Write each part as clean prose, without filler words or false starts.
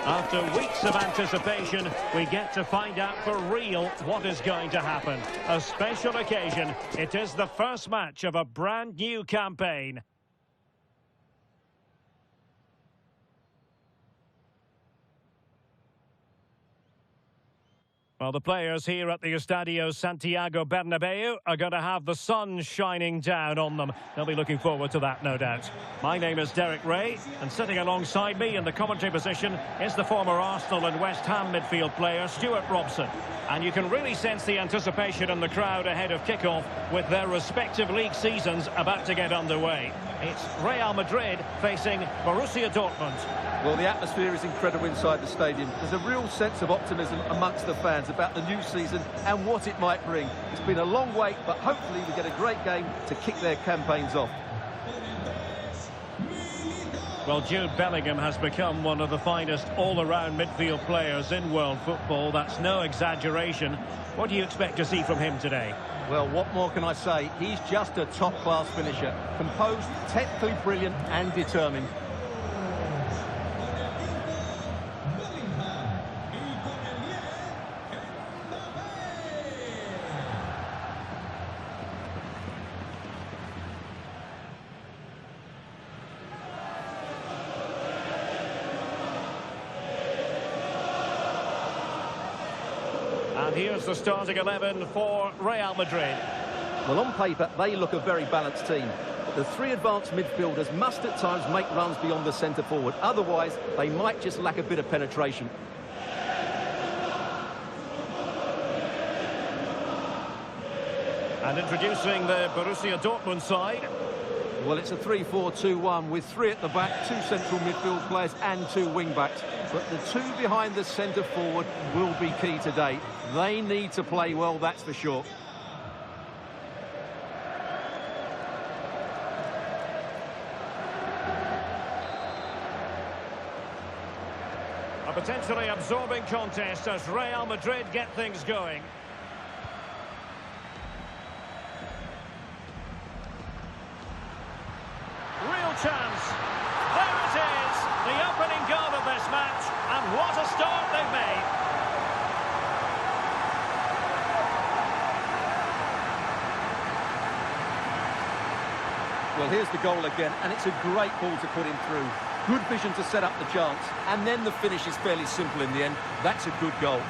After weeks of anticipation, we get to find out for real what is going to happen. A special occasion. It is the first match of a brand new campaign. Well, the players here at the Estadio Santiago Bernabeu are going to have the sun shining down on them. They'll be looking forward to that, no doubt. My name is Derek Ray, and sitting alongside me in the commentary position is the former Arsenal and West Ham midfield player, Stuart Robson. And you can really sense the anticipation in the crowd ahead of kickoff with their respective league seasons about to get underway. It's Real Madrid facing Borussia Dortmund. Well, the atmosphere is incredible inside the stadium. There's a real sense of optimism amongst the fans about the new season and what it might bring. It's been a long wait, but hopefully we get a great game to kick their campaigns off. Well, Jude Bellingham has become one of the finest all-around midfield players in world football. That's no exaggeration. What do you expect to see from him today? Well, what more can I say? He's just a top-class finisher. Composed, technically brilliant and determined. And here's the starting 11 for Real Madrid. Well, on paper, they look a very balanced team. But the three advanced midfielders must at times make runs beyond the centre forward. Otherwise, they might just lack a bit of penetration. And introducing the Borussia Dortmund side. Well, it's a 3-4-2-1 with three at the back, two central midfield players and two wing-backs. But the two behind the centre forward will be key today. They need to play well, that's for sure. A potentially absorbing contest as Real Madrid get things going. Real chance. There it is. The opening goal of this match. And what a start they've made. Well, here's the goal again, and it's a great ball to put him through. Good vision to set up the chance, and then the finish is fairly simple in the end. That's a good goal.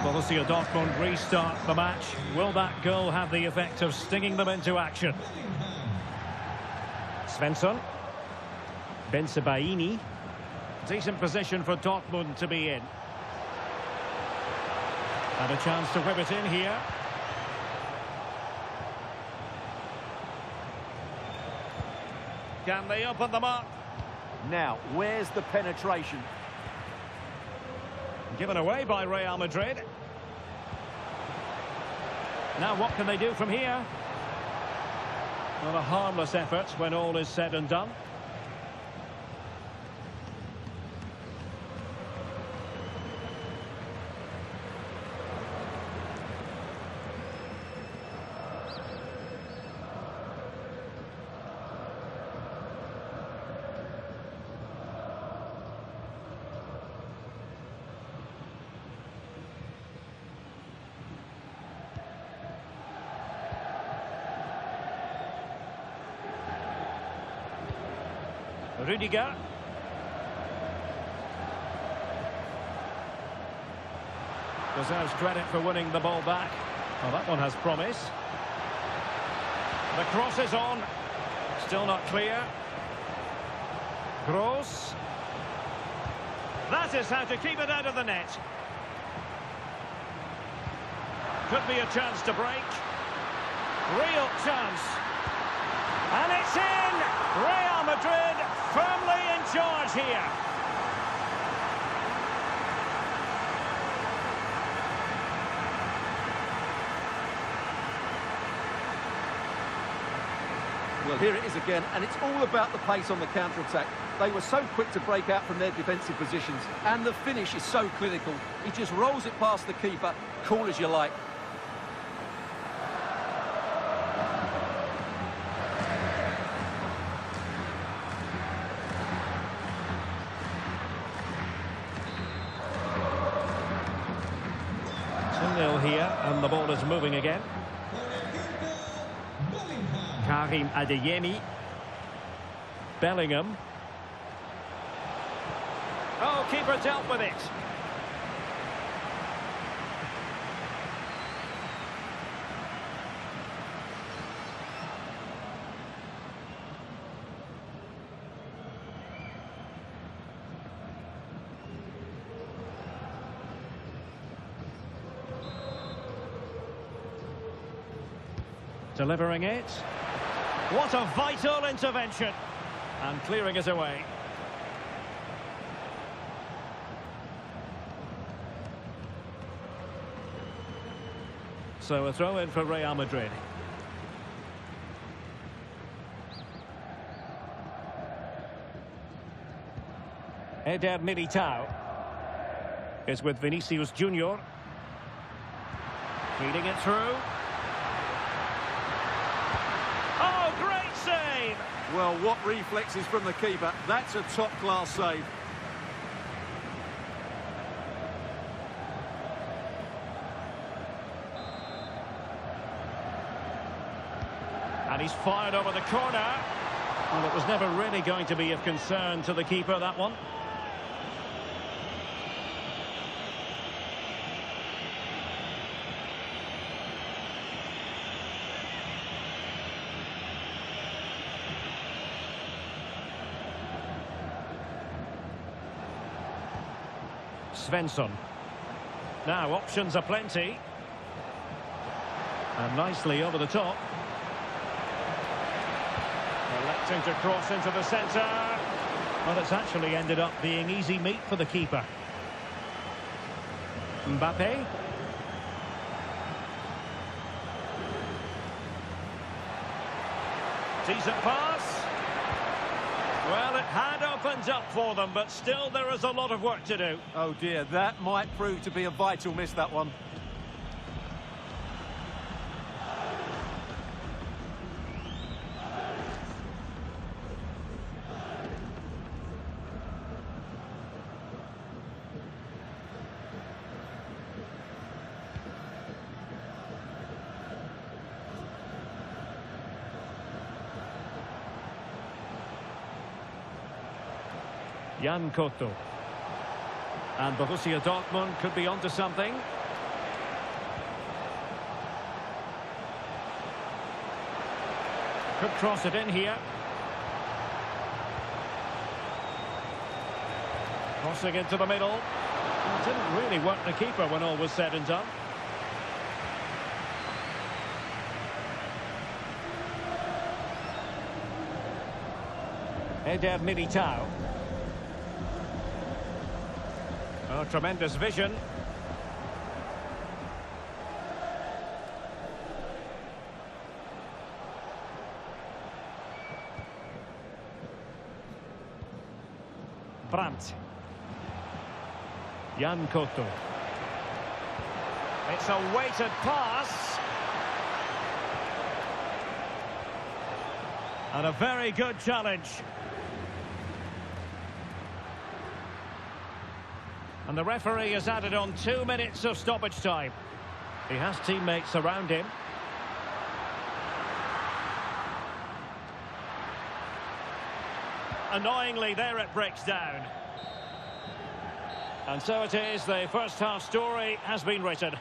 Borussia Dortmund restart the match. Will that goal have the effect of stinging them into action? Svensson. Bensebaini. Decent position for Dortmund to be in. And a chance to whip it in here. Can they open them up? Now, where's the penetration? Given away by Real Madrid. Now what can they do from here? Well, a harmless effort when all is said and done. Rudiger. Deserves credit for winning the ball back. Well, that one has promise. The cross is on. Still not clear. Gross. That is how to keep it out of the net. Could be a chance to break. Real chance. And it's in! Real Madrid firmly in charge here. Well, here it is again, and it's all about the pace on the counter-attack. They were so quick to break out from their defensive positions, and the finish is so clinical. He just rolls it past the keeper, cool as you like. Here, and the ball is moving again. Karim Adeyemi. Bellingham. Oh, keeper dealt with it. Delivering it. What a vital intervention. And clearing it away. So a throw in for Real Madrid. Eder Militao is with Vinicius Junior. Feeding it through. Oh, great save! Well, what reflexes from the keeper. That's a top-class save. And he's fired over the corner. And it was never really going to be of concern to the keeper, that one. Svensson. Now options are plenty. And nicely over the top. Electing to cross into the centre. Well, it's actually ended up being easy meat for the keeper. Mbappe. Decent pass. Well, it had opened up for them, but still there is a lot of work to do. Oh dear, that might prove to be a vital miss, that one. Jan Koto. And Borussia Dortmund could be onto something. Could cross it in here. Crossing into the middle. It didn't really work the keeper when all was said and done. Eder Militao. Oh, tremendous vision. Brandt. Jan Koto. It's a weighted pass. And a very good challenge. And the referee has added on 2 minutes of stoppage time. He has teammates around him. Annoyingly, there it breaks down. And so it is, the first half story has been written.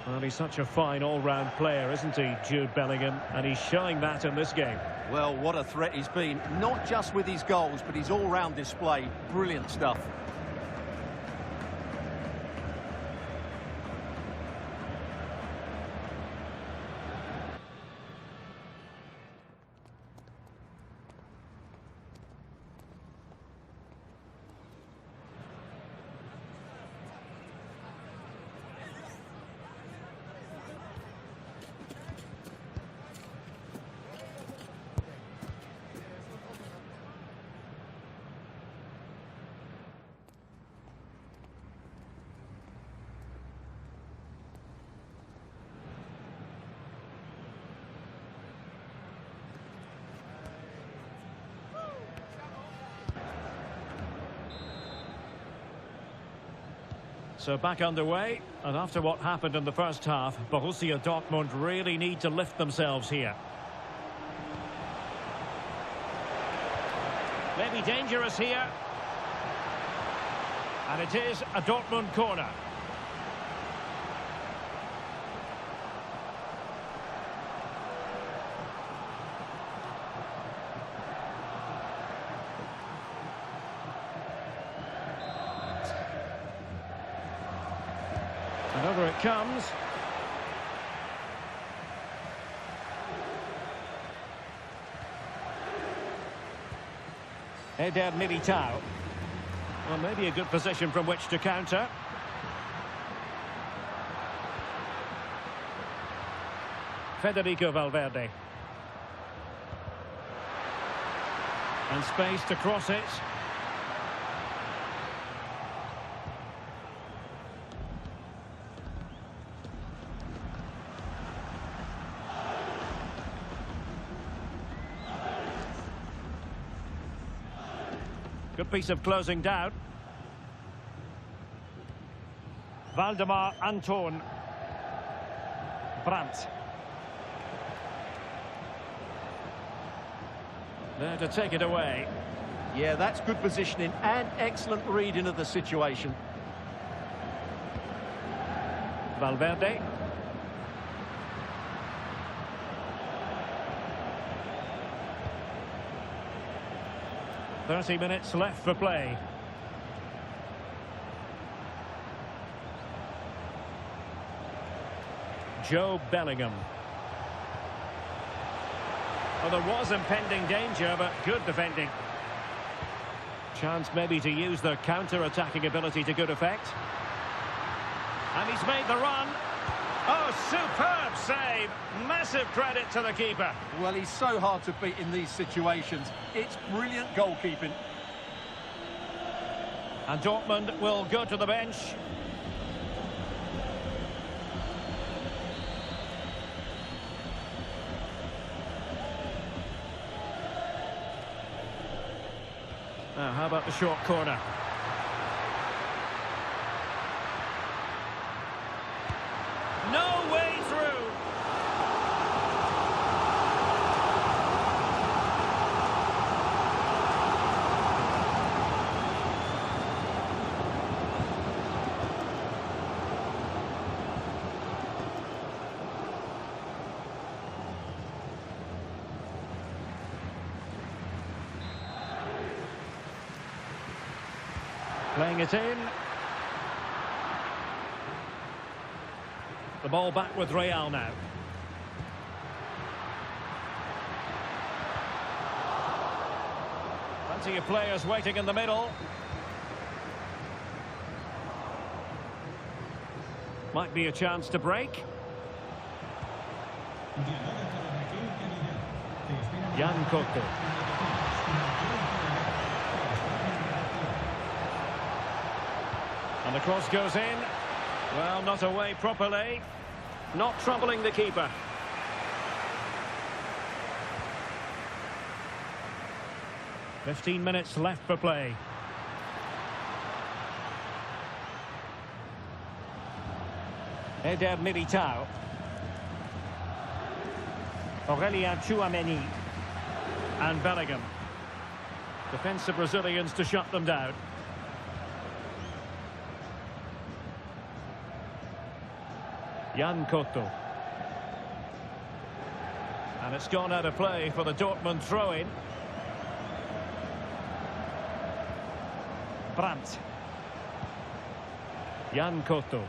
Well, he's such a fine all-round player, isn't he, Jude Bellingham? And he's showing that in this game. Well, what a threat he's been. Not just with his goals, but his all-round display. Brilliant stuff. So back underway, and after what happened in the first half, Borussia Dortmund really need to lift themselves here. Maybe dangerous here. And it is a Dortmund corner. And over it comes. Eder Militao. Well, maybe a good position from which to counter. Federico Valverde. And space to cross it. Good piece of closing down. Valdemar Anton. Brandt. There to take it away. Yeah, that's good positioning and excellent reading of the situation. Valverde. "30 minutes left for play." Joe Bellingham. Well, there was impending danger, but good defending. Chance maybe to use their counter-attacking ability to good effect. And he's made the run. Oh, superb save. Massive credit to the keeper. Well, he's so hard to beat in these situations. It's brilliant goalkeeping. And Dortmund will go to the bench. Now, how about the short corner? No way through. Playing it in. The ball back with Real now. Plenty of players waiting in the middle. Might be a chance to break. Jan Koto. And the cross goes in. Well, not away properly. Not troubling the keeper. "15 minutes left for play. Eder Militao. Aurelien Tchouameni. And Bellingham. Defensive Brazilians to shut them down. Jan Koto. And it's gone out of play for the Dortmund throw-in. Brandt. Jan Koto.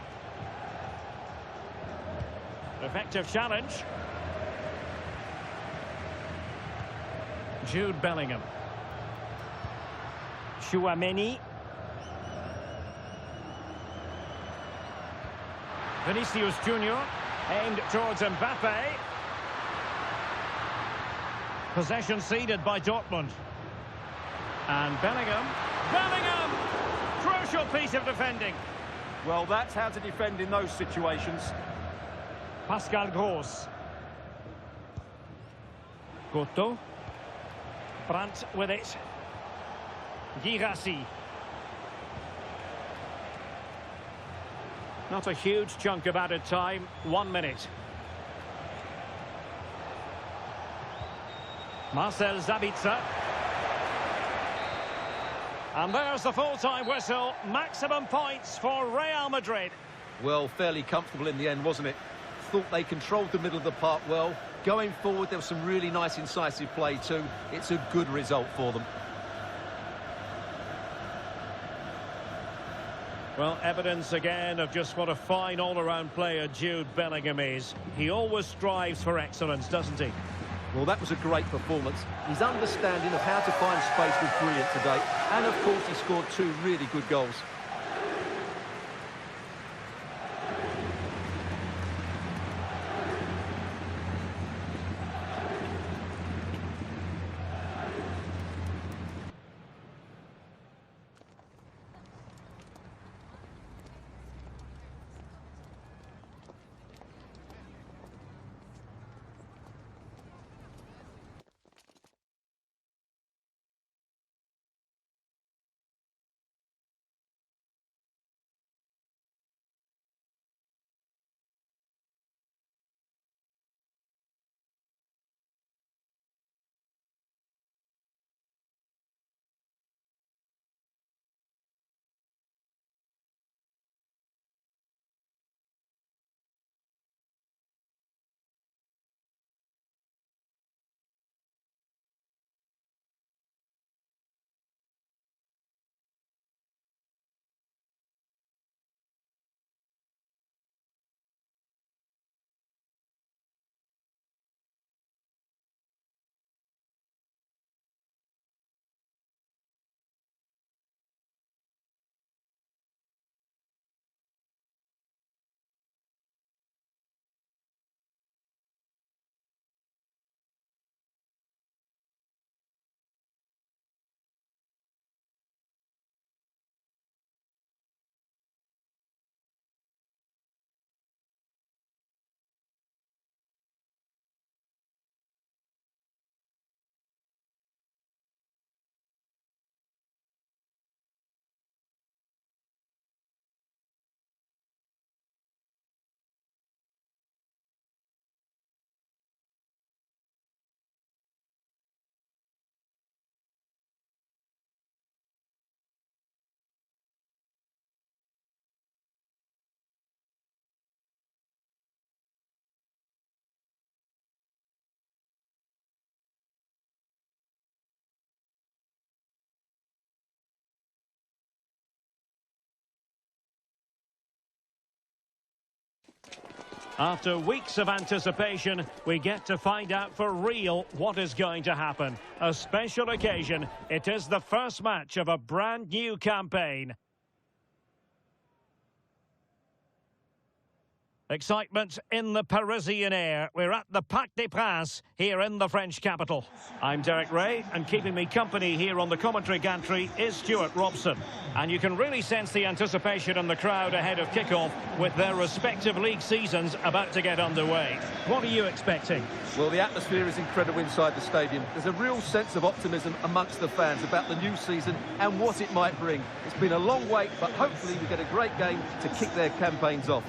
Effective challenge. Jude Bellingham. Tchouameni. Vinicius Junior, aimed towards Mbappe. Possession ceded by Dortmund. And Bellingham. Bellingham! Crucial piece of defending. Well, that's how to defend in those situations. Pascal Gross. Koto. Brandt with it. Girassi. Not a huge chunk of added time, 1 minute. Marcel Sabitzer. And there's the full-time whistle. Maximum points for Real Madrid. Well, fairly comfortable in the end, wasn't it? Thought they controlled the middle of the park well. Going forward, there was some really nice incisive play too. It's a good result for them. Well, evidence again of just what a fine all-around player Jude Bellingham is. He always strives for excellence, doesn't he? Well, that was a great performance. His understanding of how to find space was brilliant today. And, of course, he scored 2 really good goals. After weeks of anticipation, we get to find out for real what is going to happen. A special occasion. It is the first match of a brand new campaign. Excitement in the Parisian air. We're at the Parc des Princes here in the French capital. I'm Derek Ray, and keeping me company here on the commentary gantry is Stuart Robson. And you can really sense the anticipation in the crowd ahead of kickoff with their respective league seasons about to get underway. What are you expecting? Well, the atmosphere is incredible inside the stadium. There's a real sense of optimism amongst the fans about the new season and what it might bring. It's been a long wait, but hopefully we get a great game to kick their campaigns off.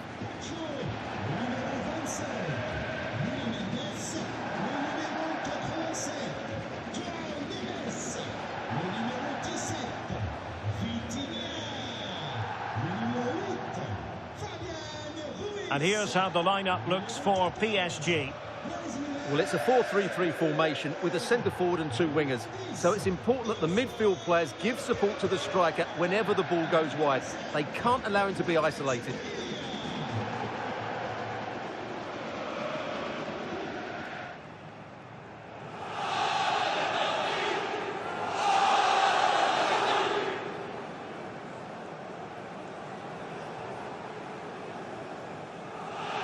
And here's how the lineup looks for PSG. Well, it's a 4-3-3 formation with a centre forward and 2 wingers. So it's important that the midfield players give support to the striker whenever the ball goes wide. They can't allow him to be isolated.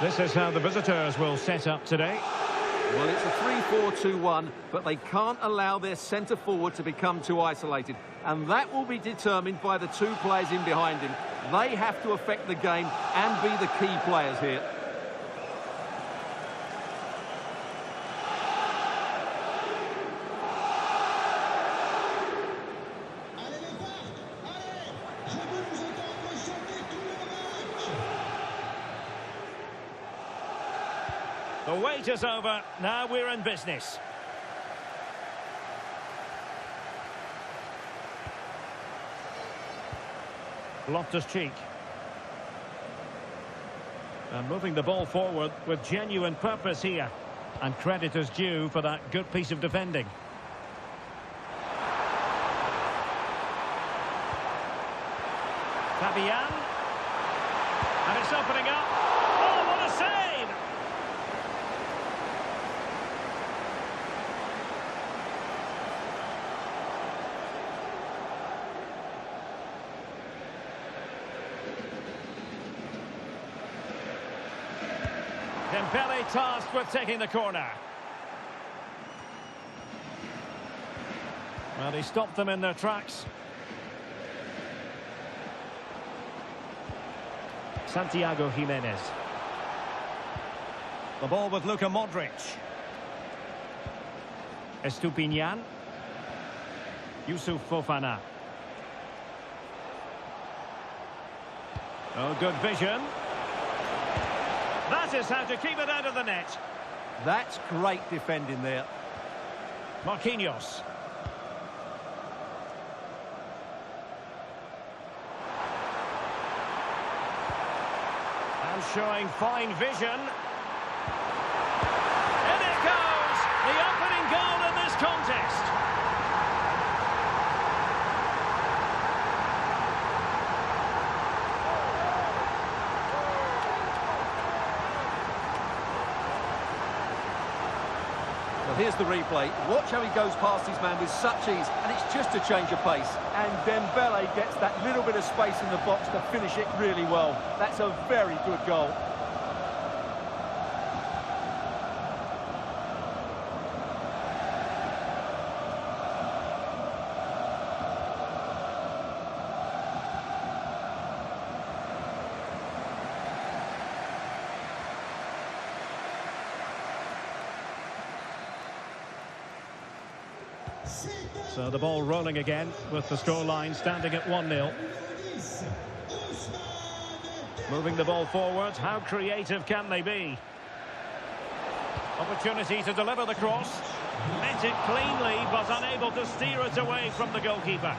This is how the visitors will set up today. Well, it's a 3-4-2-1, but they can't allow their centre forward to become too isolated. And that will be determined by the 2 players in behind him. They have to affect the game and be the key players here. The wait is over. Now we're in business. Loftus-Cheek. And moving the ball forward with genuine purpose here. And credit is due for that good piece of defending. Fabian. And it's opening up. Oh, what a save! Dembele tasked with taking the corner. Well, he stopped them in their tracks. Santiago Jimenez. The ball with Luka Modric. Estupinian. Yusuf Fofana. Oh, good vision. That is how to keep it out of the net. That's great defending there. Marquinhos. And showing fine vision. In it goes! The opening goal in this contest. Well, here's the replay. Watch how he goes past his man with such ease, and it's just a change of pace. And Dembele gets that little bit of space in the box to finish it really well. That's a very good goal. So the ball rolling again with the scoreline standing at 1-0. Moving the ball forward, how creative can they be? Opportunity to deliver the cross. Met it cleanly but unable to steer it away from the goalkeeper.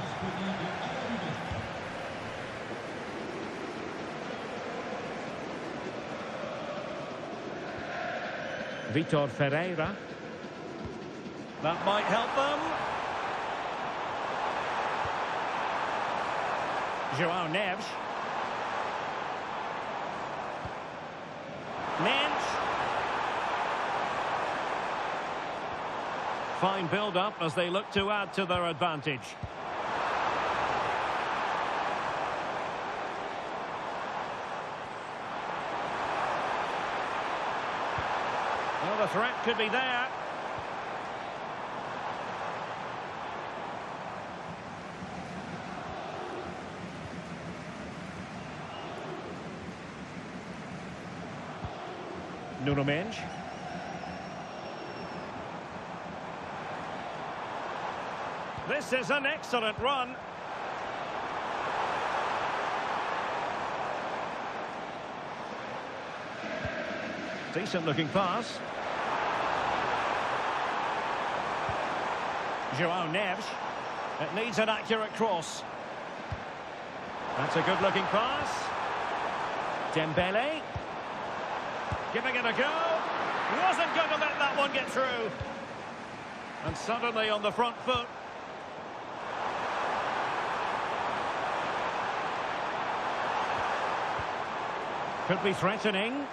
Vitor Ferreira. That might help them. João Neves. Mensch. Fine build-up as they look to add to their advantage. Well, the threat could be there. Nuno Mendes. This is an excellent run. Decent looking pass. João Neves. It needs an accurate cross. That's a good looking pass. Dembele. Giving it a go. Wasn't going to let that one get through. And suddenly on the front foot. Could be threatening.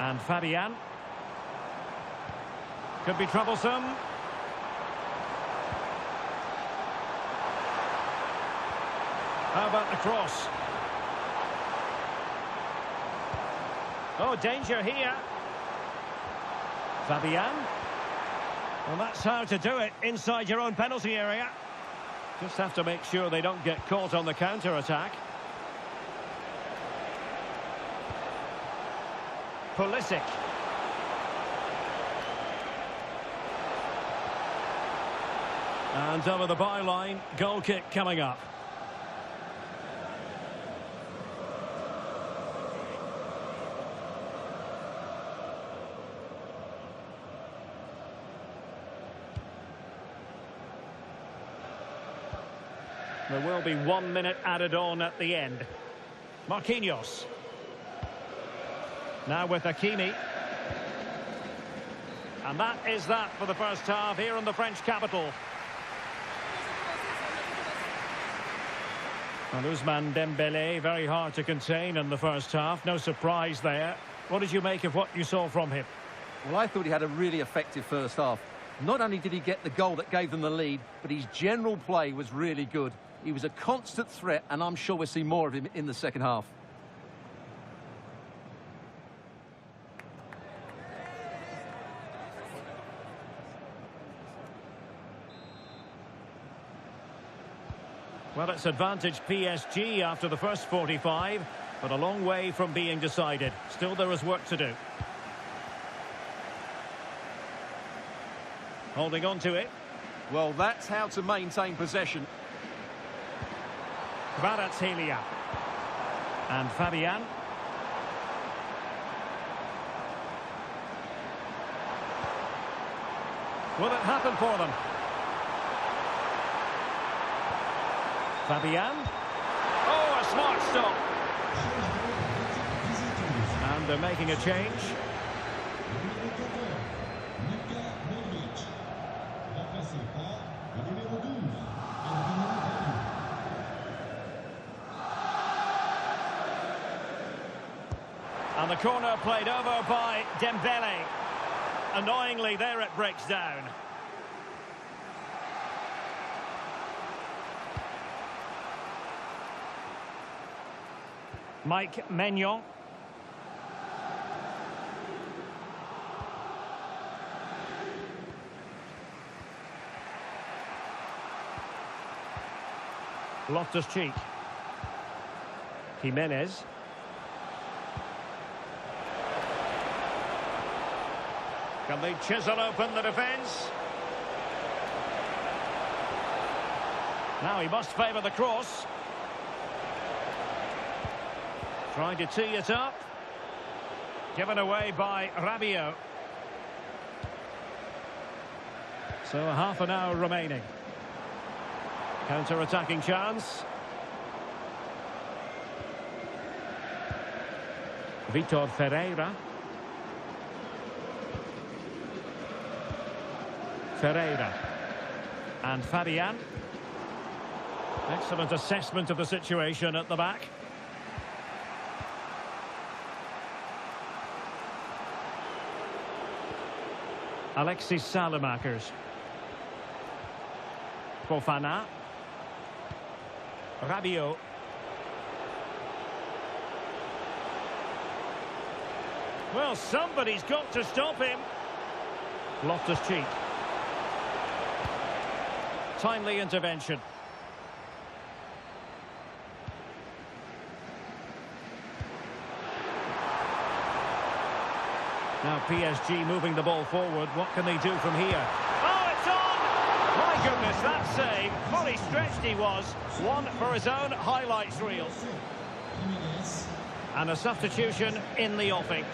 And Fabian. Could be troublesome. How about the cross? Oh, danger here. Fabian. Well, that's how to do it inside your own penalty area. Just have to make sure they don't get caught on the counter-attack. Pulisic. And over the byline, goal kick coming up. There will be 1 minute added on at the end. Marquinhos. Now with Hakimi. And that is that for the first half here in the French capital. And Ousmane Dembélé, very hard to contain in the first half. No surprise there. What did you make of what you saw from him? Well, I thought he had a really effective first half. Not only did he get the goal that gave them the lead, but his general play was really good. He was a constant threat, and I'm sure we'll see more of him in the second half. Well, it's advantage PSG after the first 45, but a long way from being decided. Still, there is work to do. Holding on to it. Well, that's how to maintain possession. Kvaratskhelia. And Fabian. Will it happen for them? Fabian. Oh, a smart stop. And they're making a change. And the corner played over by Dembélé. Annoyingly, there it breaks down. Mike Maignan. Loftus-Cheek. Jimenez. Can they chisel open the defence? Now he must favour the cross. Trying to tee it up. Given away by Rabiot. So half an hour remaining. Counter-attacking chance. Vitor Ferreira. Ferreira. And Fabian. Excellent assessment of the situation at the back. Alexis Salamakers. Fofana. Rabiot. Well, somebody's got to stop him. Loftus-Cheek. Timely intervention. Now PSG moving the ball forward. What can they do from here? Oh, it's on! My goodness, that save. Fully stretched he was. One for his own highlights reel. And a substitution in the offing.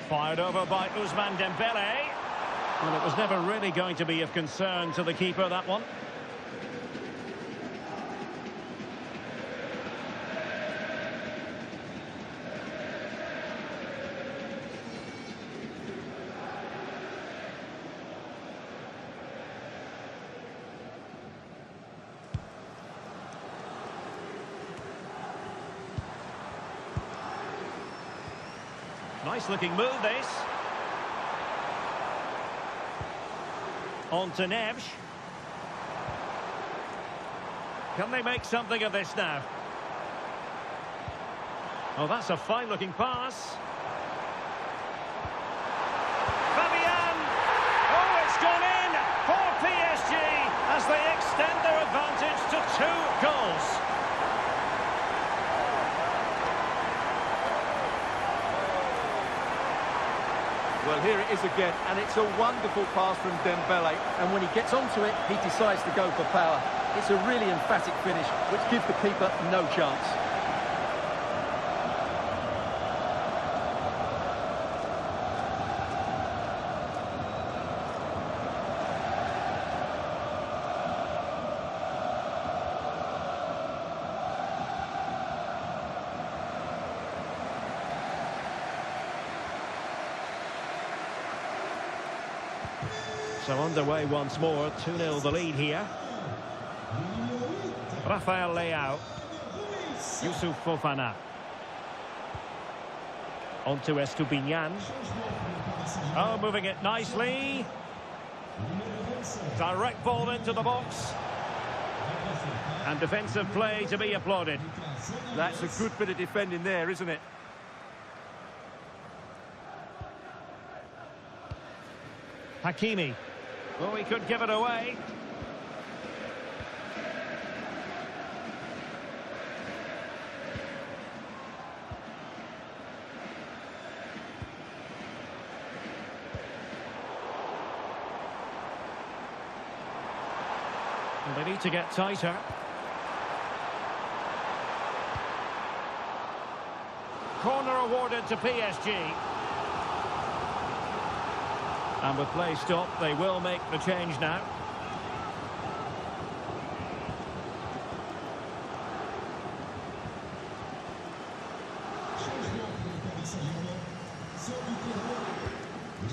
Fired over by Ousmane Dembélé. Well, it was never really going to be of concern to the keeper, that one. Nice looking move, this. On to Neves. Can they make something of this now? Oh, that's a fine looking pass. Fabian! Oh, it's gone in for PSG as they extend their advantage to 2 goals. Well, here it is again, and it's a wonderful pass from Dembélé, and when he gets onto it, he decides to go for power. It's a really emphatic finish, which gives the keeper no chance. So underway once more, 2-0 the lead here. Rafael Leao. Yusuf Fofana. On to Estupinian. Oh, moving it nicely. Direct ball into the box. And defensive play to be applauded. That's a good bit of defending there, isn't it? Hakimi. Oh, he could give it away. Well, they need to get tighter. Corner awarded to PSG. And with play stopped, they will make the change now.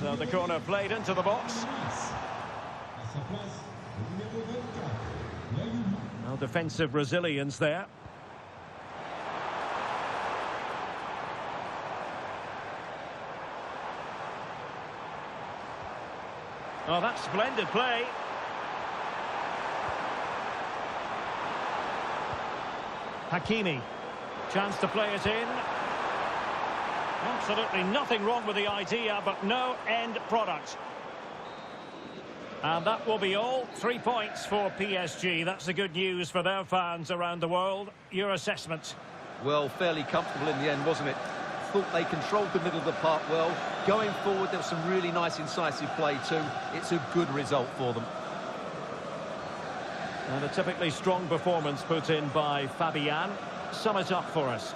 So the corner played into the box. Well, defensive resilience there. Oh, that's splendid play. Hakimi. Chance to play it in. Absolutely nothing wrong with the idea, but no end product. And that will be all. 3 points for PSG. That's the good news for their fans around the world. Your assessment? Well, fairly comfortable in the end, wasn't it? Thought they controlled the middle of the park well. Going forward, there was some really nice incisive play too. It's a good result for them. And a typically strong performance put in by Fabian. Sum it up for us.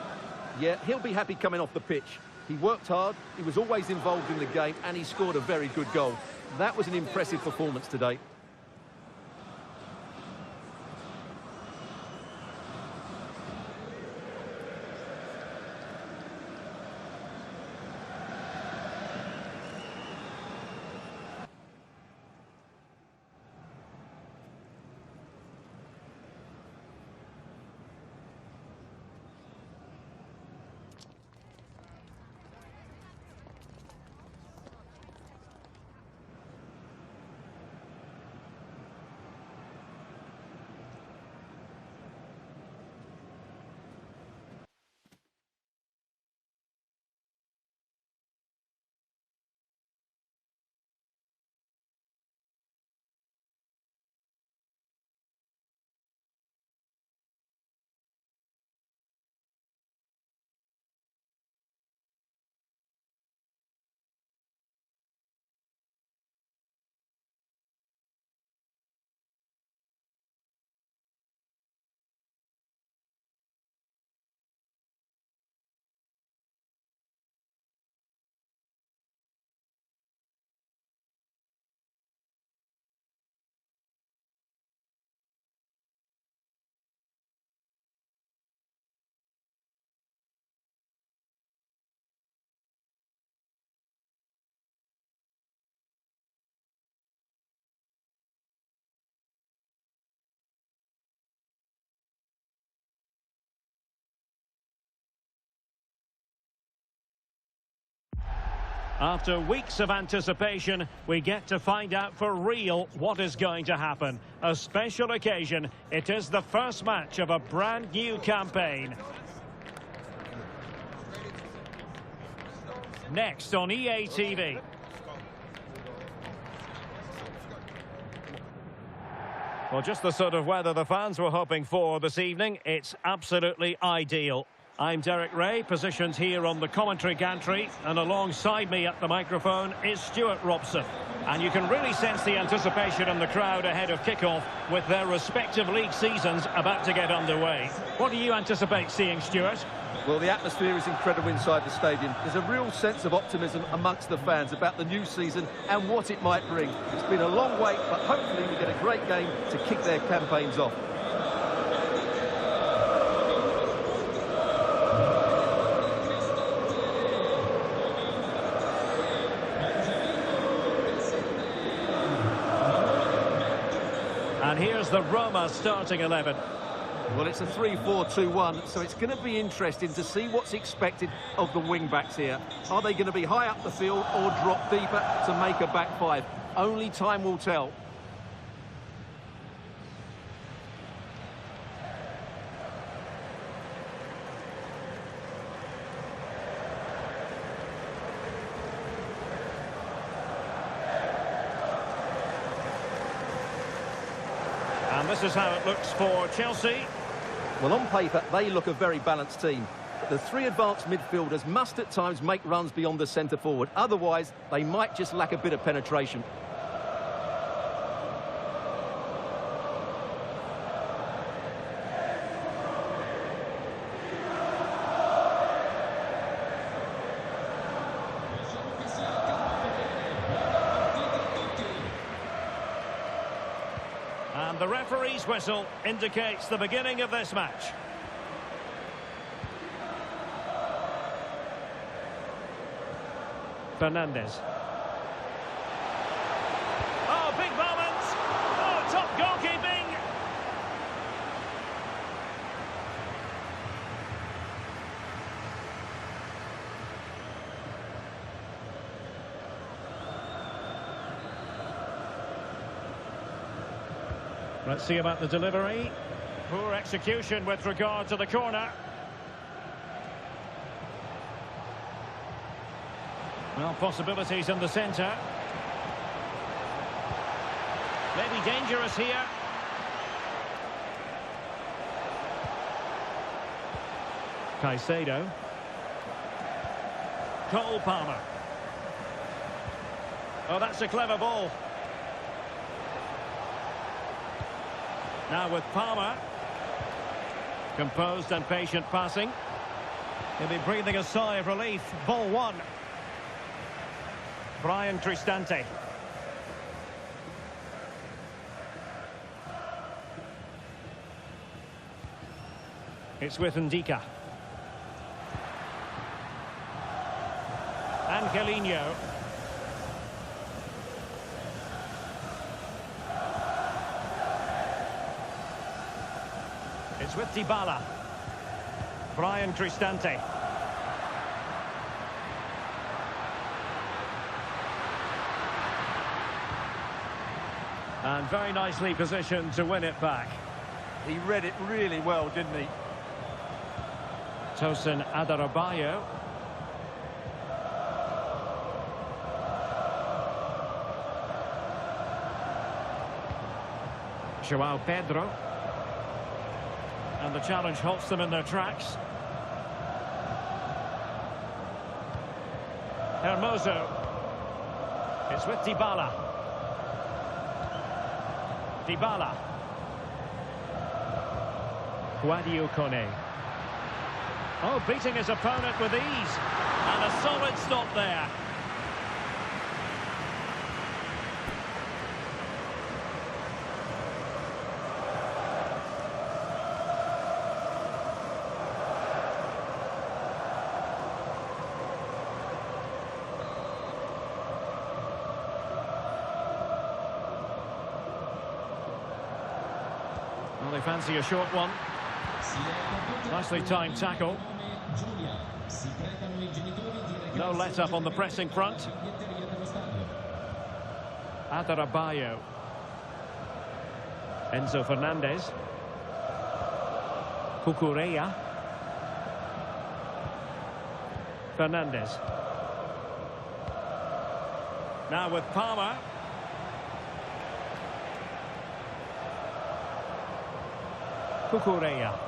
Yeah, he'll be happy coming off the pitch. He worked hard, he was always involved in the game, and he scored a very good goal. That was an impressive performance today. After weeks of anticipation, we get to find out for real what is going to happen. A special occasion. It is the first match of a brand new campaign. Next on EA TV. Well, just the sort of weather the fans were hoping for this evening. It's absolutely ideal. I'm Derek Ray, positioned here on the commentary gantry, and alongside me at the microphone is Stuart Robson. And you can really sense the anticipation in the crowd ahead of kickoff with their respective league seasons about to get underway. What do you anticipate seeing, Stuart? Well, the atmosphere is incredible inside the stadium. There's a real sense of optimism amongst the fans about the new season and what it might bring. It's been a long wait, but hopefully we get a great game to kick their campaigns off. And here's the Roma starting 11. Well, it's a 3-4-2-1, so it's going to be interesting to see what's expected of the wing-backs here. Are they going to be high up the field or drop deeper to make a back five? Only time will tell. And this is how it looks for Chelsea. Well, on paper, they look a very balanced team. But the three advanced midfielders must at times make runs beyond the centre forward. Otherwise, they might just lack a bit of penetration. And the referee's whistle indicates the beginning of this match. Fernandes. Oh, big moment! Oh, top goalkeeping! Let's see about the delivery. Poor execution with regard to the corner. Well, possibilities in the centre. Maybe dangerous here. Caicedo. Cole Palmer. Oh, that's a clever ball. Now with Palmer. Composed and patient passing. He'll be breathing a sigh of relief. Ball one. Brian Cristante. It's with Ndika. Angelino. It's with Dybala. Brian Cristante. And very nicely positioned to win it back. He read it really well, didn't he? Tosin Adarabioyo. João Pedro. And the challenge halts them in their tracks. Hermoso. It's with Dybala. Dybala. Guadio Kone. Oh, beating his opponent with ease. And a solid stop there. Well, they fancy a short one. Nicely timed tackle. No let up on the pressing front. Adarabioyo. Enzo Fernandez. Cucurella. Fernandez. Now with Palmer. Cucurella.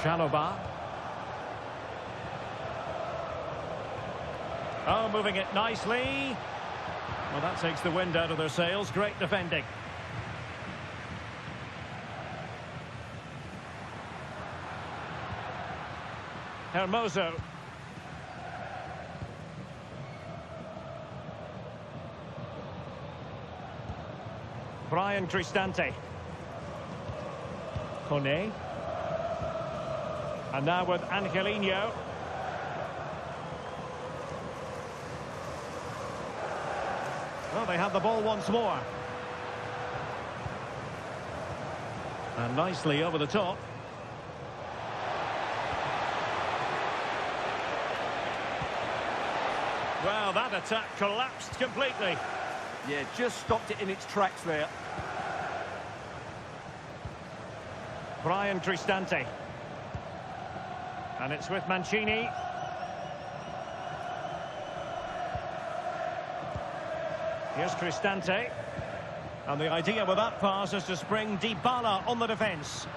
Chalobah. Oh, moving it nicely. Well, that takes the wind out of their sails. Great defending. Hermoso. Brian Cristante. Kone. And now with Angelino. Well, they have the ball once more. And nicely over the top. Well, that attack collapsed completely. Yeah, just stopped it in its tracks there. Brian Cristante. And it's with Mancini. Here's Cristante. And the idea with that pass is to spring Dybala on the defence.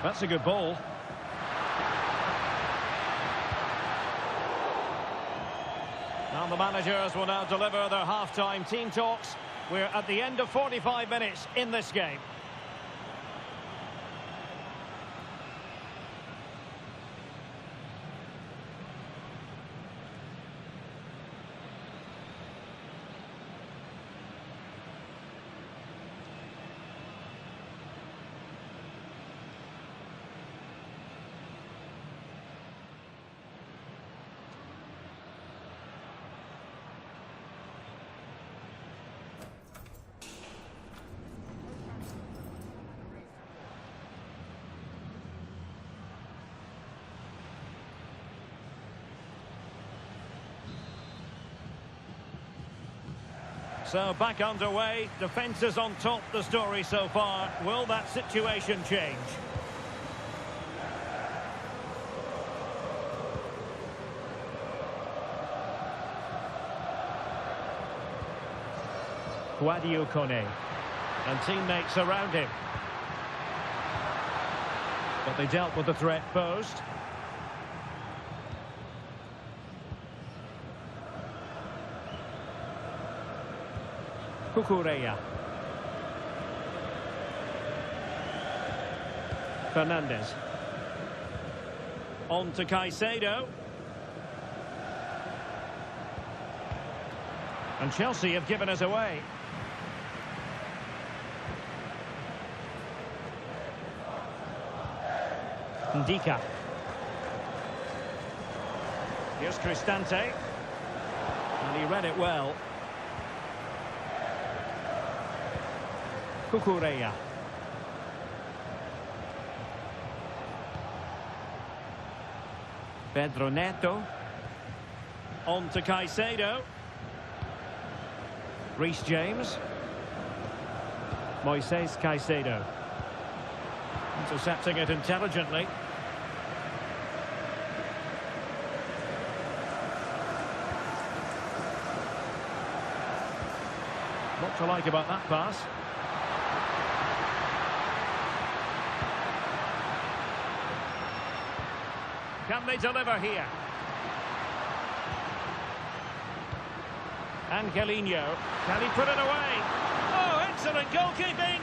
That's a good ball. And the managers will now deliver their half-time team talks. We're at the end of 45 minutes in this game. So back underway, defence is on top, the story so far. Will that situation change? Guadio Kone and teammates around him. But they dealt with the threat posed. Cucurella. Fernandez. On to Caicedo. And Chelsea have given us away. Ndika. Here's Cristante. And he read it well. Cucurella. Pedro Neto. On to Caicedo. Reece James. Moises Caicedo. Intercepting it intelligently. What to like about that pass? Can they deliver here? Angelino. Can he put it away? Oh, excellent goalkeeping!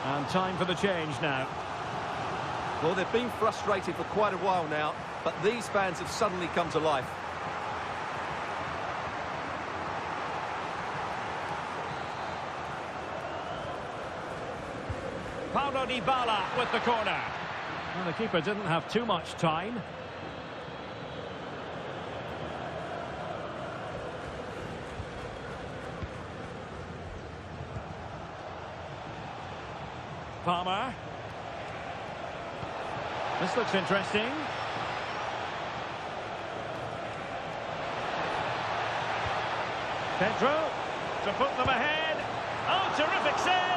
And time for the change now. Well, they've been frustrated for quite a while now, but these fans have suddenly come to life. Paulo Dybala with the corner. Well, the keeper didn't have too much time. Palmer. This looks interesting. Pedro to put them ahead. Oh, terrific save!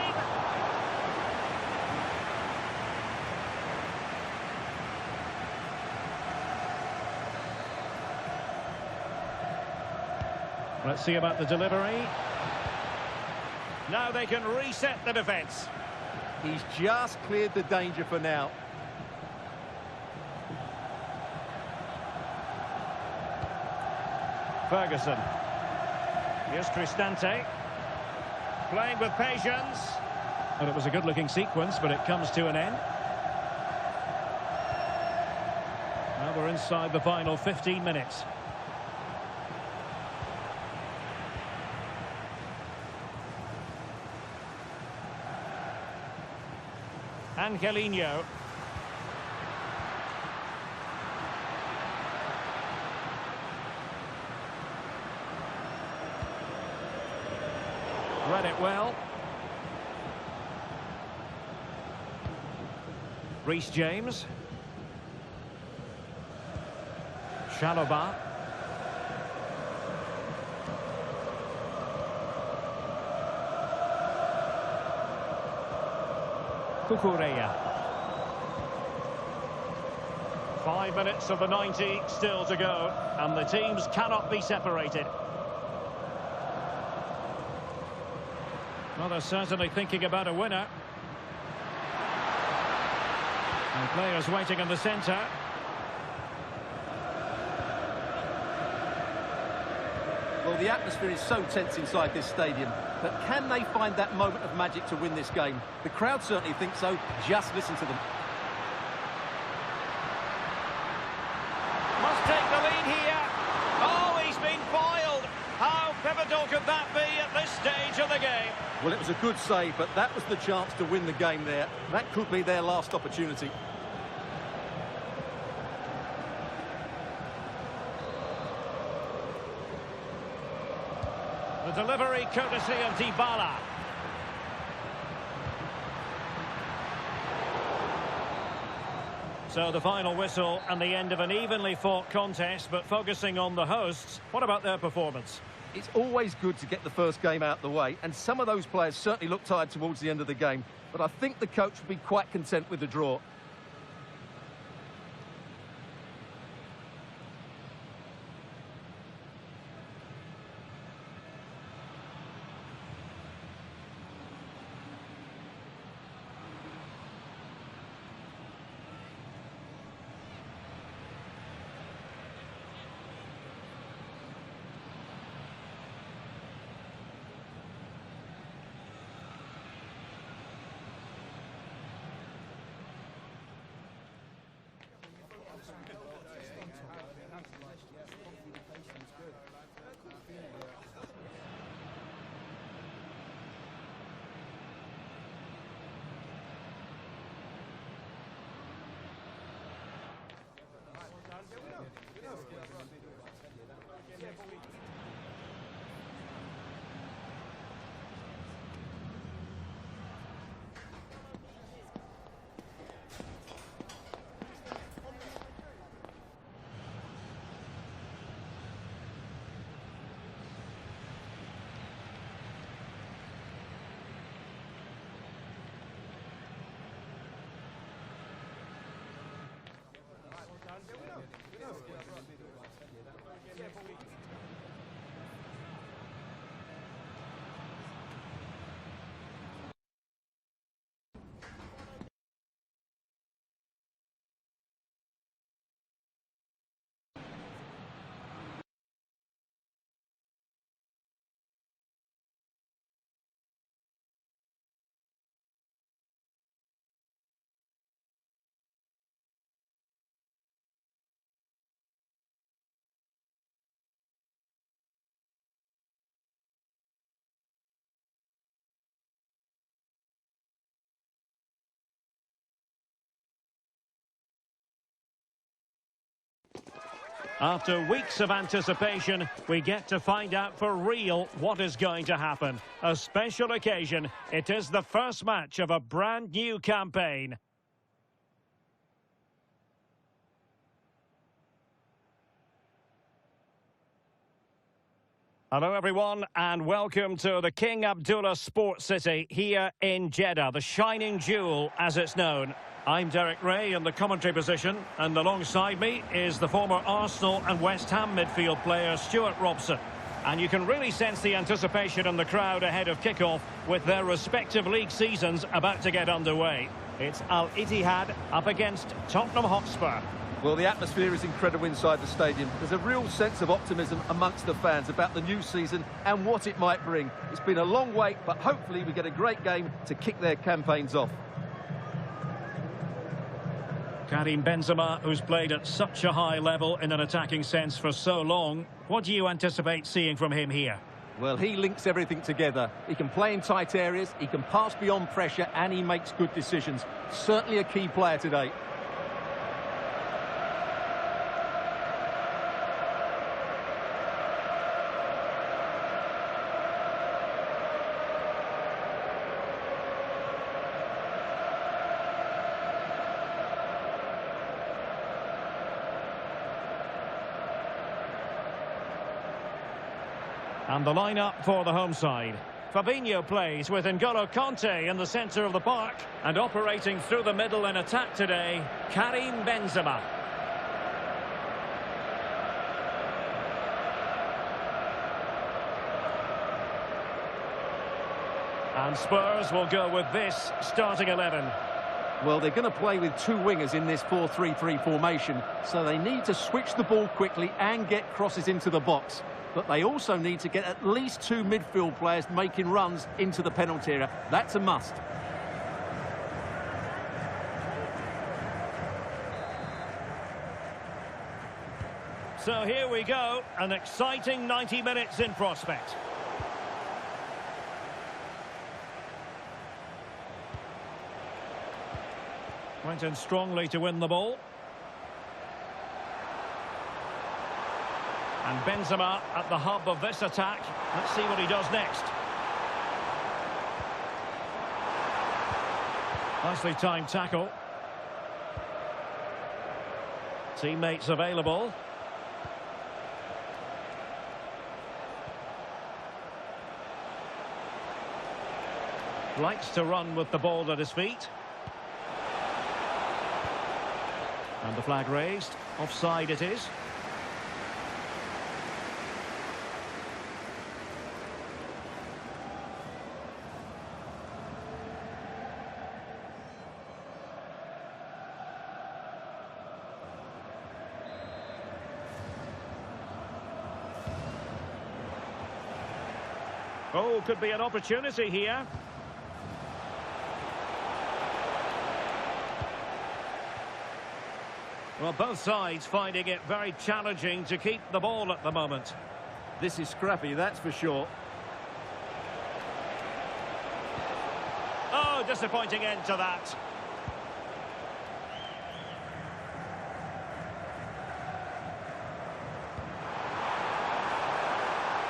Let's see about the delivery. Now they can reset the defence. He's just cleared the danger for now. Ferguson. Here's Cristante. Playing with patience. And it was a good-looking sequence, but it comes to an end. Now we're inside the final 15 minutes. Angelino. read it well. Reece James. Chalobah. Kukureya. 5 minutes of the 90 still to go, and the teams cannot be separated. Well, they're certainly thinking about a winner. And players waiting in the centre. Well, the atmosphere is so tense inside this stadium, but can they find that moment of magic to win this game? The crowd certainly think so. Just listen to them. Must take the lead here. Oh, he's been foiled. How pivotal could that be at this stage of the game? Well, it was a good save, but that was the chance to win the game there. That could be their last opportunity. The delivery courtesy of Dybala. So the final whistle and the end of an evenly fought contest, but focusing on the hosts, what about their performance? It's always good to get the first game out the way, and some of those players certainly looked tired towards the end of the game, but I think the coach will be quite content with the draw. After weeks of anticipation, we get to find out for real what is going to happen. A special occasion. It is the first match of a brand new campaign. Hello everyone and welcome to the King Abdullah Sports City here in Jeddah, the shining jewel as it's known. I'm Derek Ray in the commentary position, and alongside me is the former Arsenal and West Ham midfield player Stuart Robson. And you can really sense the anticipation in the crowd ahead of kickoff with their respective league seasons about to get underway. It's Al Ittihad up against Tottenham Hotspur. Well, the atmosphere is incredible inside the stadium. There's a real sense of optimism amongst the fans about the new season and what it might bring. It's been a long wait, but hopefully we get a great game to kick their campaigns off. Karim Benzema, who's played at such a high level in an attacking sense for so long. What do you anticipate seeing from him here? Well, he links everything together. He can play in tight areas, he can pass beyond pressure, and he makes good decisions. Certainly a key player today. And the lineup for the home side. Fabinho plays with N'Golo Kanté in the centre of the park. And operating through the middle in attack today, Karim Benzema. And Spurs will go with this starting 11. Well, they're going to play with two wingers in this 4-3-3 formation, so they need to switch the ball quickly and get crosses into the box. But they also need to get at least two midfield players making runs into the penalty area. That's a must. So here we go, an exciting 90 minutes in prospect. Went in strongly to win the ball. And Benzema at the hub of this attack. Let's see what he does next. Nicely timed tackle. Teammates available. Likes to run with the ball at his feet. And the flag raised. Offside it is. Oh, could be an opportunity here. Well, both sides finding it very challenging to keep the ball at the moment. This is scrappy, that's for sure. Oh, disappointing end to that.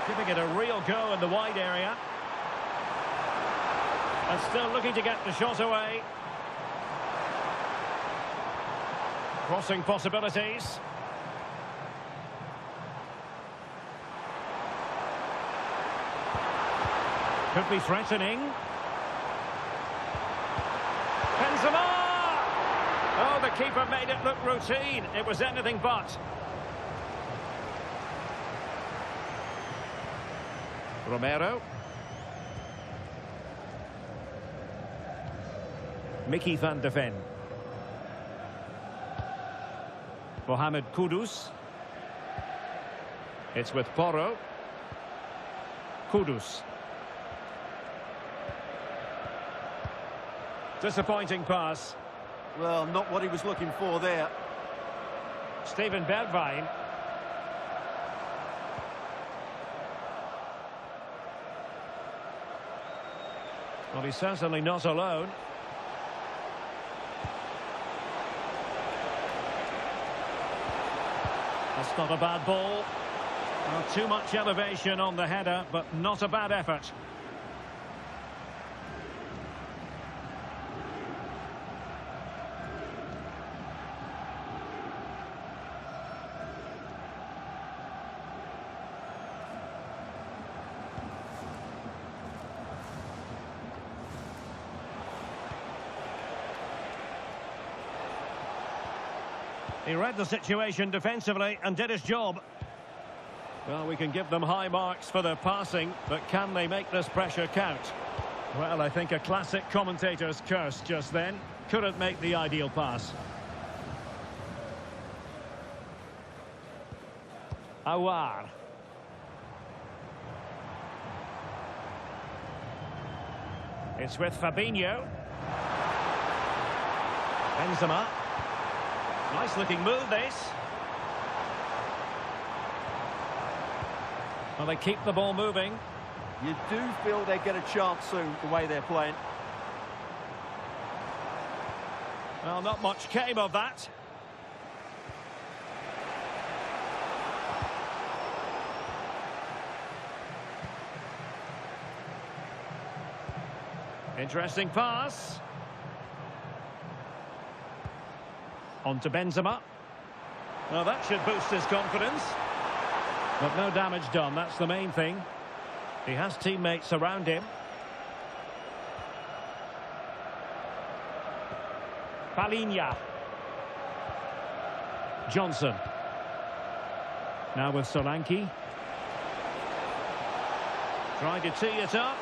Giving it a real go in the wide area. And still looking to get the shot away. Crossing possibilities. Could be threatening. Benzema! Oh, the keeper made it look routine. It was anything but. Romero. Mickey van de Ven. Mohamed Kudus. It's with Porro. Kudus. Disappointing pass. Well, not what he was looking for there. Steven Bergwijn. Well, he's certainly not alone. That's not a bad ball. Well, too much elevation on the header, but not a bad effort. He read the situation defensively and did his job. Well, we can give them high marks for their passing, but can they make this pressure count? Well, I think a classic commentator's curse just then. Couldn't make the ideal pass. Aouar. It's with Fabinho. Benzema. Nice looking move, this. Well, they keep the ball moving. You do feel they get a chance soon, the way they're playing. Well, not much came of that. Interesting pass. On to Benzema. Well, that should boost his confidence. But no damage done, that's the main thing. He has teammates around him. Palinha. Johnson. Now with Solanke. Trying to tee it up.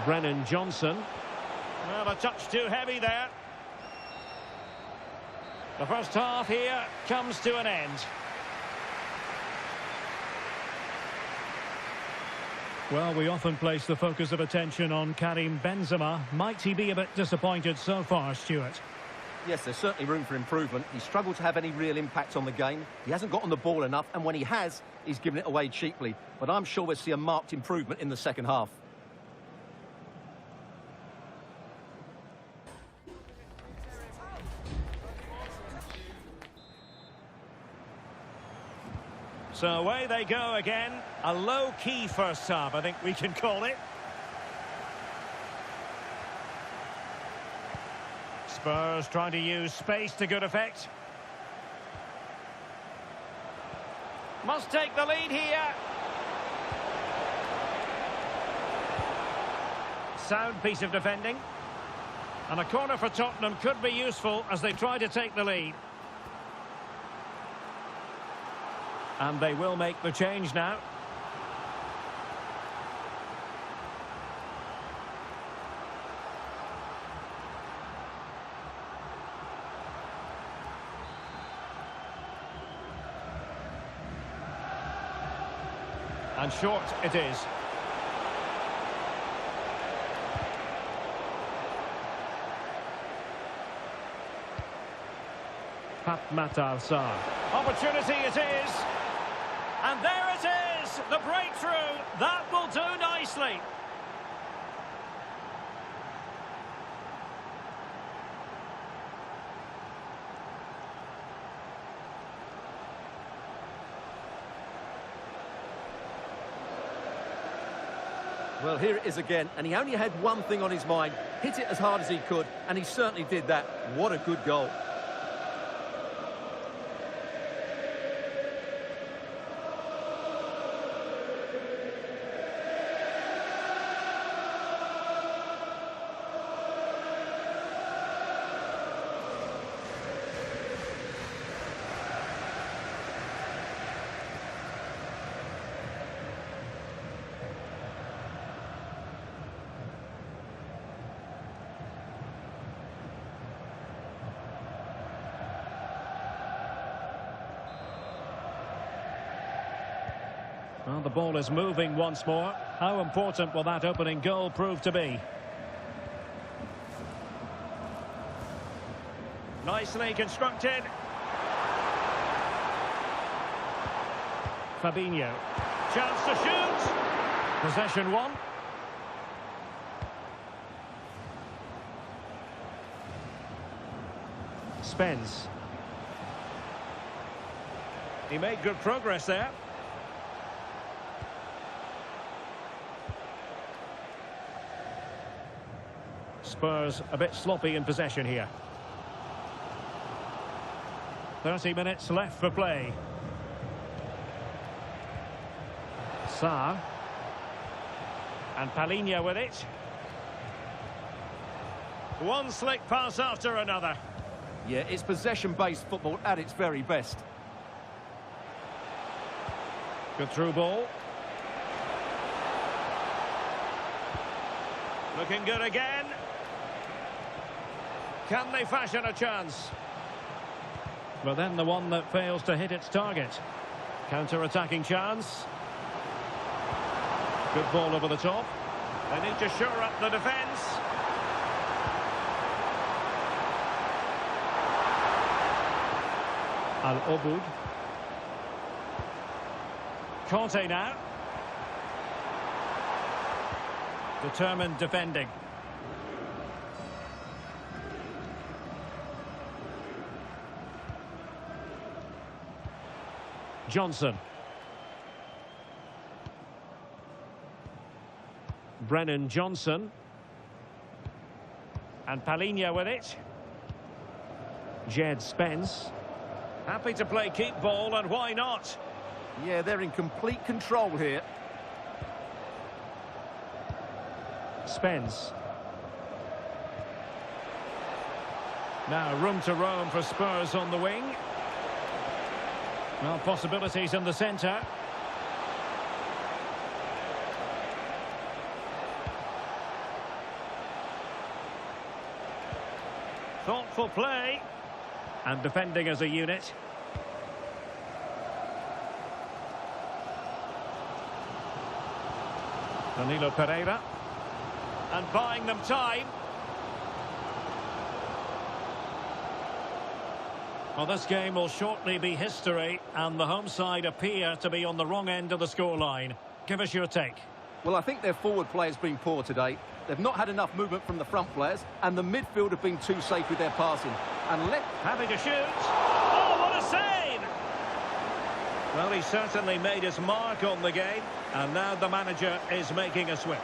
Brennan Johnson. Well, a touch too heavy there. The first half here comes to an end. Well, we often place the focus of attention on Karim Benzema. Might he be a bit disappointed so far, Stuart? Yes, there's certainly room for improvement. He's struggled to have any real impact on the game. He hasn't got on the ball enough, and when he has, he's given it away cheaply. But I'm sure we'll see a marked improvement in the second half. So away they go again. A low-key first half, I think we can call it. Spurs trying to use space to good effect. Must take the lead here. Sound piece of defending. And a corner for Tottenham could be useful as they try to take the lead. And they will make the change now. And short it is. Pat Matar Sarr. Opportunity it is. And there it is, the breakthrough. That will do nicely. Well, here it is again, and he only had one thing on his mind. Hit it as hard as he could, and he certainly did that. What a good goal. Well, the ball is moving once more. How important will that opening goal prove to be? Nicely constructed. Fabinho. Chance to shoot. Possession won. Spence. He made good progress there. Spurs a bit sloppy in possession here. 30 minutes left for play. Sarr. And Palinha with it. One slick pass after another. Yeah, it's possession-based football at its very best. Good through ball. Looking good again. Can they fashion a chance? But then the one that fails to hit its target. Counter-attacking chance. Good ball over the top. They need to shore up the defence. ALWAZ. Conte now. Determined defending. Johnson. Brennan Johnson. And Palinha with it. Jed Spence. Happy to play keep ball, and why not? Yeah, they're in complete control here. Spence. Now room to roam for Spurs on the wing. Well, possibilities in the centre. Thoughtful play. And defending as a unit. Danilo Pereira. And buying them time. Well, this game will shortly be history, and the home side appear to be on the wrong end of the scoreline. Give us your take. Well, I think their forward play has been poor today. They've not had enough movement from the front players, and the midfield have been too safe with their passing. And Happy to shoot. Oh, what a save! Well, he certainly made his mark on the game, and now the manager is making a switch.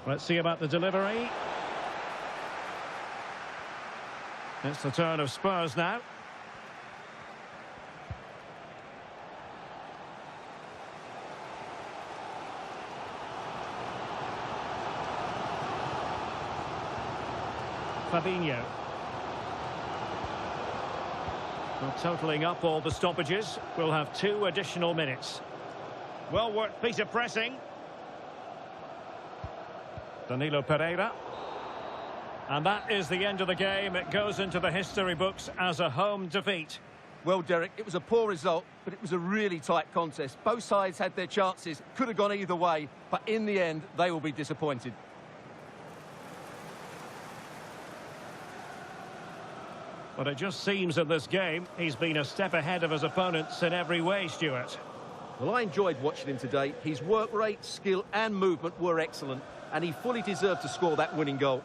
Let's see about the delivery. It's the turn of Spurs now. Fabinho. Well, totalling up all the stoppages, we'll have 2 additional minutes. Well worked piece of pressing. Danilo Pereira. And that is the end of the game. It goes into the history books as a home defeat. Well, Derek, it was a poor result, but it was a really tight contest. Both sides had their chances, could have gone either way, but in the end, they will be disappointed. But it just seems in this game, he's been a step ahead of his opponents in every way, Stuart. Well, I enjoyed watching him today. His work rate, skill and movement were excellent, and he fully deserved to score that winning goal.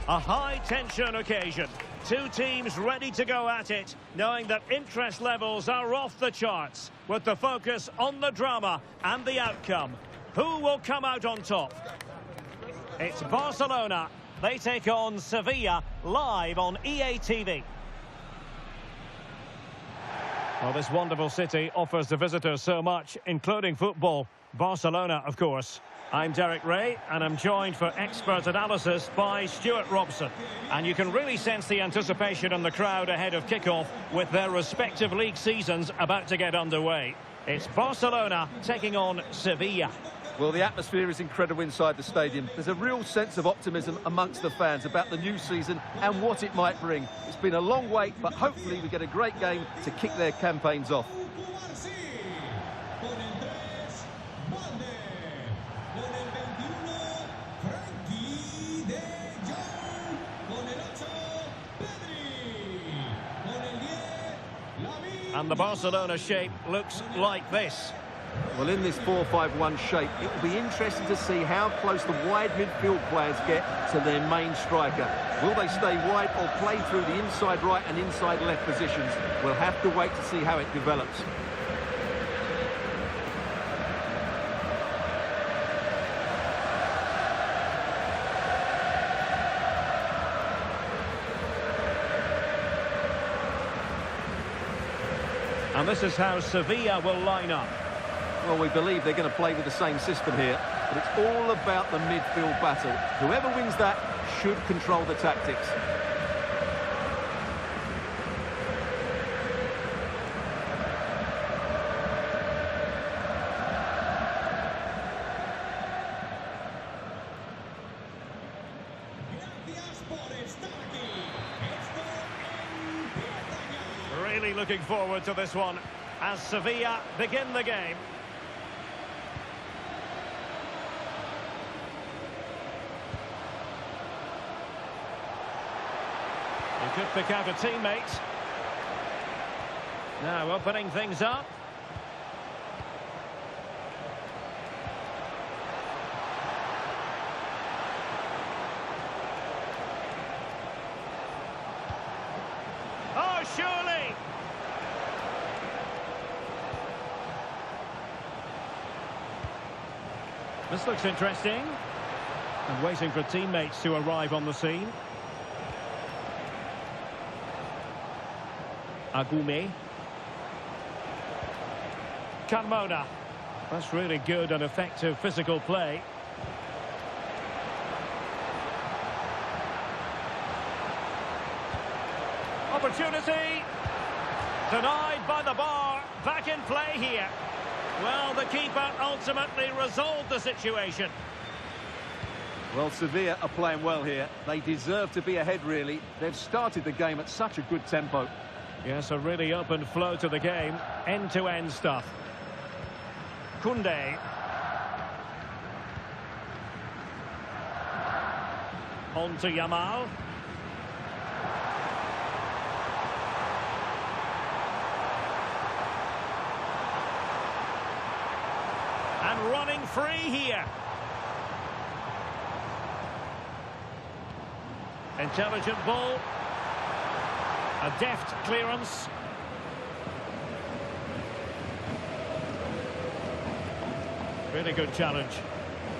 A high-tension occasion. 2 teams ready to go at it, knowing that interest levels are off the charts, with the focus on the drama and the outcome. Who will come out on top? It's Barcelona. They take on Sevilla live on EATV. Well, this wonderful city offers the visitors so much, including football. Barcelona, of course. I'm Derek Ray, and I'm joined for expert analysis by Stuart Robson. And you can really sense the anticipation in the crowd ahead of kickoff, with their respective league seasons about to get underway. It's Barcelona taking on Sevilla. Well, the atmosphere is incredible inside the stadium. There's a real sense of optimism amongst the fans about the new season and what it might bring. It's been a long wait, but hopefully we get a great game to kick their campaigns off. And the Barcelona shape looks like this. Well, in this 4-5-1 shape, it will be interesting to see how close the wide midfield players get to their main striker. Will they stay wide or play through the inside right and inside left positions? We'll have to wait to see how it develops. And this is how Sevilla will line up. Well, we believe they're going to play with the same system here, but it's all about the midfield battle. Whoever wins that should control the tactics. Really looking forward to this one as Sevilla begin the game. He could pick out a teammate. Now opening things up. Oh, surely! This looks interesting. And waiting for teammates to arrive on the scene. Agume. Carmona. That's really good and effective physical play. Opportunity. Denied by the bar. Back in play here. Well, the keeper ultimately resolved the situation. Well, Sevilla are playing well here. They deserve to be ahead, really. They've started the game at such a good tempo. Yes, a really open flow to the game. End-to-end stuff. Koundé. On to Yamal. And running free here. Intelligent ball. A deft clearance. Really good challenge.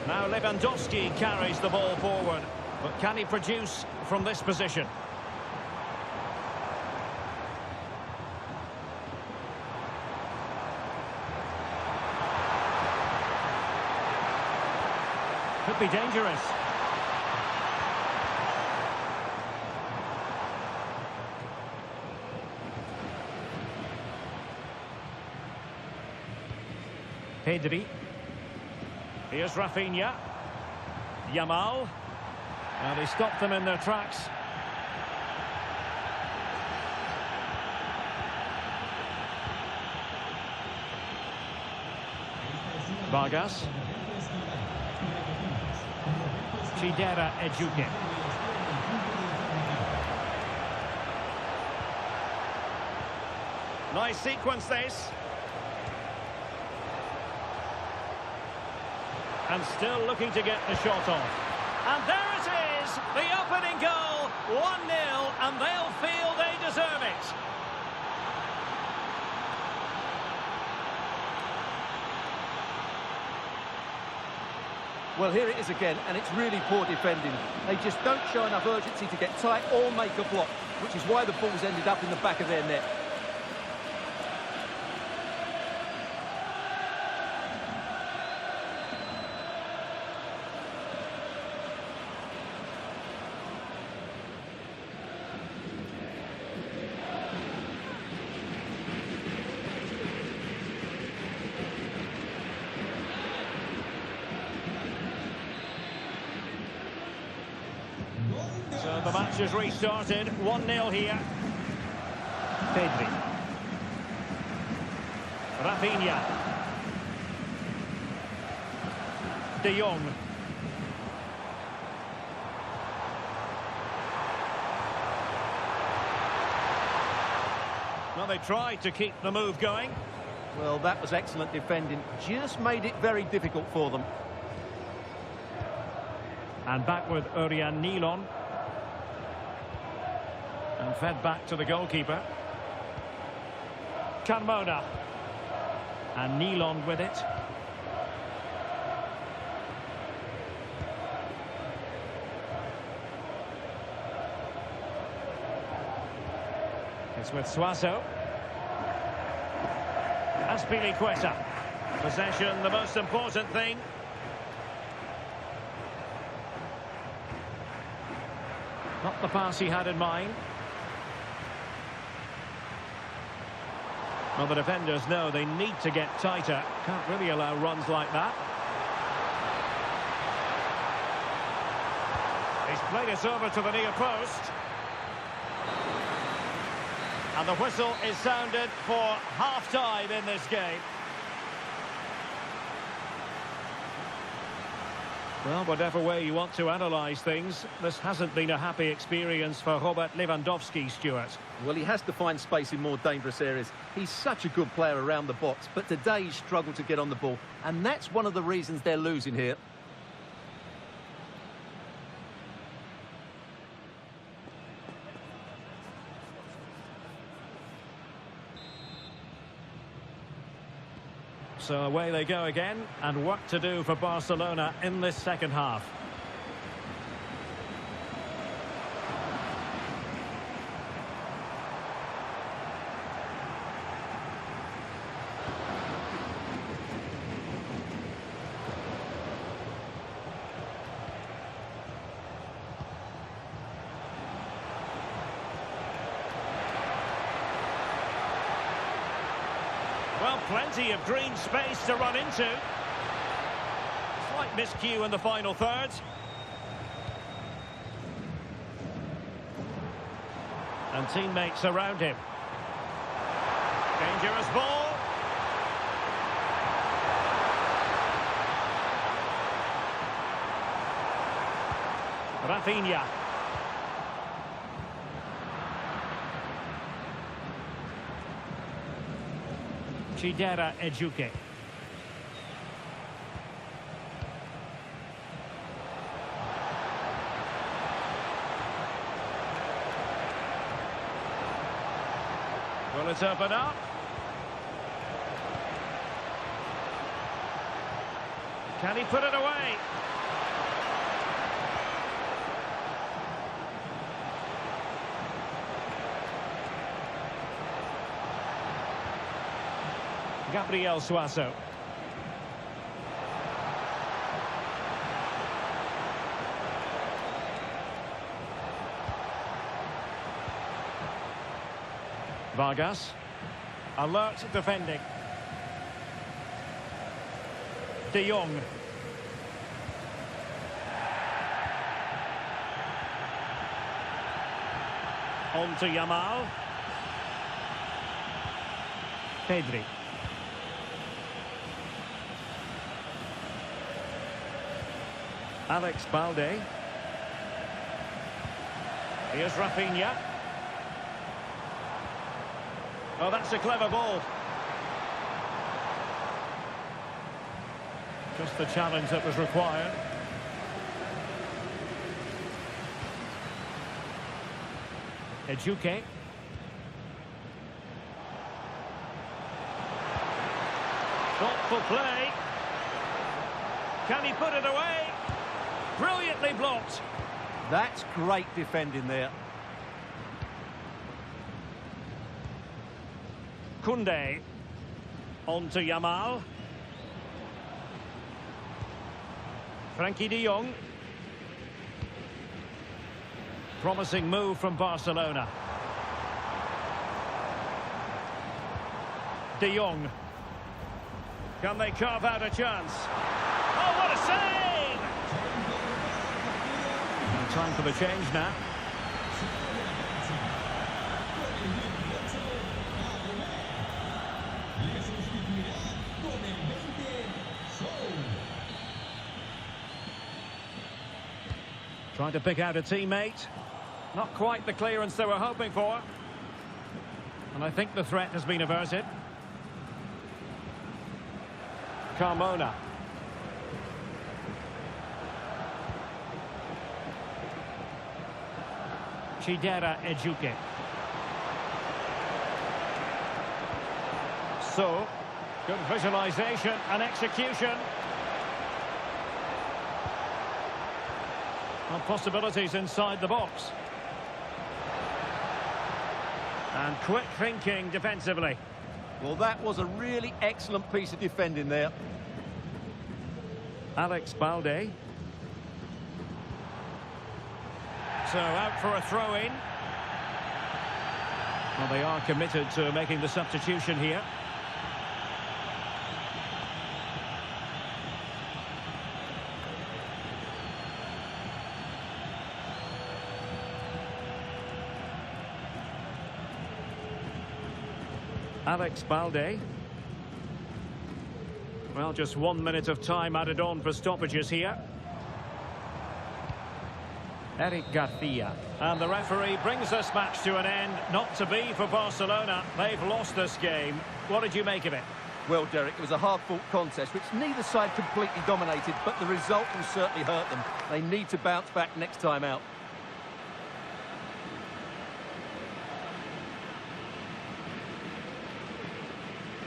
Now Lewandowski carries the ball forward. But can he produce from this position? Could be dangerous. Pedri. Here's Rafinha. Yamal. And he stopped them in their tracks. Vargas. Chidera Ejuke. Nice sequence this. And still looking to get the shot off. And there it is, the opening goal, 1-0, and they'll feel they deserve it. Well, here it is again, and it's really poor defending. They just don't show enough urgency to get tight or make a block, which is why the ball's ended up in the back of their net. The match has restarted. 1-0 here. Pedri. Rafinha. De Jong. Well, they tried to keep the move going. Well, that was excellent defending. Just made it very difficult for them. And back with Urian Nilon. And fed back to the goalkeeper. Carmona. And Nilon with it. It's with Suazo. Azpilicueta. Possession, the most important thing. Not the pass he had in mind. Well, the defenders know they need to get tighter. Can't really allow runs like that. He's played it over to the near post. And the whistle is sounded for half-time in this game. Well, whatever way you want to analyse things, this hasn't been a happy experience for Robert Lewandowski, Stuart. Well, he has to find space in more dangerous areas. He's such a good player around the box, but today he's struggled to get on the ball. And that's one of the reasons they're losing here. So away they go again, and work to do for Barcelona in this second half. Well, plenty of green space to run into. Slight miscue in the final third. And teammates around him. Dangerous ball. Rafinha. Chidera Ejuke. Will it open up? Can he put it away? Gabriel Suazo. Vargas. Alert defending. De Jong. On to Yamal. Pedri. Alex Balde. Here's Rafinha. Oh, that's a clever ball. Just the challenge that was required. Ejuke. Thoughtful play. Can he put it away? Brilliantly blocked. That's great defending there. Koundé. On to Yamal. Frankie de Jong. Promising move from Barcelona. De Jong. Can they carve out a chance? Oh, what a save! Time for the change now. Trying to pick out a teammate. Not quite the clearance they were hoping for. And I think the threat has been averted. Carmona. Chidera Ejuke. So, good visualization and execution. And possibilities inside the box. And quick thinking defensively. Well, that was a really excellent piece of defending there. Alex Balde. So out for a throw-in. Well, they are committed to making the substitution here. Alex Balde. Well, just 1 minute of time added on for stoppages here. Eric Garcia. And the referee brings this match to an end. Not to be for Barcelona. They've lost this game. What did you make of it? Well, Derek, it was a hard-fought contest, which neither side completely dominated, but the result will certainly hurt them. They need to bounce back next time out.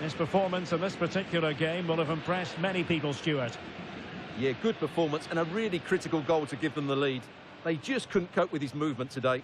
His performance in this particular game will have impressed many people, Stuart. Yeah, good performance and a really critical goal to give them the lead. They just couldn't cope with his movement today.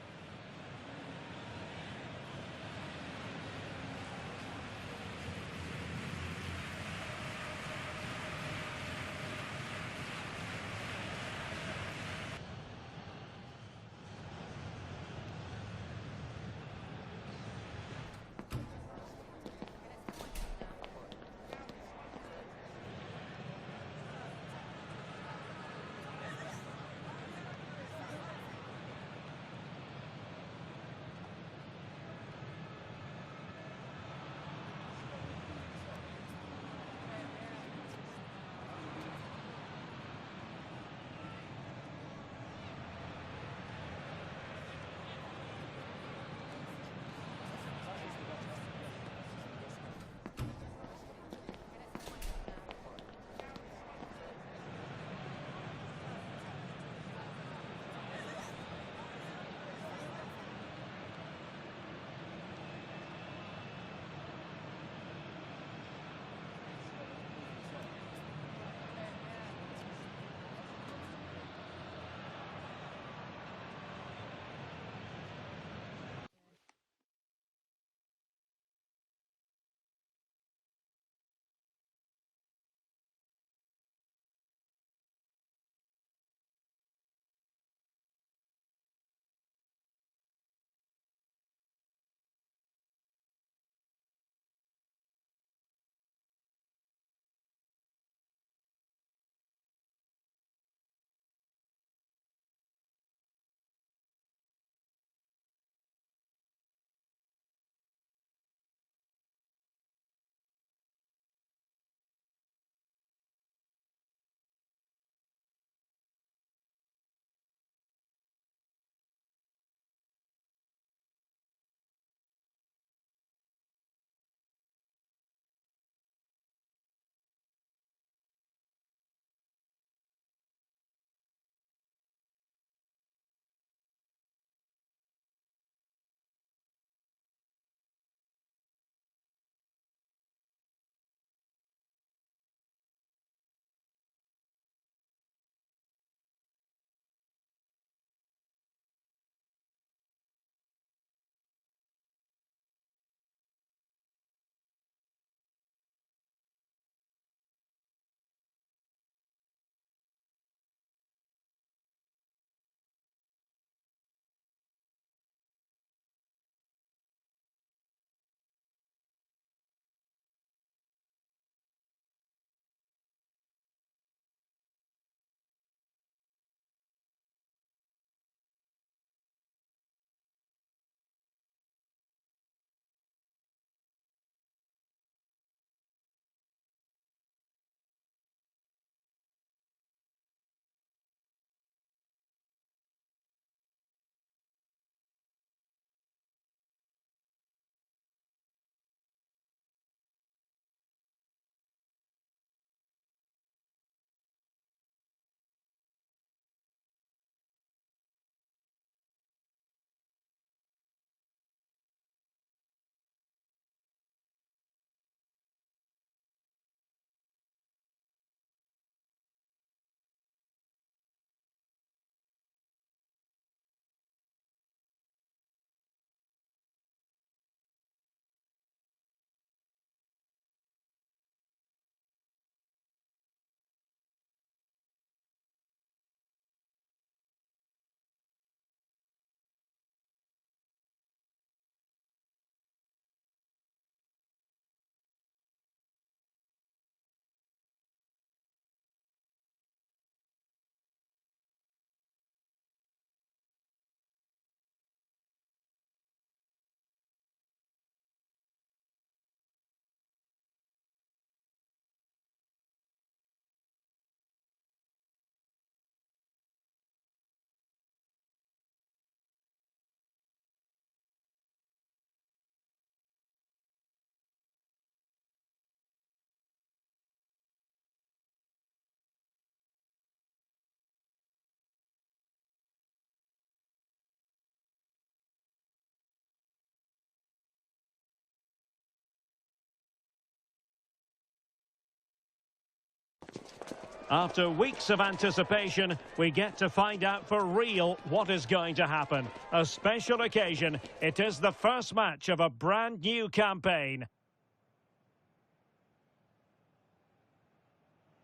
After weeks of anticipation, we get to find out for real what is going to happen. A special occasion. It is the first match of a brand new campaign.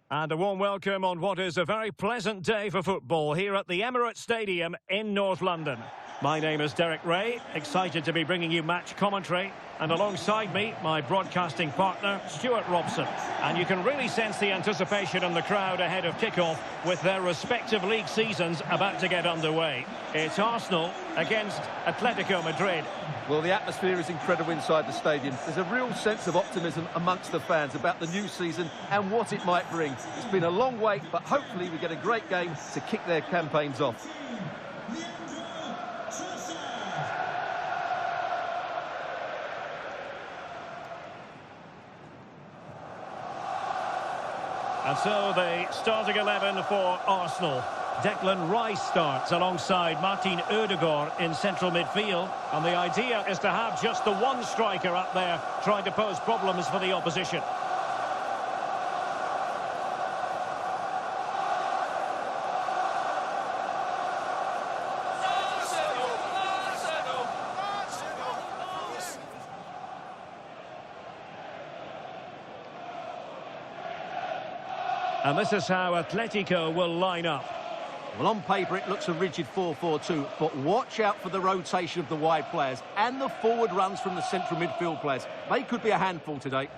And a warm welcome on what is a very pleasant day for football here at the Emirates Stadium in North London. My name is Derek Ray, excited to be bringing you match commentary. And alongside me, my broadcasting partner, Stuart Robson. And you can really sense the anticipation in the crowd ahead of kickoff with their respective league seasons about to get underway. It's Arsenal against Atletico Madrid. Well, the atmosphere is incredible inside the stadium. There's a real sense of optimism amongst the fans about the new season and what it might bring. It's been a long wait, but hopefully we get a great game to kick their campaigns off. And so the starting 11 for Arsenal. Declan Rice starts alongside Martin Ødegaard in central midfield. And the idea is to have just the one striker up there trying to pose problems for the opposition. And this is how Atletico will line up. Well, on paper, it looks a rigid 4-4-2, but watch out for the rotation of the wide players and the forward runs from the central midfield players. They could be a handful today.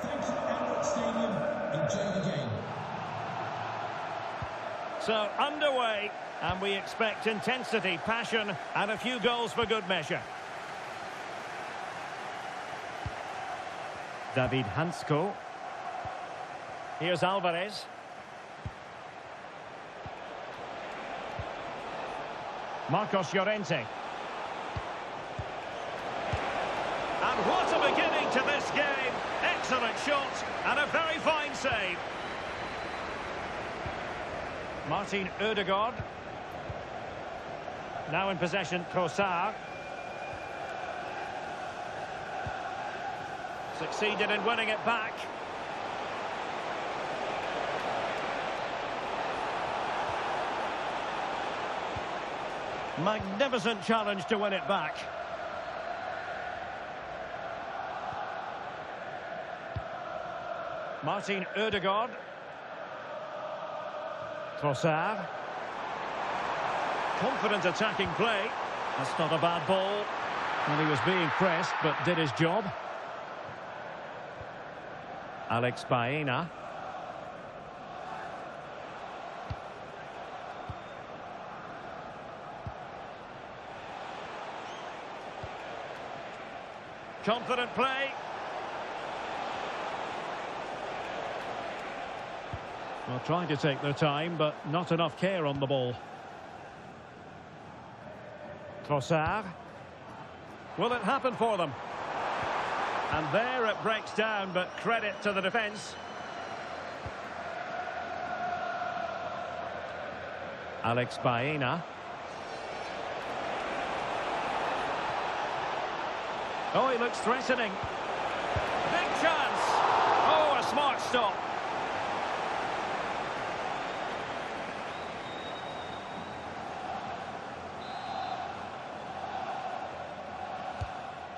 Thank you, Emirates Stadium. Enjoy the game. So, underway. And we expect intensity, passion, and a few goals for good measure. David Hansko. Here's ALWAZ. Marcos Llorente. And what a beginning to this game. Excellent shot and a very fine save. Martin Ødegaard. Now in possession, Trossard. Succeeded in winning it back. Magnificent challenge to win it back. Martin Ødegaard. Trossard. Confident attacking play. That's not a bad ball. And he was being pressed, but did his job. Alex Baena. Confident play. Well, trying to take their time, but not enough care on the ball. Trossard. Will it happen for them? And there it breaks down, but credit to the defence. Alex Baena. Oh, he looks threatening. Big chance. Oh, a smart stop.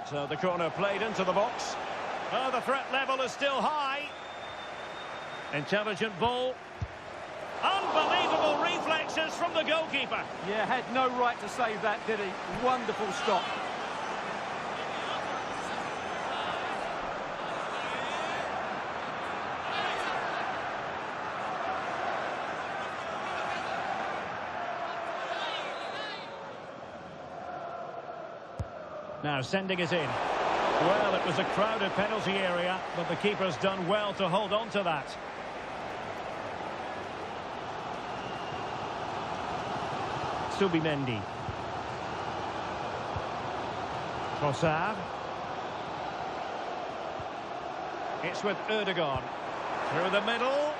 So the corner played into the box. Oh, the threat level is still high. Intelligent ball. Unbelievable reflexes from the goalkeeper. Yeah, had no right to save that, did he? Wonderful stop. Now sending it in. Well, it was a crowded penalty area, but the keeper's done well to hold on to that. Subimendi. Trossard. It's with Ødegaard. Through the middle.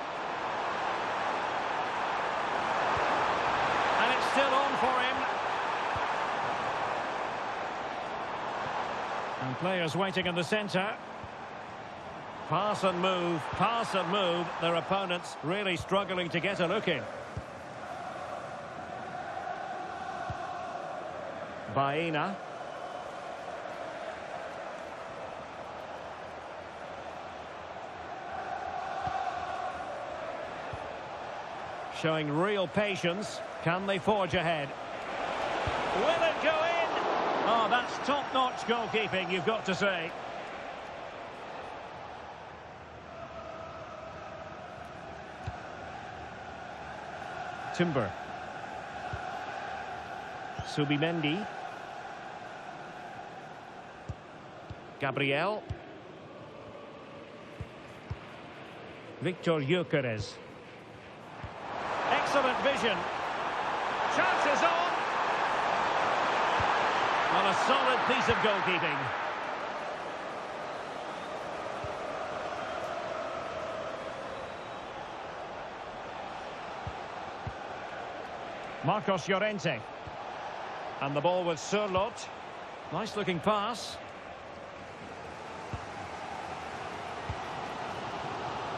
And it's still on for Players waiting in the centre. Pass and move, pass and move. Their opponents really struggling to get a look in. Baena. Showing real patience. Can they forge ahead? Will it go in? Oh, that's top-notch goalkeeping, you've got to say. Timber. Subimendi. Gabriel. Victor Gyökeres. Excellent vision. Chances on. On a solid piece of goalkeeping. Marcos Llorente. And the ball with Sørloth. Nice looking pass.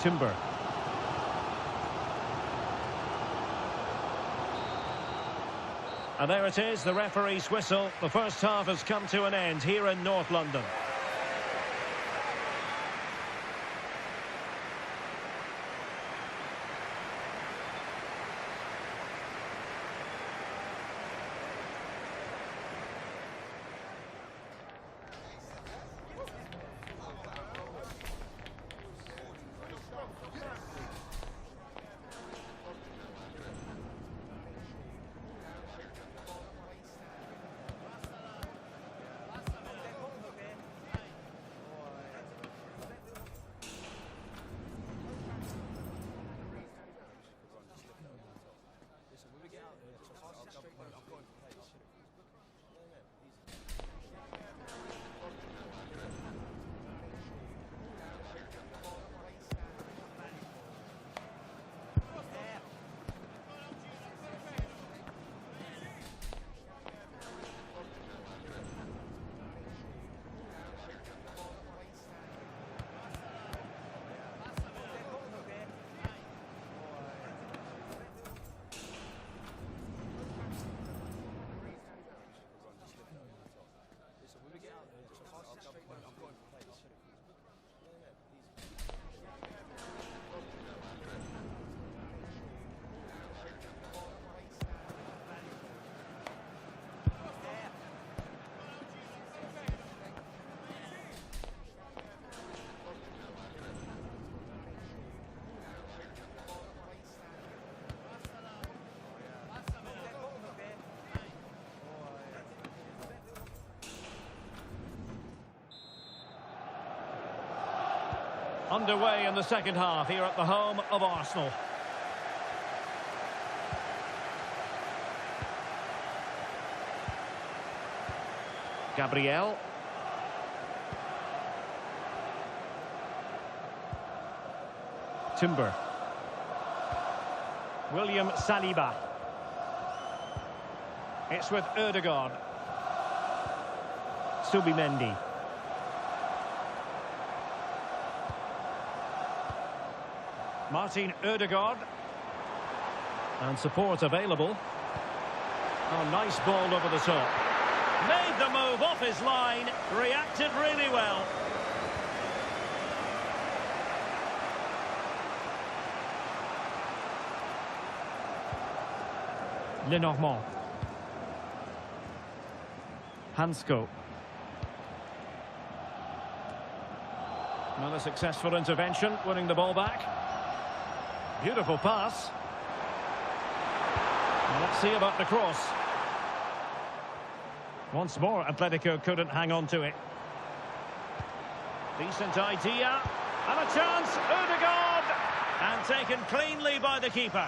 Timber. And there it is, the referee's whistle. The first half has come to an end here in North London. Underway in the second half here at the home of Arsenal. Gabriel. Timber. William Saliba. It's with Ødegaard. Subimendi. Martin Ødegaard. And support available. Oh, nice ball over the top. Made the move off his line. Reacted really well. Lenormand. Hansko. Another successful intervention, winning the ball back. Beautiful pass. Well, let's see about the cross. Once more, Atletico couldn't hang on to it. Decent idea. And a chance, Ødegaard! And taken cleanly by the keeper.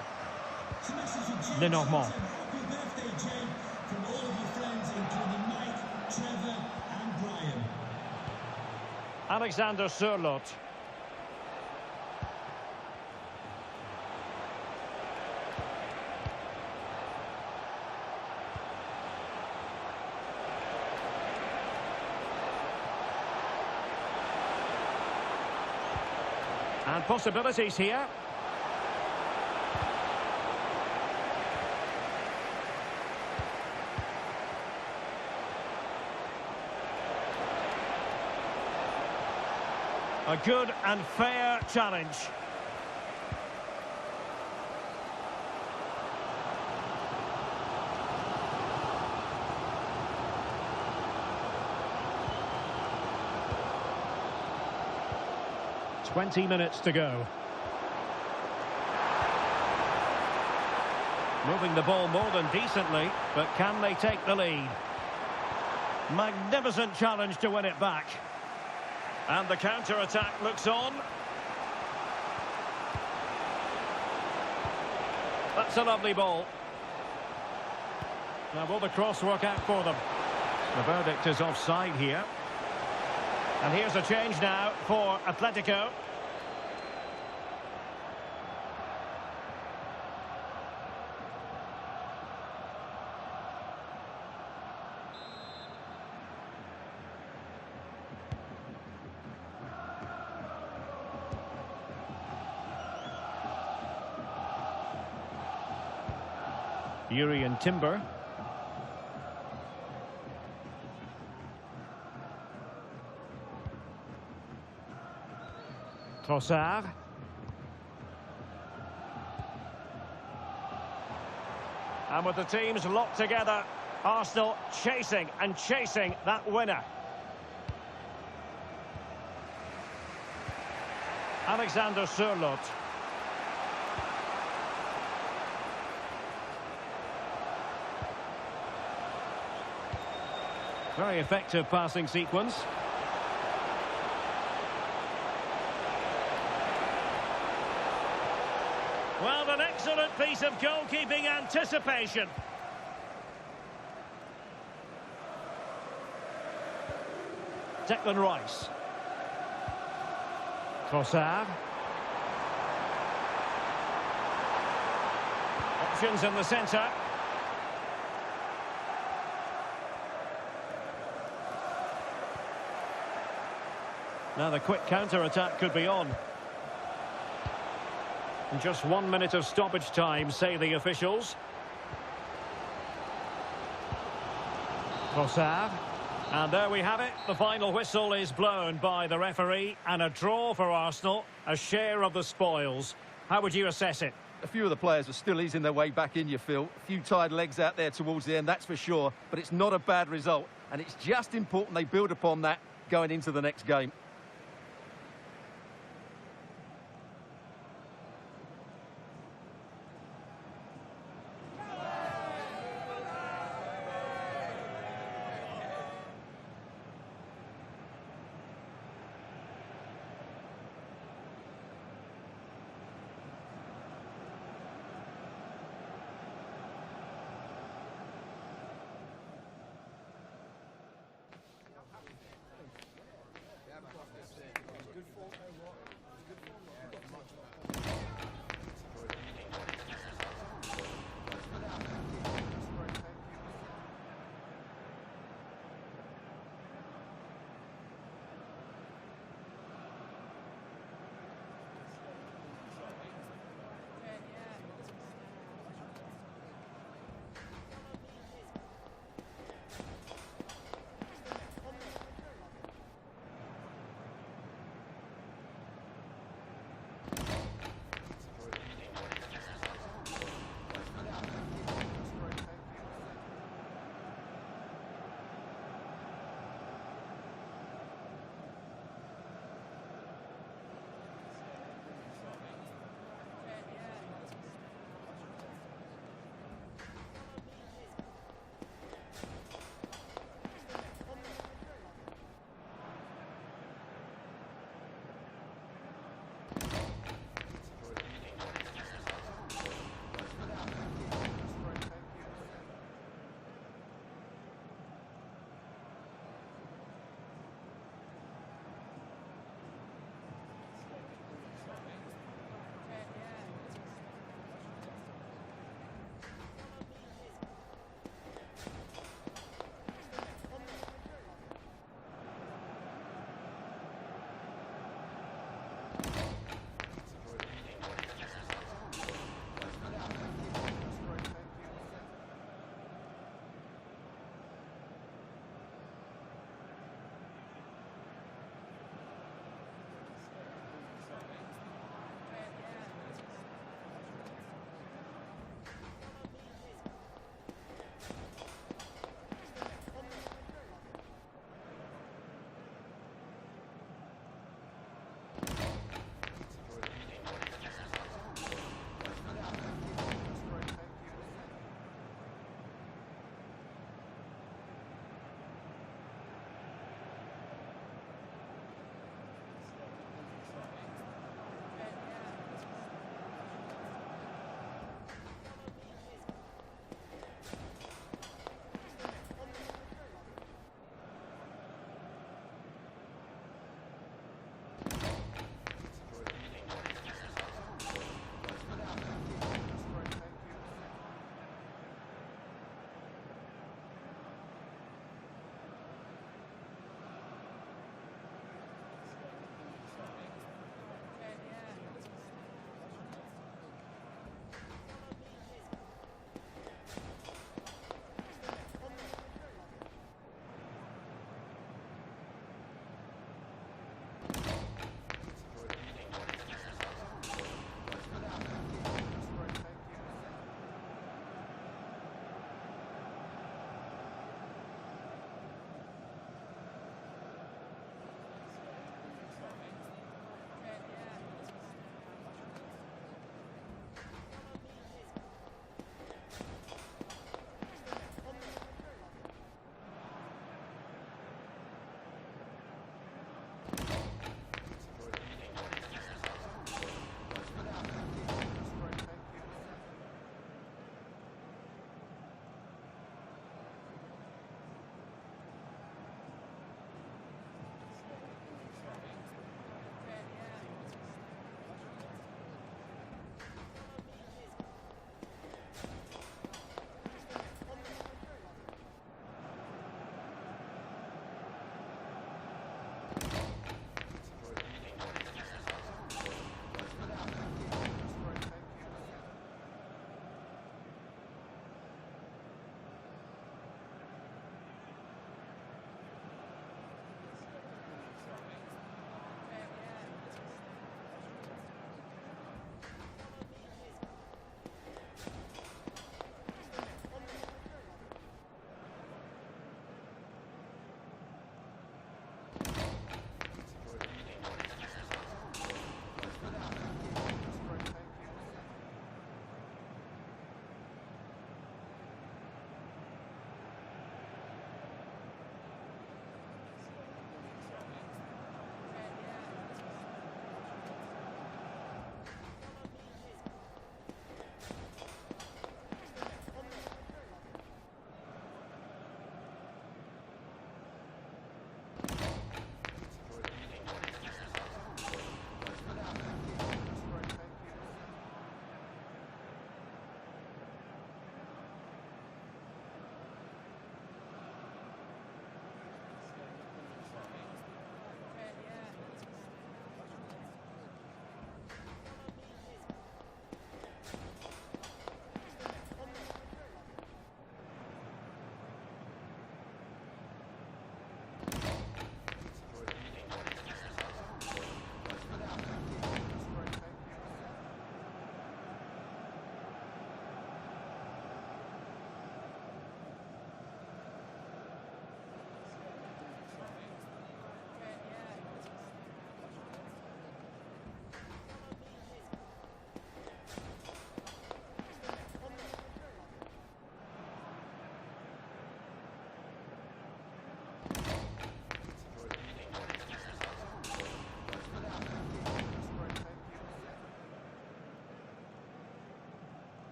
Lenormand. Happy birthday, Jay, from all of your friends, including Mike, Trevor and Brian. Alexander Sørloth. And possibilities here. A good and fair challenge. Twenty minutes to go. Moving the ball more than decently, but can they take the lead? Magnificent challenge to win it back. And the counter-attack looks on. That's a lovely ball. Now will the cross work out for them? The verdict is offside here. And here's a change now for Atletico. Yuri and Timber. Trossard. And with the teams locked together, Arsenal chasing and chasing that winner. Alexander Sørloth. Very effective passing sequence. Well, an excellent piece of goalkeeping anticipation. Declan Rice. Trossard. Options in the centre. Now the quick counter-attack could be on. And just 1 minute of stoppage time, say the officials. Trossard. And there we have it. The final whistle is blown by the referee. And a draw for Arsenal, a share of the spoils. How would you assess it? A few of the players are still easing their way back in, you feel. A few tired legs out there towards the end, that's for sure. But it's not a bad result. And it's just important they build upon that going into the next game.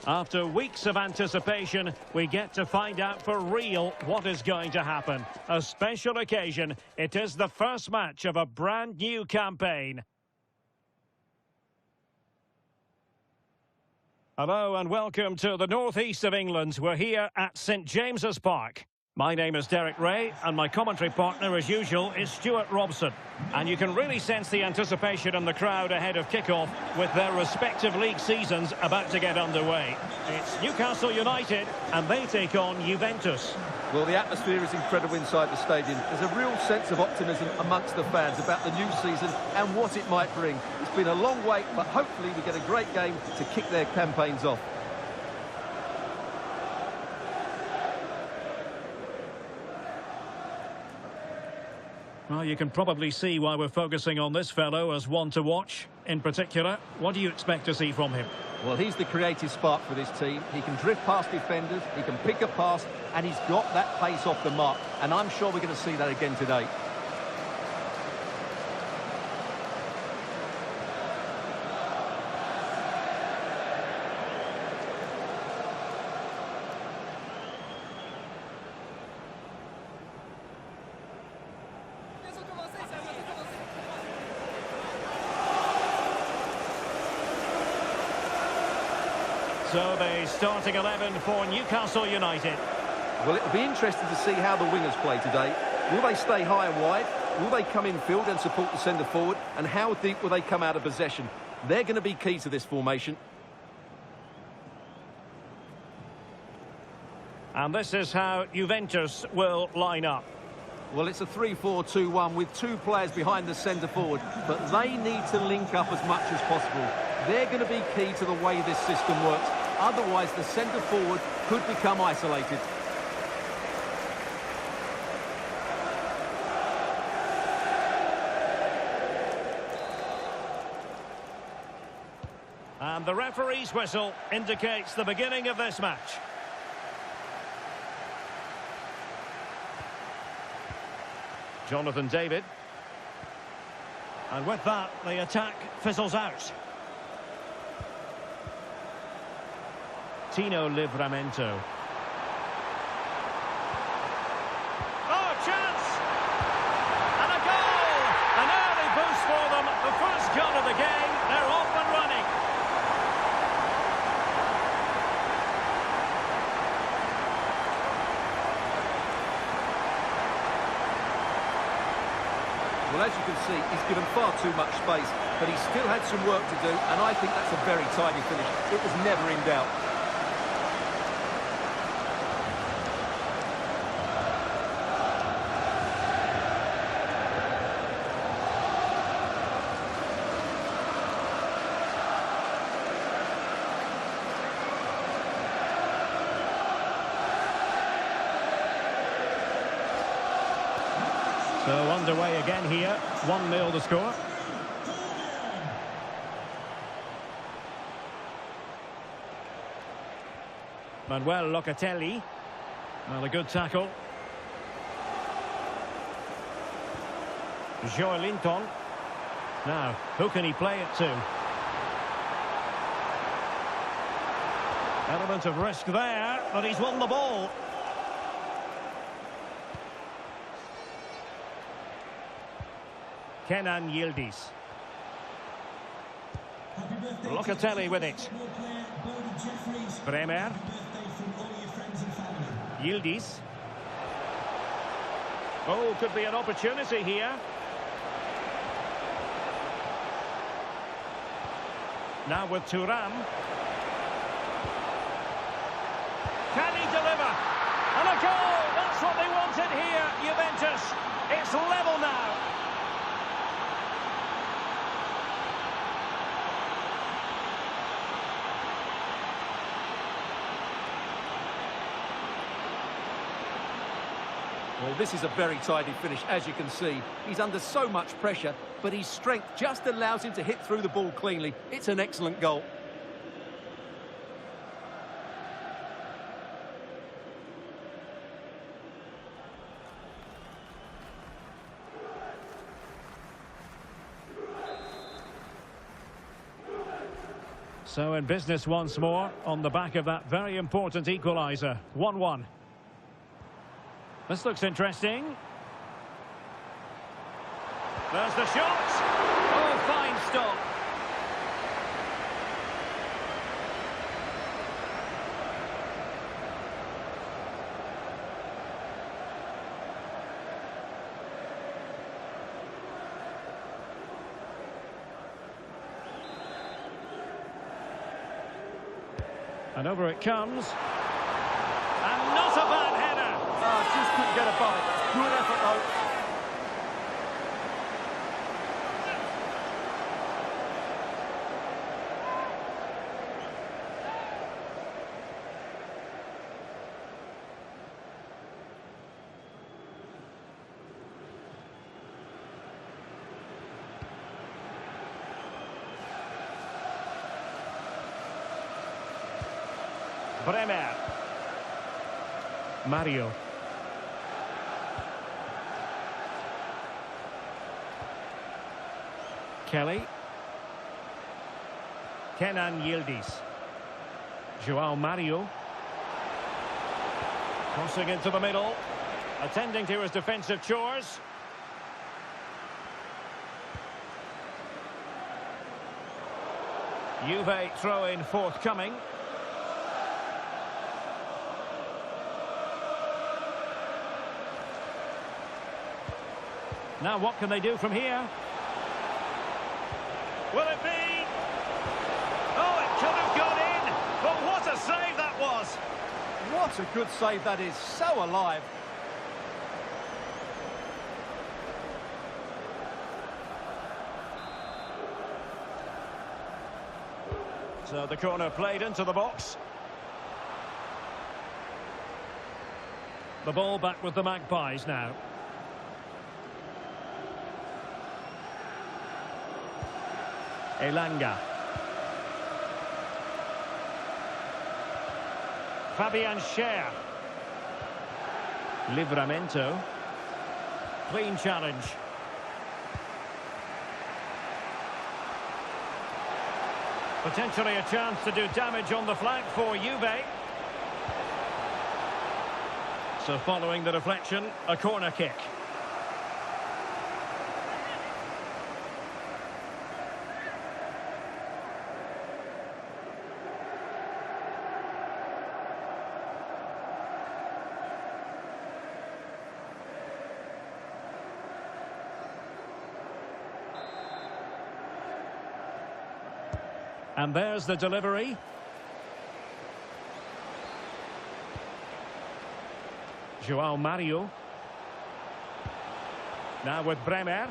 After weeks of anticipation, we get to find out for real what is going to happen. A special occasion. It is the first match of a brand new campaign. Hello and welcome to the northeast of England. We're here at St James's Park. My name is Derek Ray, and my commentary partner, as usual, is Stuart Robson. And you can really sense the anticipation in the crowd ahead of kickoff with their respective league seasons about to get underway. It's Newcastle United, and they take on Juventus. Well, the atmosphere is incredible inside the stadium. There's a real sense of optimism amongst the fans about the new season and what it might bring. It's been a long wait, but hopefully we get a great game to kick their campaigns off. Well, you can probably see why we're focusing on this fellow as one to watch. In particular, what do you expect to see from him? Well, he's the creative spark for this team. He can drift past defenders, he can pick a pass, and he's got that pace off the mark. And I'm sure we're going to see that again today. So the starting 11 for Newcastle United. Well, it'll be interesting to see how the wingers play today. Will they stay high and wide? Will they come in field and support the centre forward? And how deep will they come out of possession? They're going to be key to this formation. And this is how Juventus will line up. Well, it's a 3-4-2-1 with two players behind the centre forward, but they need to link up as much as possible. They're going to be key to the way this system works. Otherwise, the centre forward could become isolated. And the referee's whistle indicates the beginning of this match. Jonathan David. And with that, the attack fizzles out. Tino Livramento. Oh, chance! And a goal! An early boost for them. The first goal of the game. They're off and running. Well, as you can see, he's given far too much space, but he's still had some work to do, and I think that's a very tidy finish. It was never in doubt. So underway again here, 1-0 the score. Manuel Locatelli. Well, a good tackle. Joelinton. Now, who can he play it to? Element of risk there, but he's won the ball. Kenan Yildiz. Locatelli with it. Bremer. Yildiz. Oh, could be an opportunity here. Now with Thuram. Can he deliver? And a goal! That's what they wanted here, Juventus. It's level now. Well, this is a very tidy finish, as you can see. He's under so much pressure, but his strength just allows him to hit through the ball cleanly. It's an excellent goal. So in business once more on the back of that very important equaliser. 1-1. This looks interesting. There's the shot. Oh, fine stop. And over it comes. And not a bad header. Oh, just couldn't get above it. Good effort, though. Bremer. Mario. Kelly. Kenan Yildiz. João Mario. Crossing into the middle. Attending to his defensive chores. Juve throw-in forthcoming. Now what can they do from here? Will it be? Oh, it could have gone in! But what a save that was! What a good save that is. So alive. So the corner played into the box. The ball back with the Magpies now. Elanga. Fabian Schär. Livramento. Clean challenge. Potentially a chance to do damage on the flank for Juve. So following the deflection, a corner kick. And there's the delivery. João Mario. Now with Bremer.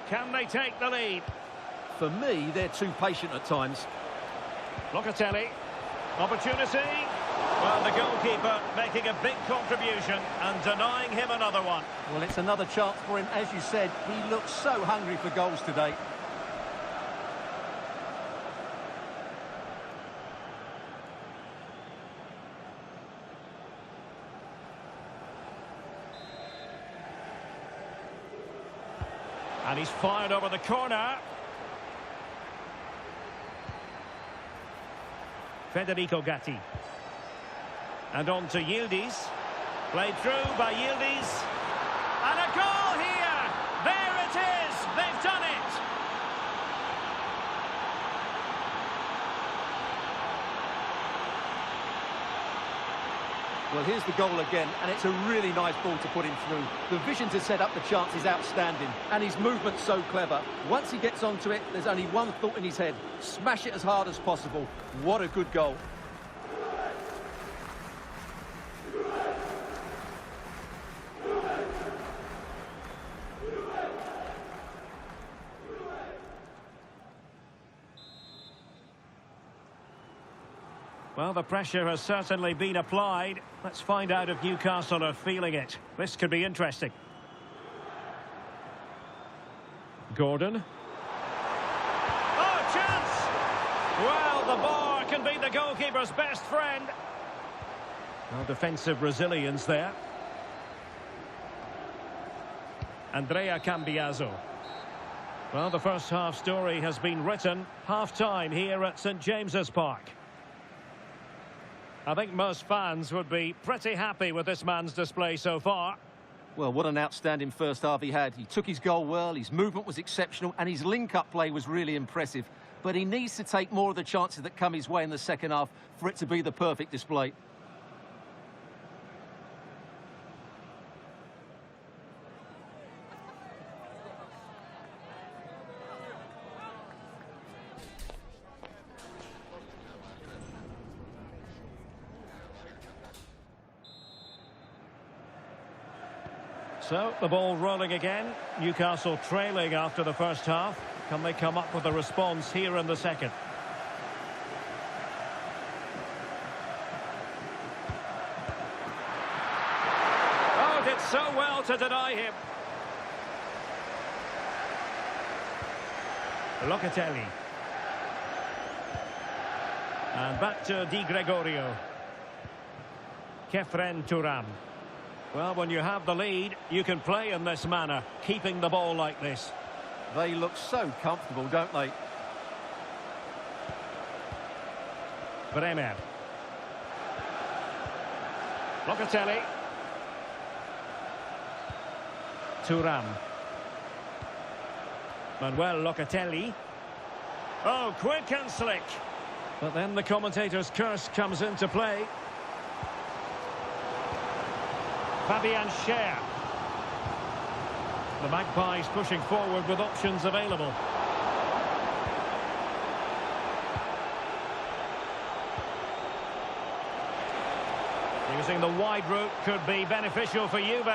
Can they take the lead? For me, they're too patient at times. Locatelli. Opportunity. Well, the goalkeeper making a big contribution and denying him another one. Well, it's another chance for him. As you said, he looks so hungry for goals today. And he's fired over the corner. Federico Gatti. And on to Yildiz. Played through by Yildiz. And a goal here! There it is! They've done it! Well, here's the goal again, and it's a really nice ball to put him through. The vision to set up the chance is outstanding, and his movement's so clever. Once he gets onto it, there's only one thought in his head. Smash it as hard as possible. What a good goal. Well, the pressure has certainly been applied. Let's find out if Newcastle are feeling it. This could be interesting. Gordon. Oh, chance! Well, the bar can be the goalkeeper's best friend. Well, defensive resilience there. Andrea Cambiaso. Well, the first half story has been written. Half-time here at St James's Park. I think most fans would be pretty happy with this man's display so far. Well, what an outstanding first half he had. He took his goal well, his movement was exceptional, and his link-up play was really impressive. But he needs to take more of the chances that come his way in the second half for it to be the perfect display. So, the ball rolling again. Newcastle trailing after the first half. Can they come up with a response here in the second? Oh, did so well to deny him. Locatelli. And back to Di Gregorio. Kefren Turam. Well, when you have the lead, you can play in this manner, keeping the ball like this. They look so comfortable, don't they? Bremer. Locatelli. Turam. Manuel Locatelli. Oh, quick and slick. But then the commentator's curse comes into play. Fabian Schär. The Magpies pushing forward with options available. Using the wide route could be beneficial for Juve.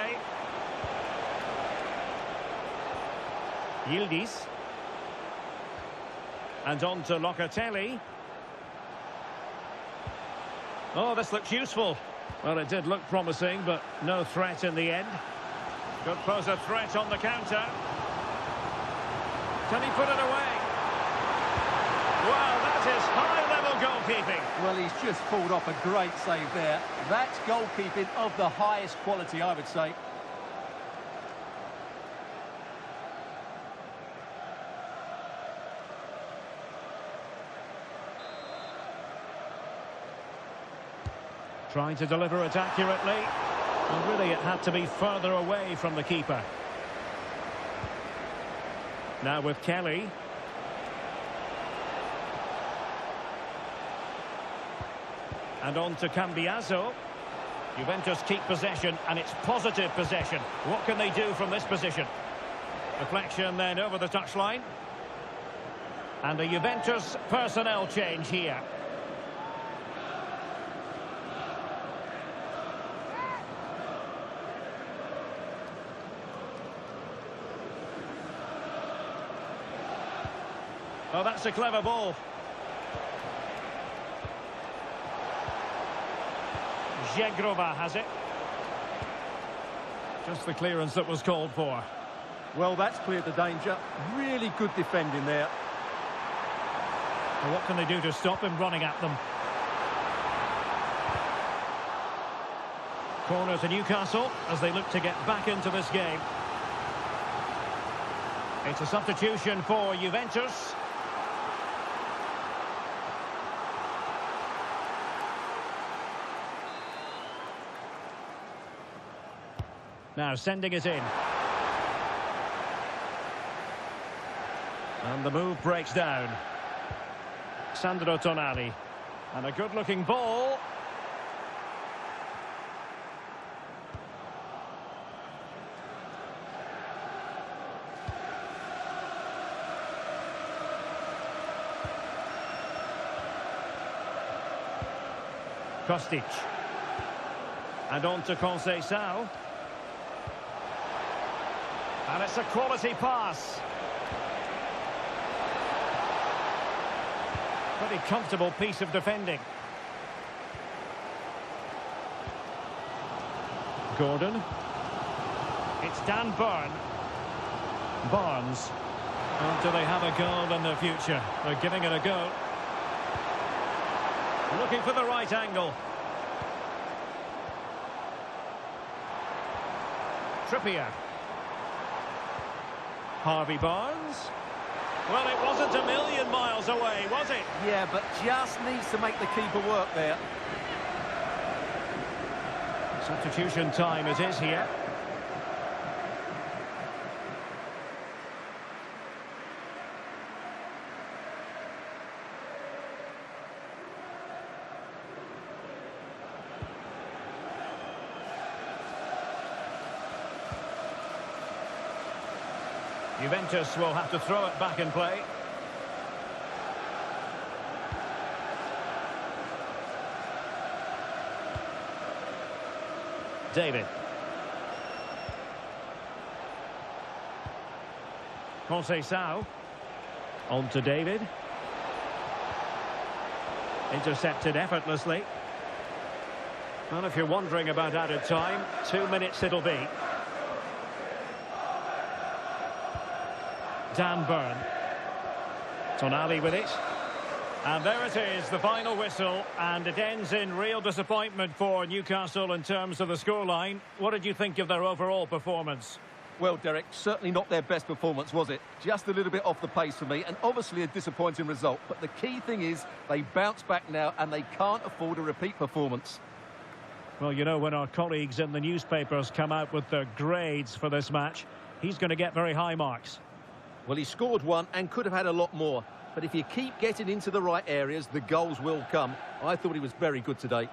Yildiz. And on to Locatelli. Oh, this looks useful. Well, it did look promising, but no threat in the end. Could pose a threat on the counter. Can he put it away? Well, that is high-level goalkeeping. Well, he's just pulled off a great save there. That's goalkeeping of the highest quality, I would say. Trying to deliver it accurately. And really, it had to be further away from the keeper. Now with Kelly. And on to Cambiaso. Juventus keep possession, and it's positive possession. What can they do from this position? Deflection then over the touchline. And a Juventus personnel change here. Oh, that's a clever ball. Zegrova has it. Just the clearance that was called for. Well, that's cleared the danger. Really good defending there. Well, what can they do to stop him running at them? Corner to Newcastle as they look to get back into this game. It's a substitution for Juventus. Now sending it in. And the move breaks down. Sandro Tonali. And a good-looking ball. Kostic. And on to Conceição. And it's a quality pass. Pretty comfortable piece of defending. Gordon. It's Dan Burn. Barnes. Oh, do they have a goal in the future? They're giving it a go. Looking for the right angle. Trippier. Harvey Barnes. Well, it wasn't a million miles away, was it? Yeah, but just needs to make the keeper work there. Substitution time it is here. Juventus will have to throw it back in play. David. Conceição. On to David. Intercepted effortlessly. Well, if you're wondering about added time, 2 minutes it'll be. Dan Burn. Tonali with it. And there it is, the final whistle, and it ends in real disappointment for Newcastle in terms of the scoreline. What did you think of their overall performance? Well, Derek, certainly not their best performance, was it? Just a little bit off the pace for me, and obviously a disappointing result. But the key thing is they bounce back now, and they can't afford a repeat performance. Well, you know, when our colleagues in the newspapers come out with their grades for this match, he's going to get very high marks. Well, he scored one and could have had a lot more. But if you keep getting into the right areas, the goals will come. I thought he was very good today.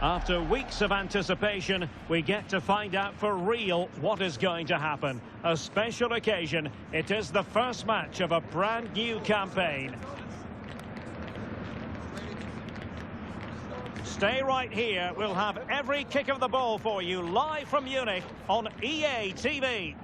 After weeks of anticipation, we get to find out for real what is going to happen. A special occasion. It is the first match of a brand new campaign. Stay right here. We'll have every kick of the ball for you live from Munich on EA TV.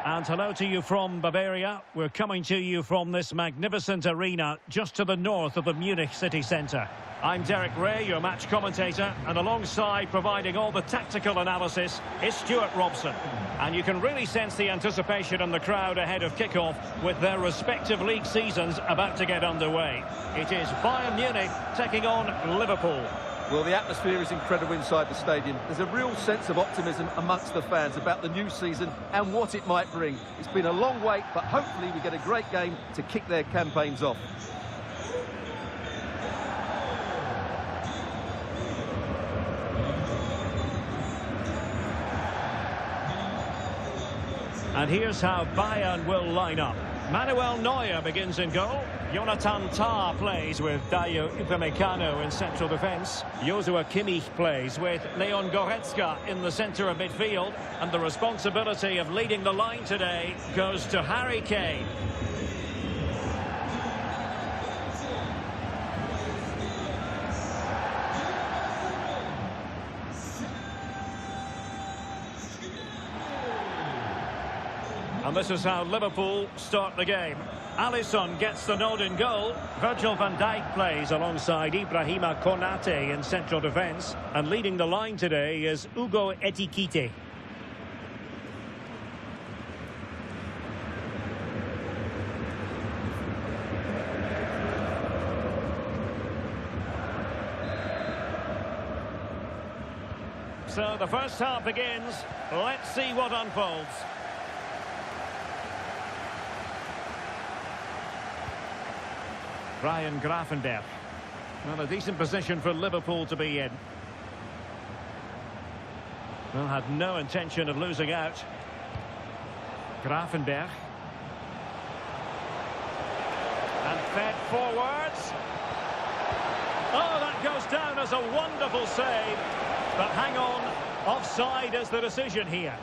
And hello to you from Bavaria. We're coming to you from this magnificent arena just to the north of the Munich city centre. I'm Derek Ray, your match commentator, and alongside providing all the tactical analysis is Stuart Robson. And you can really sense the anticipation in the crowd ahead of kickoff with their respective league seasons about to get underway. It is Bayern Munich taking on Liverpool. Well, the atmosphere is incredible inside the stadium. There's a real sense of optimism amongst the fans about the new season and what it might bring. It's been a long wait, but hopefully we get a great game to kick their campaigns off. And here's how Bayern will line up. Manuel Neuer begins in goal. Jonathan Tah plays with Dayo Upamecano in central defence. Joshua Kimmich plays with Leon Goretzka in the centre of midfield. And the responsibility of leading the line today goes to Harry Kane. And this is how Liverpool start the game. Alisson gets the nod in goal. Virgil van Dijk plays alongside Ibrahima Konate in central defence. And leading the line today is Ugo Etikite. So the first half begins. Let's see what unfolds. Ryan Gravenberch. Well, a decent position for Liverpool to be in. Well, had no intention of losing out. Gravenberch. And fed forwards. Oh, that goes down as a wonderful save. But hang on, offside is the decision here.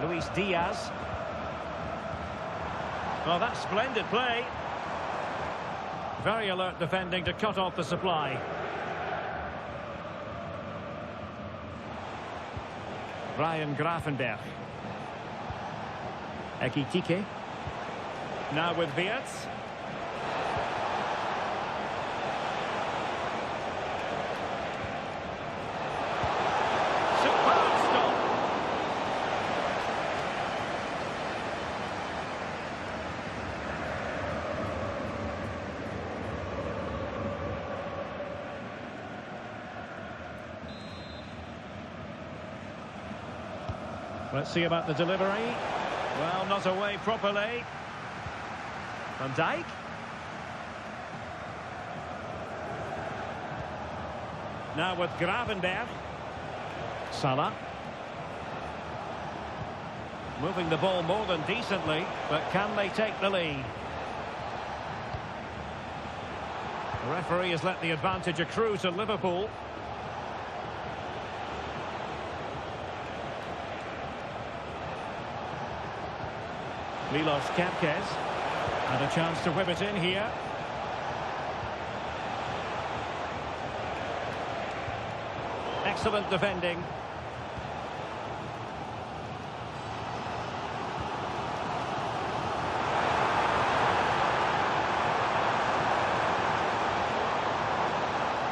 Luis Diaz. Well, that's splendid play. Very alert defending to cut off the supply. Ryan Gravenberch. Ekitike. Now with Wirtz. Superb stop. Let's see about the delivery. Well, not away properly. Van Dijk. Now with Gravenberch. Salah. Moving the ball more than decently, but can they take the lead? The referee has let the advantage accrue to Liverpool. Milos Kerkez, and a chance to whip it in here. Excellent defending.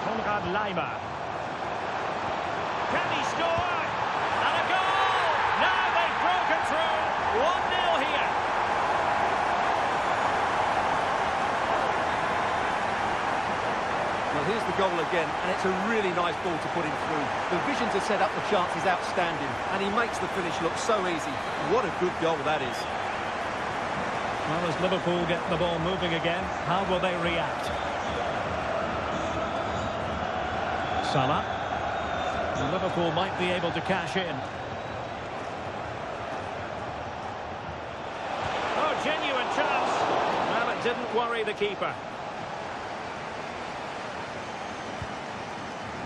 Konrad Laimer. Can he score? And a goal! Now they've broken through. 1-0 here. Well, here's the goal again, and it's a really nice ball to put him through. The vision to set up the chance is outstanding, and he makes the finish look so easy. What a good goal that is. Well, as Liverpool get the ball moving again, how will they react? Salah. And Liverpool might be able to cash in. Oh, genuine chance. Well, it didn't worry the keeper.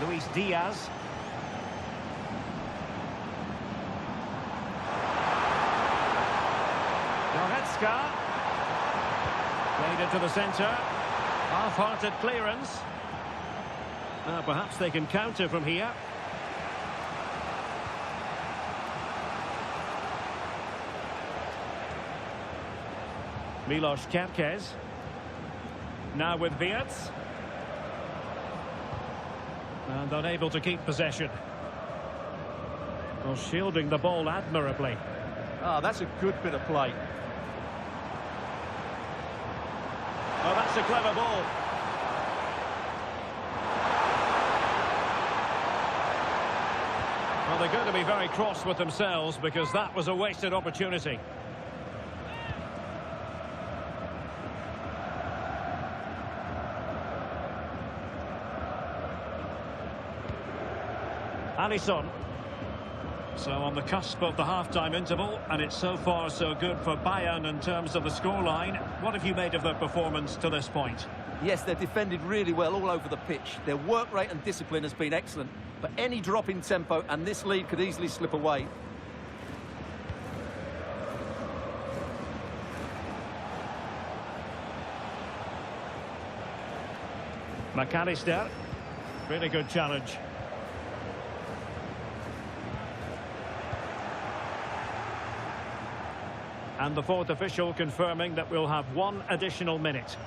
Luis Diaz. Goretzka. Played into the centre. Half-hearted clearance. Perhaps they can counter from here. Milos Kerkez. Now with Wirtz. And unable to keep possession. Well, shielding the ball admirably. That's a good bit of play. Oh, that's a clever ball. Well, they're going to be very cross with themselves because that was a wasted opportunity. Alisson. So on the cusp of the half-time interval, and it's so far so good for Bayern in terms of the scoreline. What have you made of their performance to this point? Yes, they've defended really well all over the pitch. Their work rate and discipline has been excellent. But any drop in tempo and this lead could easily slip away. McAllister. Really good challenge. And the fourth official confirming that we'll have one additional minute.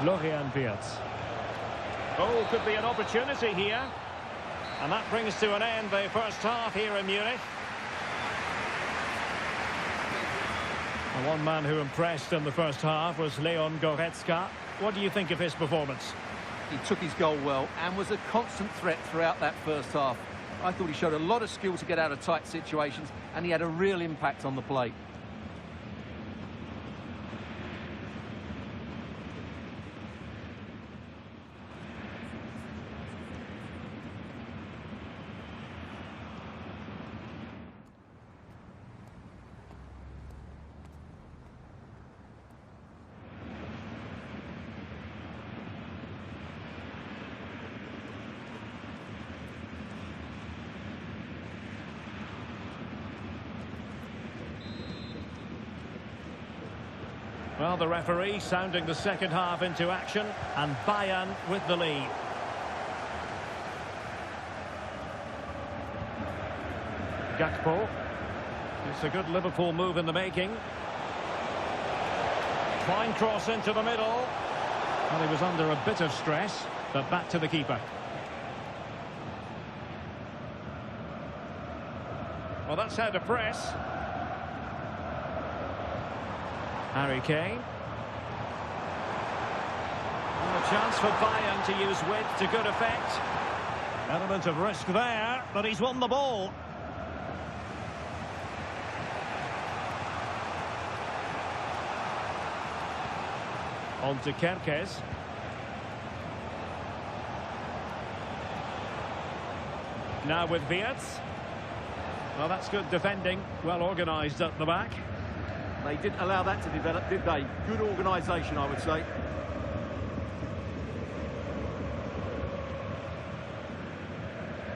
Florian Wirtz. Oh, could be an opportunity here. And that brings to an end the first half here in Munich. And one man who impressed in the first half was Leon Goretzka. What do you think of his performance? He took his goal well and was a constant threat throughout that first half. I thought he showed a lot of skill to get out of tight situations, and he had a real impact on the play. Well, the referee sounding the second half into action, and Bayern with the lead. Gakpo. It's a good Liverpool move in the making. Fine cross into the middle. Well, he was under a bit of stress, but back to the keeper. Well, that's how to press. Harry Kane. And a chance for Bayern to use width to good effect. Element of risk there, but he's won the ball. On to Kerkez. Now with Wirtz. Well, that's good defending. Well organised at the back. They didn't allow that to develop, did they? Good organisation, I would say.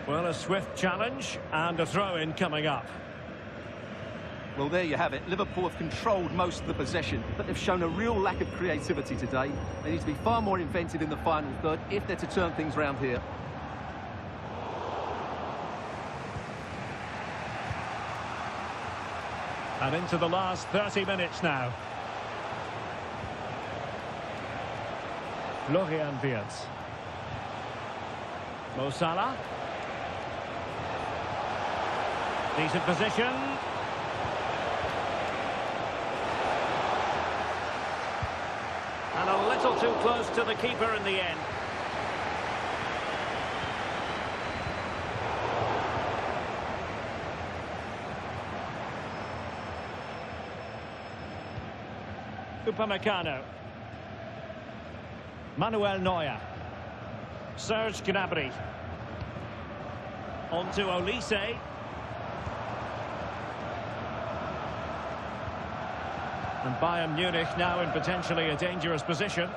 Well, a swift challenge and a throw-in coming up. Well, there you have it. Liverpool have controlled most of the possession, but they've shown a real lack of creativity today. They need to be far more inventive in the final third if they're to turn things round here. And into the last 30 minutes now. Florian Wirtz. Mo Salah. Decent position. And a little too close to the keeper in the end. Upamecano. Manuel Neuer. Serge Gnabry. On to Olise. And Bayern Munich now in potentially a dangerous position.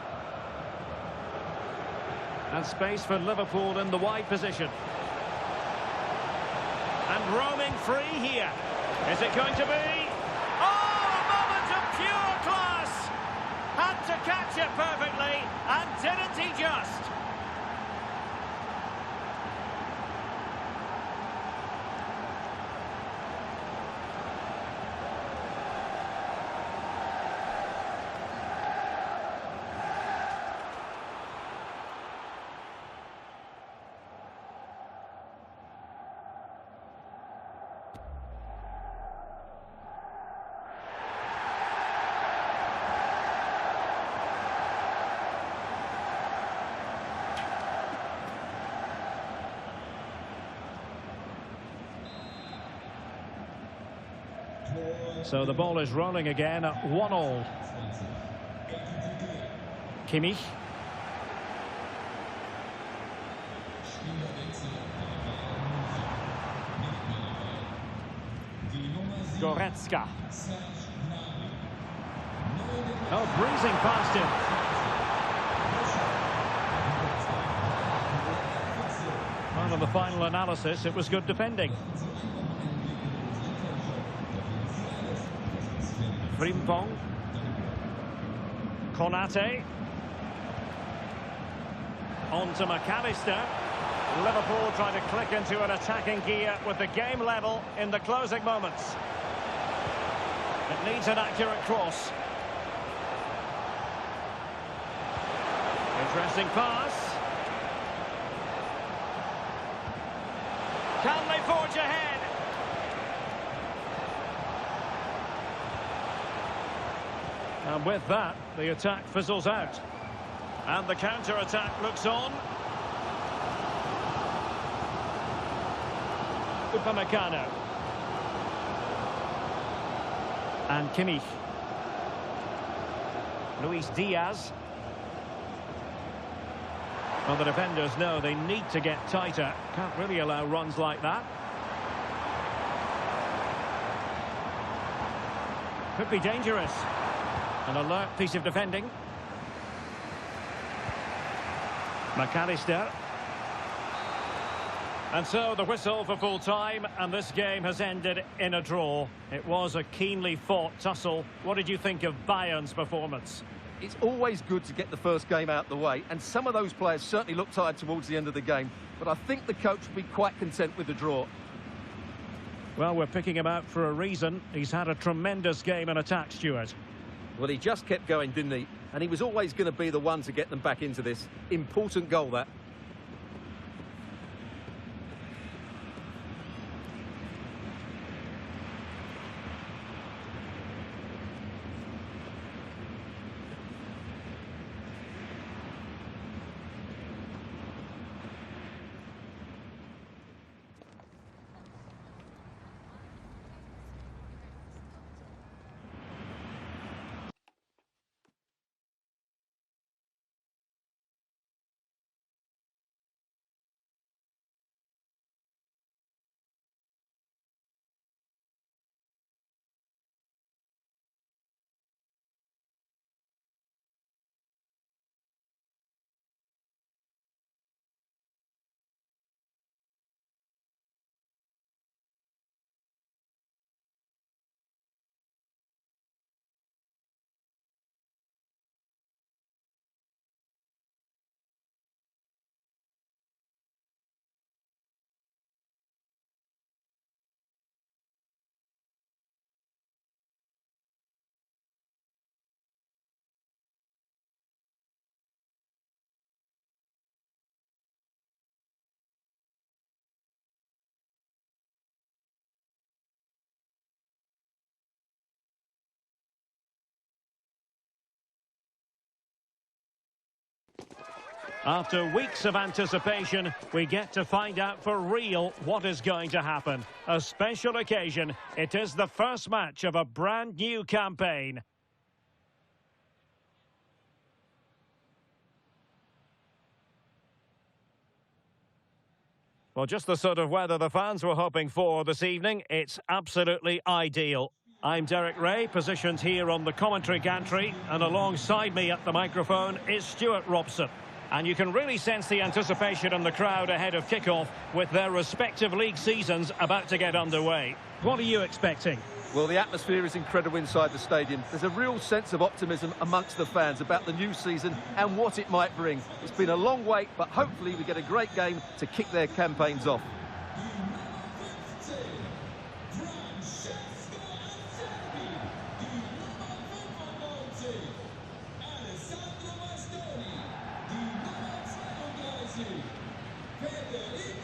And space for Liverpool in the wide position. And roaming free here. Is it going to be? Had to catch it perfectly, and didn't he just? So the ball is rolling again at 1-1. Kimmich. Die Nummer 7. Goretzka. Oh, breezing past him. Well, in the final analysis, it was good defending. Frimpong. Konate. On to McAllister. Liverpool trying to click into an attacking gear with the game level in the closing moments. It needs an accurate cross. Interesting pass. Can they forge ahead? And with that, the attack fizzles out. And the counter-attack looks on. Upamecano. And Kimmich. Luis Diaz. Well, the defenders know they need to get tighter. Can't really allow runs like that. Could be dangerous. An alert piece of defending. McAllister. And so the whistle for full time, and this game has ended in a draw. It was a keenly fought tussle. What did you think of Bayern's performance? It's always good to get the first game out the way, and some of those players certainly looked tired towards the end of the game, but I think the coach will be quite content with the draw. Well, we're picking him out for a reason. He's had a tremendous game in attack, Stuart. Well, he just kept going, didn't he? And he was always going to be the one to get them back into this. Important goal, that. After weeks of anticipation, we get to find out for real what is going to happen. A special occasion. It is the first match of a brand new campaign. Well, just the sort of weather the fans were hoping for this evening. It's absolutely ideal. I'm Derek Ray, positioned here on the commentary gantry, and alongside me at the microphone is Stuart Robson. And you can really sense the anticipation in the crowd ahead of kickoff with their respective league seasons about to get underway. What are you expecting? Well, the atmosphere is incredible inside the stadium. There's a real sense of optimism amongst the fans about the new season and what it might bring. It's been a long wait, but hopefully we get a great game to kick their campaigns off.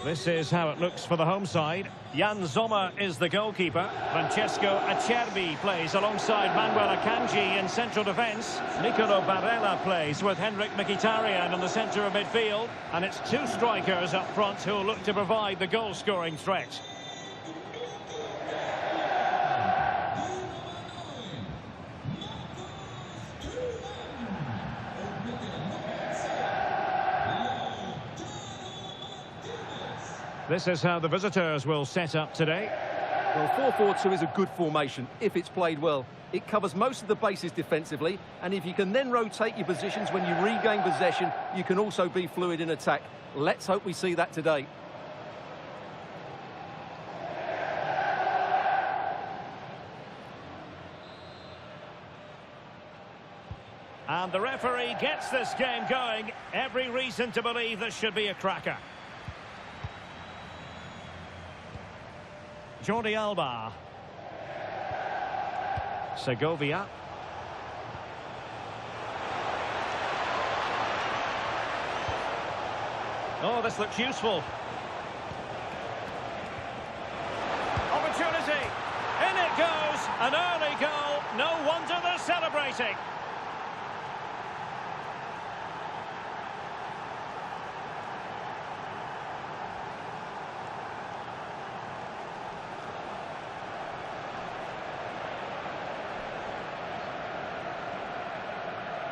This is how it looks for the home side. Jan Sommer is the goalkeeper. Francesco Acerbi plays alongside Manuel Akanji in central defence. Nicolo Barella plays with Henrik Mkhitaryan in the centre of midfield. And it's two strikers up front who'll look to provide the goal-scoring threat. This is how the visitors will set up today. Well, 4-4-2 is a good formation if it's played well. It covers most of the bases defensively, and if you can then rotate your positions when you regain possession, you can also be fluid in attack. Let's hope we see that today. And the referee gets this game going. Every reason to believe this should be a cracker. Jordi Alba. Segovia. Oh, this looks useful. Opportunity. In it goes. An early goal. No wonder they're celebrating.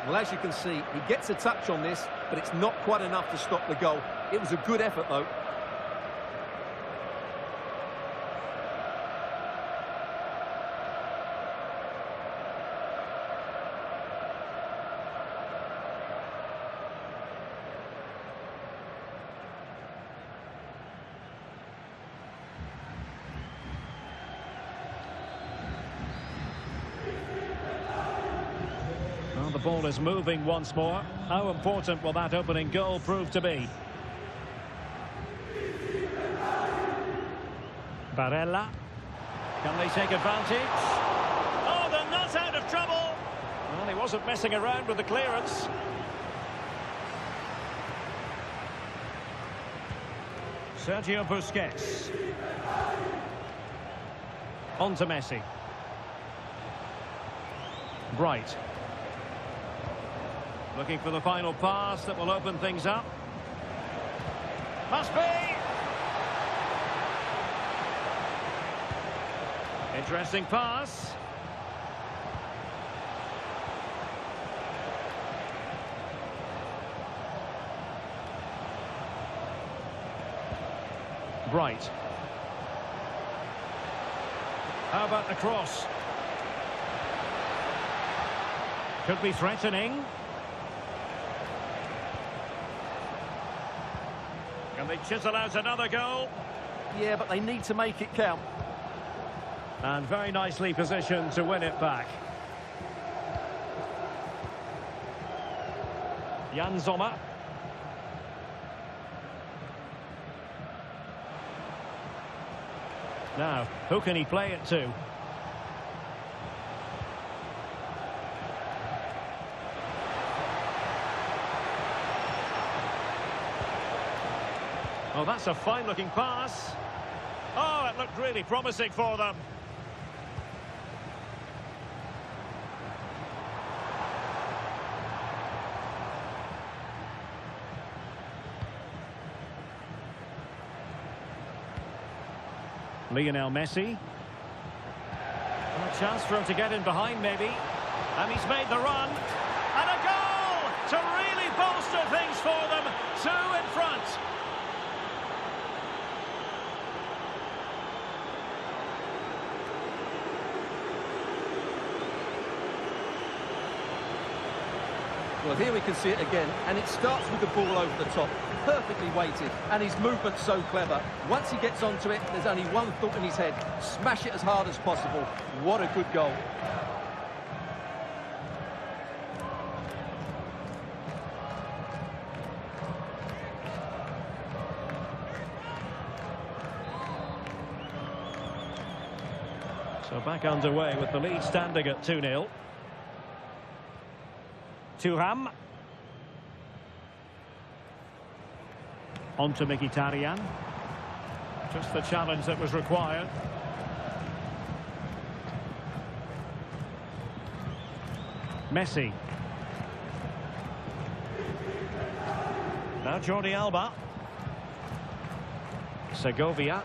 Well, as you can see, he gets a touch on this, but it's not quite enough to stop the goal. It was a good effort, though. The ball is moving once more. How important will that opening goal prove to be? Barella. Can they take advantage? Oh, they're not out of trouble. Well, he wasn't messing around with the clearance. Sergio Busquets. On to Messi. Bright. Looking for the final pass that will open things up. Must be! Interesting pass. Bright. How about the cross? Could be threatening. Can they chisel out another goal? Yeah, but they need to make it count. And very nicely positioned to win it back. Jan Sommer. Now, who can he play it to? Oh, that's a fine-looking pass. Oh, it looked really promising for them. Lionel Messi. And a chance for him to get in behind, maybe. And he's made the run. And a goal to really bolster things for them. 2 in front. Well, here we can see it again, and it starts with the ball over the top, perfectly weighted, and his movement's so clever. Once he gets onto it, there's only one thought in his head: smash it as hard as possible. What a good goal. So back underway with the lead standing at 2-0. Thuram. On to Mkhitaryan. Just the challenge that was required. Messi. Now Jordi Alba. Segovia.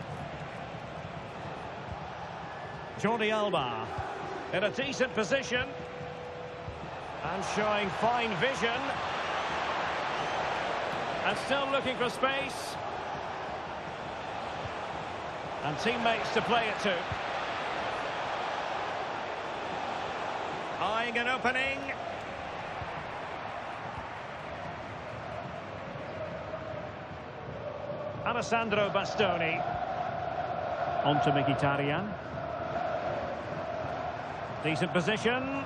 Jordi Alba in a decent position. And showing fine vision. And still looking for space. And teammates to play it to. Eyeing an opening. Alessandro Bastoni. On to Mkhitaryan. Decent position.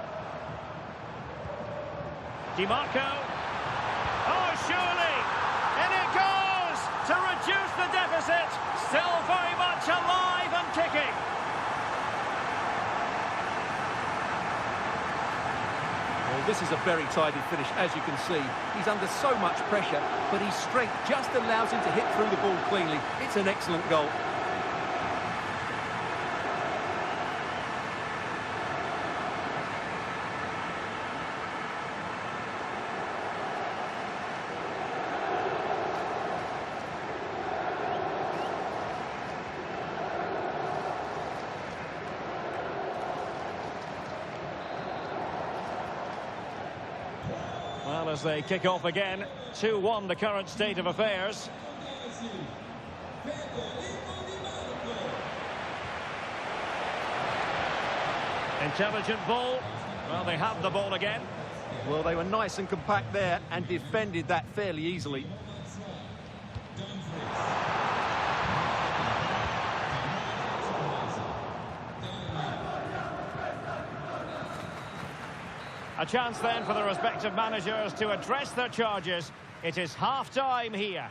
Di Marco. Oh, surely! In it goes! To reduce the deficit. Still very much alive and kicking. Well, this is a very tidy finish, as you can see. He's under so much pressure, but his strength just allows him to hit through the ball cleanly. It's an excellent goal. Well, as they kick off again, 2-1 the current state of affairs. Intelligent ball. Well, they have the ball again. Well, they were nice and compact there and defended that fairly easily. A chance then for the respective managers to address their charges. It is half-time here.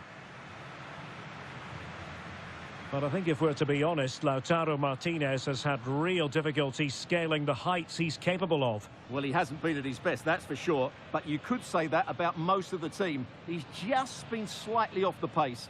But I think if we're to be honest, Lautaro Martinez has had real difficulty scaling the heights he's capable of. Well, he hasn't been at his best, that's for sure. But you could say that about most of the team. He's just been slightly off the pace.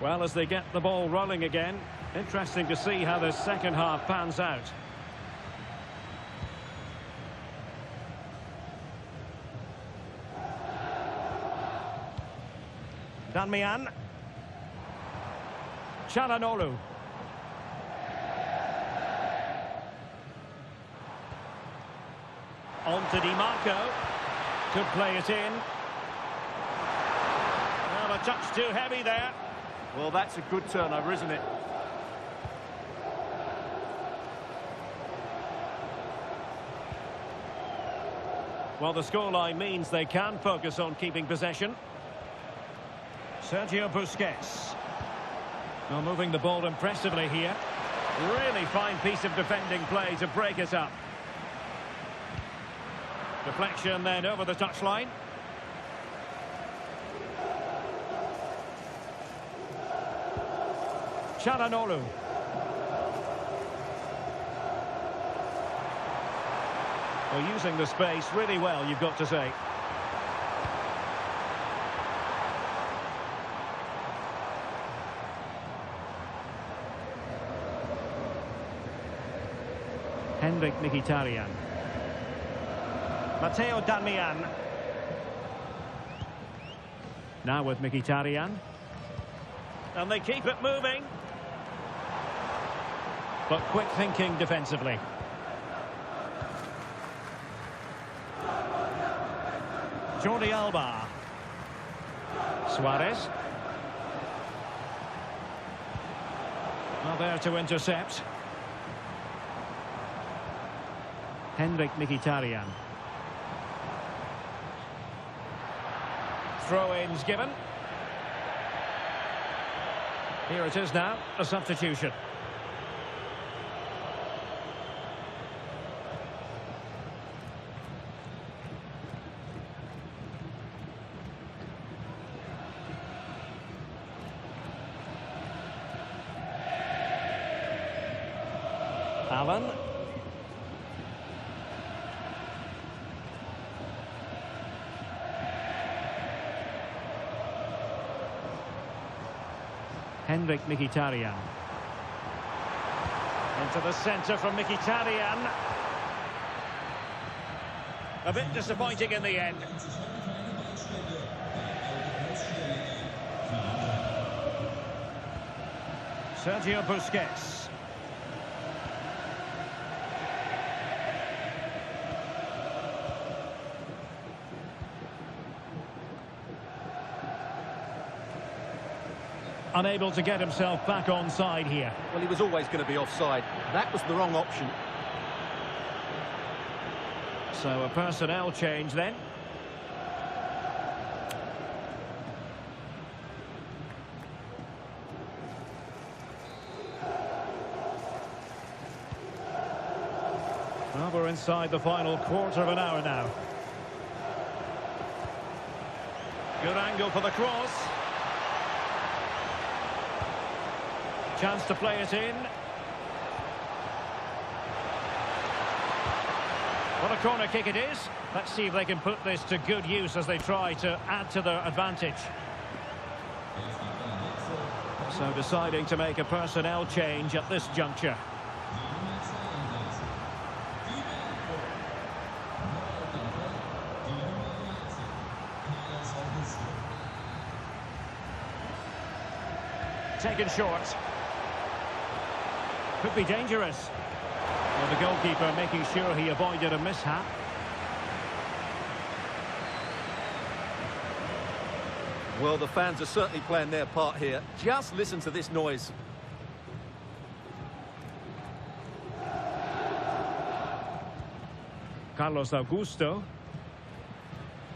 Well, as they get the ball rolling again, interesting to see how the second half pans out. Danmian. Çalhanoğlu. On to Di Marco. Could play it in. Well, a touch too heavy there. Well, that's a good turnover, isn't it? Well, the scoreline means they can focus on keeping possession. Sergio Busquets. Well, moving the ball impressively here. Really fine piece of defending play to break it up. Deflection then over the touchline. Çalhanoğlu. Well, using the space really well, you've got to say. Henrik Mkhitaryan. Matteo Danmian. Now with Mkhitaryan. And they keep it moving. But quick thinking defensively. Jordi Alba. Suarez. Well, there to intercept. Henrik Mkhitaryan. Throw-ins given. Here it is now, a substitution. Allen. Henrik Mkhitaryan. Into the centre from Mkhitaryan. A bit disappointing in the end. Sergio Busquets. Unable to get himself back on side here. Well, he was always going to be offside. That was the wrong option. So a personnel change then. Well, we're inside the final quarter of an hour now. Good angle for the cross. Chance to play it in. What a corner kick it is. Let's see if they can put this to good use as they try to add to their advantage. So deciding to make a personnel change at this juncture. Taken short. Could be dangerous. Well, the goalkeeper making sure he avoided a mishap. Well, the fans are certainly playing their part here. Just listen to this noise. Carlos Augusto.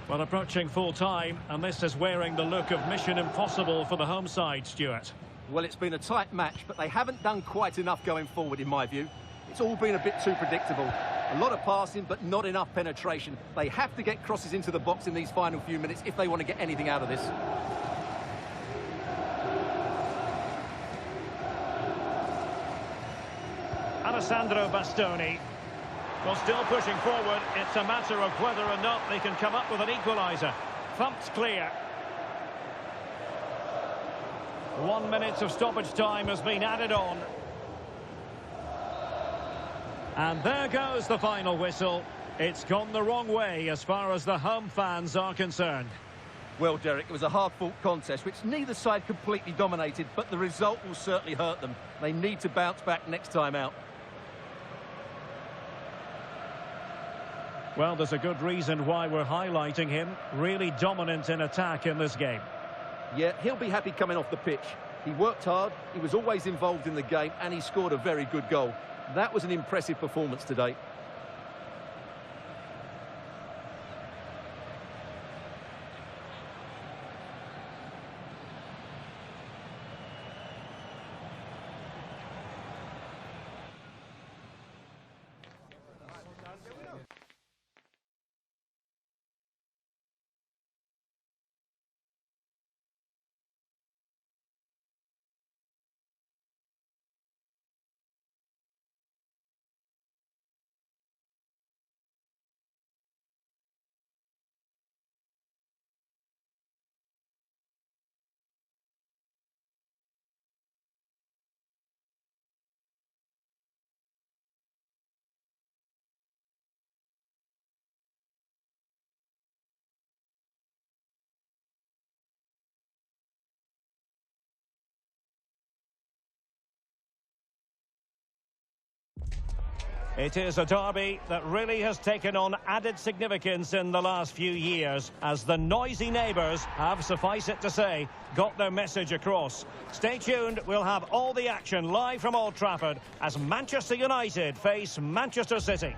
Well, approaching full time, and this is wearing the look of mission impossible for the home side, Stuart. Well, it's been a tight match, but they haven't done quite enough going forward, in my view. It's all been a bit too predictable. A lot of passing, but not enough penetration. They have to get crosses into the box in these final few minutes if they want to get anything out of this. Alessandro Bastoni. Well, still pushing forward. It's a matter of whether or not they can come up with an equaliser. Thumped clear. 1 minute of stoppage time has been added on. And there goes the final whistle. It's gone the wrong way as far as the home fans are concerned. Well, Derek, it was a hard-fought contest, which neither side completely dominated, but the result will certainly hurt them. They need to bounce back next time out. Well, there's a good reason why we're highlighting him. Really dominant in attack in this game. Yeah, he'll be happy coming off the pitch. He worked hard, he was always involved in the game, and he scored a very good goal. That was an impressive performance today. It is a derby that really has taken on added significance in the last few years as the noisy neighbours have, suffice it to say, got their message across. Stay tuned, we'll have all the action live from Old Trafford as Manchester United face Manchester City.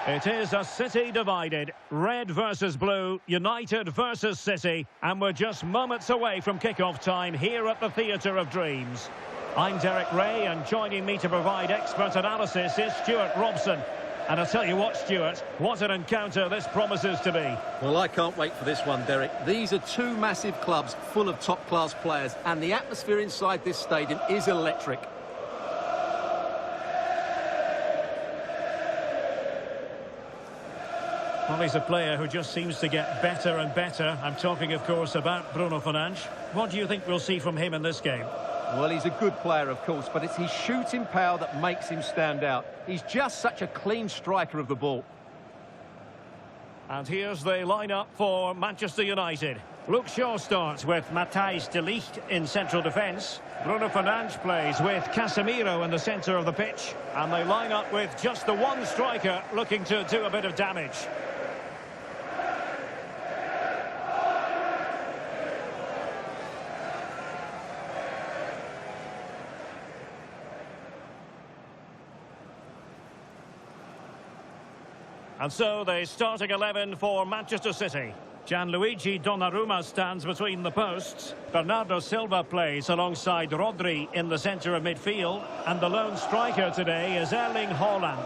It is a City divided, red versus blue, United versus City, and we're just moments away from kick-off time here at the Theatre of Dreams. I'm Derek Ray, and joining me to provide expert analysis is Stuart Robson. And I'll tell you what, Stuart, what an encounter this promises to be. Well, I can't wait for this one, Derek. These are two massive clubs full of top-class players, and the atmosphere inside this stadium is electric. Well, he's a player who just seems to get better and better. I'm talking, of course, about Bruno Fernandes. What do you think we'll see from him in this game? Well, he's a good player, of course, but it's his shooting power that makes him stand out. He's just such a clean striker of the ball. And here's the lineup for Manchester United. Luke Shaw starts with Matthijs de Ligt in central defence. Bruno Fernandes plays with Casemiro in the centre of the pitch. And they line up with just the one striker looking to do a bit of damage. And so the starting 11 for Manchester City. Gianluigi Donnarumma stands between the posts. Bernardo Silva plays alongside Rodri in the centre of midfield. And the lone striker today is Erling Haaland.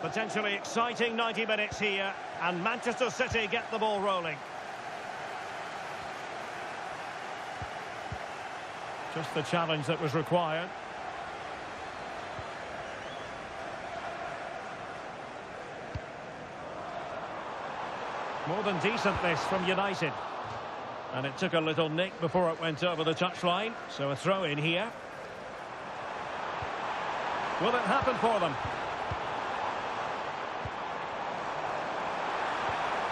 Potentially exciting 90 minutes here. And Manchester City get the ball rolling. Just the challenge that was required. More than decent this from United. And it took a little nick before it went over the touchline. So a throw in here. Will it happen for them?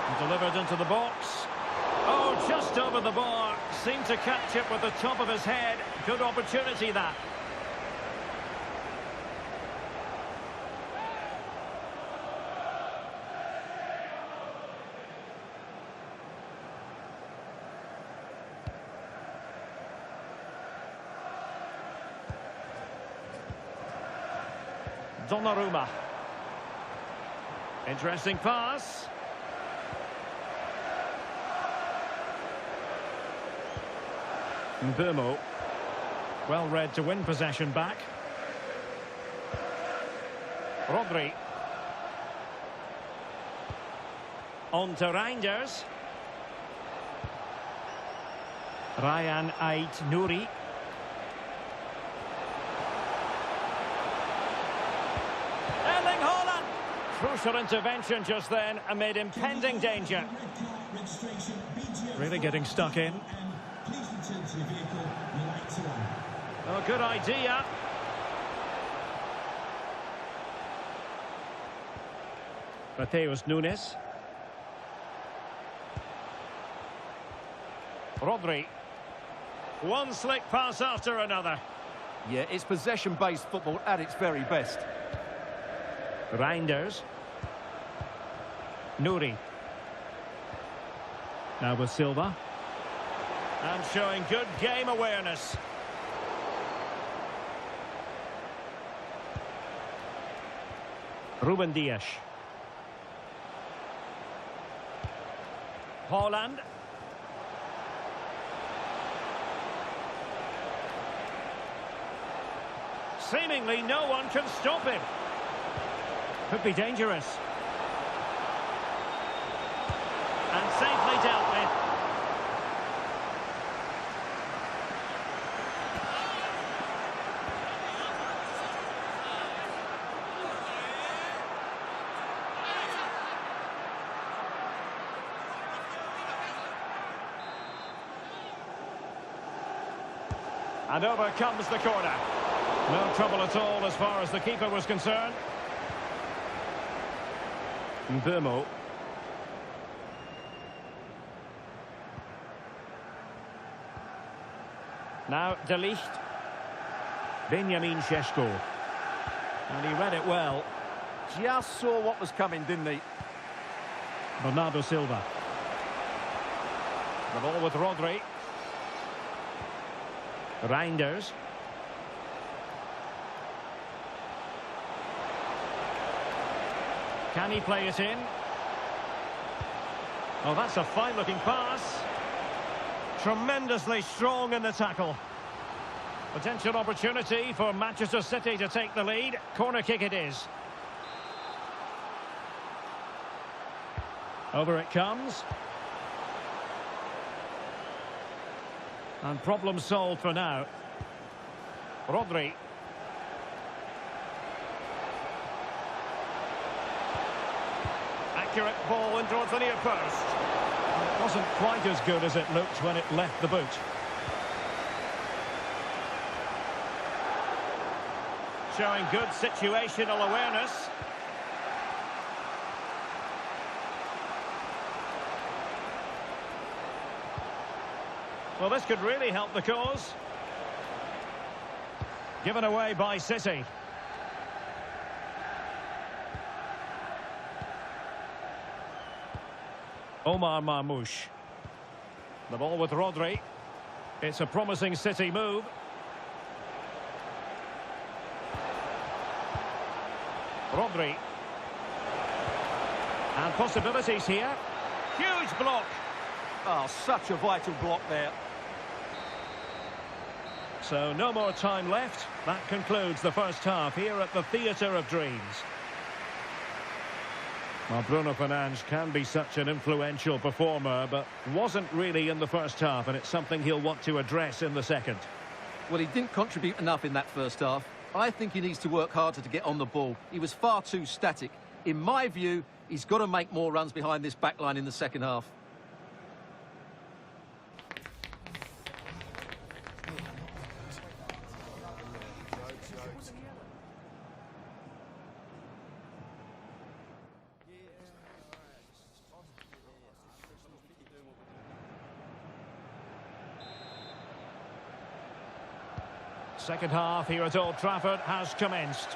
And delivered into the box. Oh, just over the bar. Seemed to catch it with the top of his head. Good opportunity, that. Donnarumma. Interesting pass. Mbeumo, well read to win possession back. Rodri. On to Reinders. Ryan Ait-Nouri. Erling Haaland. Crucial intervention just then amid impending danger. Really getting stuck in. Oh, good idea. Mateus Nunes. Rodri. One slick pass after another. Yeah, it's possession-based football at its very best. Reinders. Nouri. Now with Silva. And showing good game awareness. Ruben Dias. Haaland. Seemingly no one can stop him. Could be dangerous. And safely dealt with. And over comes the corner. No trouble at all as far as the keeper was concerned. Mbeumo. Now de Ligt. Benjamin Šeško. And he read it well. Just saw what was coming, didn't he? Bernardo Silva. The ball with Rodri. Reinders. Can he play it in? Oh, that's a fine-looking pass. Tremendously strong in the tackle. Potential opportunity for Manchester City to take the lead. Corner kick it is. Over it comes. And problem solved for now. Rodri. accurate ball in towards the near post. It wasn't quite as good as it looked when it left the boot. Showing good situational awareness. Well, this could really help the cause. Given away by City. Omar Marmoush. The ball with Rodri. It's a promising City move. Rodri. And possibilities here. Huge block. Oh, such a vital block there. So no more time left. That concludes the first half here at the Theatre of Dreams. Well, Bruno Fernandes can be such an influential performer, but wasn't really in the first half, and it's something he'll want to address in the second. Well, he didn't contribute enough in that first half. I think he needs to work harder to get on the ball. He was far too static. In my view, he's got to make more runs behind this back line in the second half. Second half here at Old Trafford has commenced.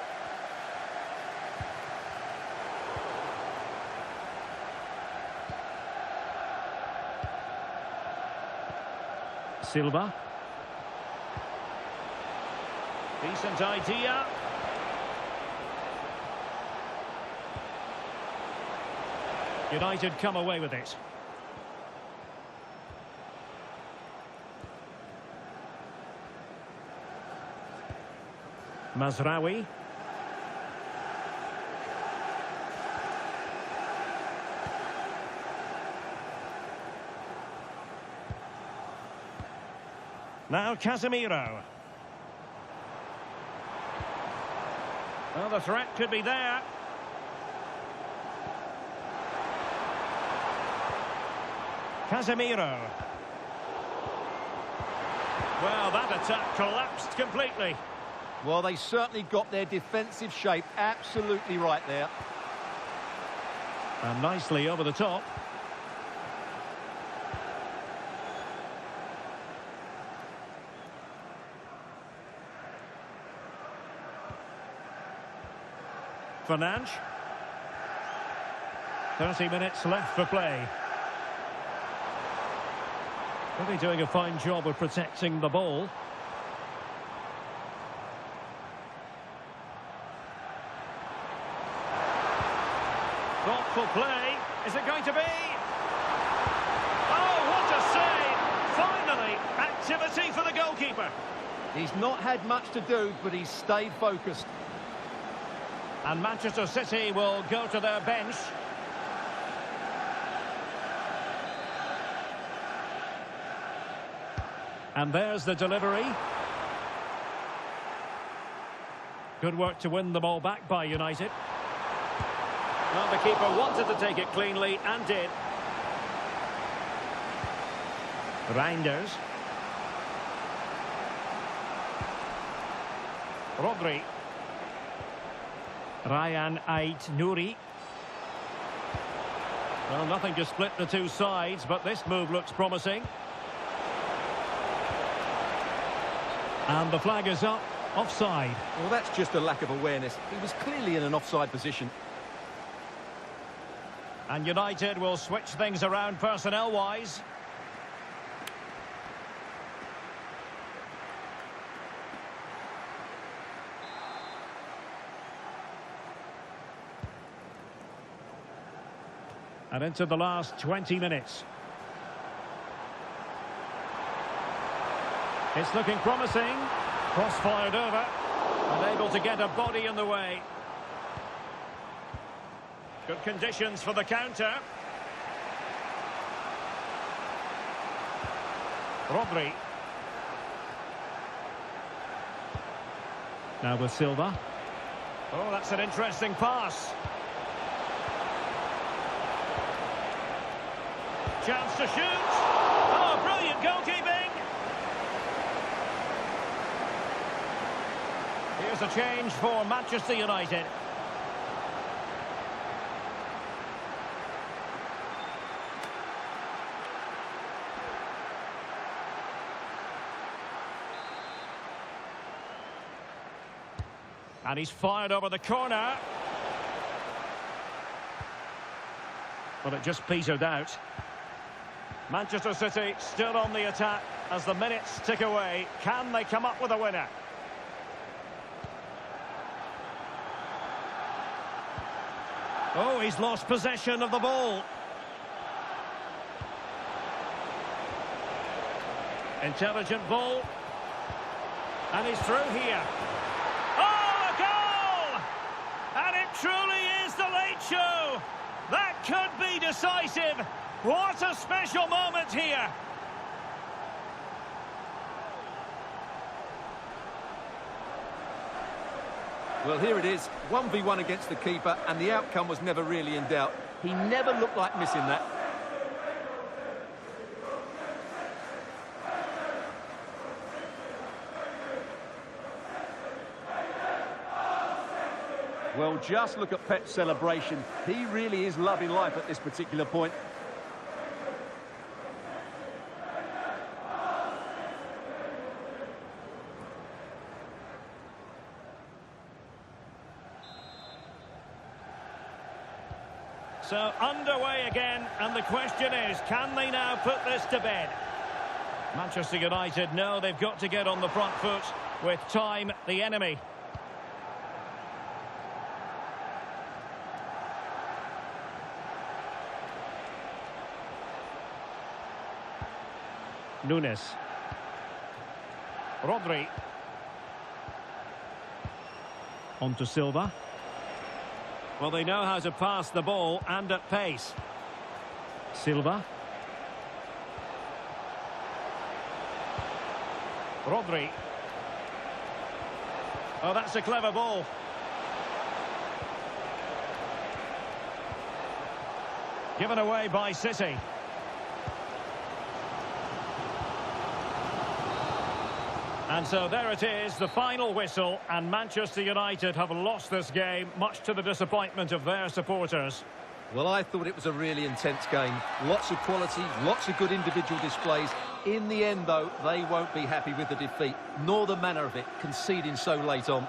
Silva. Decent idea. United come away with it. Mazraoui. Now Casemiro. Well, the threat could be there. Casemiro. Well, that attack collapsed completely. Well, they certainly got their defensive shape absolutely right there. And nicely over the top. Fernandes. 30 minutes left for play. Really doing a fine job of protecting the ball. Thoughtful play. Is it going to be? Oh, what a save! Finally, activity for the goalkeeper. He's not had much to do, but he's stayed focused. And Manchester City will go to their bench. And there's the delivery. Good work to win the ball back by United. Well, the keeper wanted to take it cleanly and did. Reinders. Rodri. Ryan Ait-Nouri. Well, nothing to split the two sides, but this move looks promising. And the flag is up, offside. Well, that's just a lack of awareness. He was clearly in an offside position. And United will switch things around personnel-wise. And into the last 20 minutes. It's looking promising. Cross fired over. And able to get a body in the way. Good conditions for the counter. Rodri. Now with Silva. Oh, that's an interesting pass. Chance to shoot. Oh, brilliant goalkeeping. Here's a change for Manchester United. And he's fired over the corner. But it just petered out. Manchester City still on the attack as the minutes tick away. Can they come up with a winner? Oh, he's lost possession of the ball. Intelligent ball. And he's through here. Oh, a goal! And it truly is the late show. That could be decisive. What a special moment here. Well, here it is, 1v1 against the keeper, and the outcome was never really in doubt. He never looked like missing that. Well, just look at Pep's celebration. He really is loving life at this particular point. So underway again, and the question is, can they now put this to bed? Manchester United know they've got to get on the front foot with time the enemy. Nunes. Rodri. On to Silva. Well, they know how to pass the ball and at pace. Silva. Rodri. Oh, that's a clever ball. Given away by City. And so there it is, the final whistle, and Manchester United have lost this game, much to the disappointment of their supporters. Well, I thought it was a really intense game. Lots of quality, lots of good individual displays. In the end, though, they won't be happy with the defeat, nor the manner of it, conceding so late on.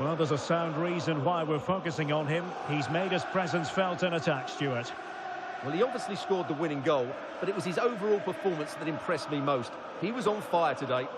Well, there's a sound reason why we're focusing on him. He's made his presence felt in attack, Stuart. Well, he obviously scored the winning goal, but it was his overall performance that impressed me most. He was on fire today.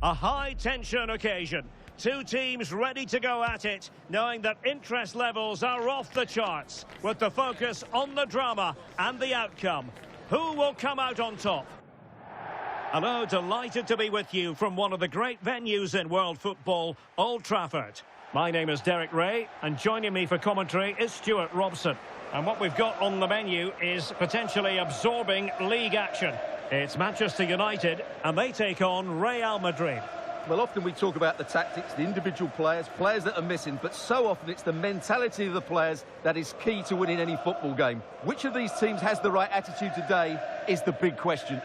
A high-tension occasion. Two teams ready to go at it, knowing that interest levels are off the charts, with the focus on the drama and the outcome. Who will come out on top? Hello, delighted to be with you from one of the great venues in world football, Old Trafford. My name is Derek Ray, and joining me for commentary is Stuart Robson. And what we've got on the menu is potentially absorbing league action. It's Manchester United, and they take on Real Madrid. Well, often we talk about the tactics, the individual players that are missing, but so often it's the mentality of the players that is key to winning any football game. Which of these teams has the right attitude today is the big question.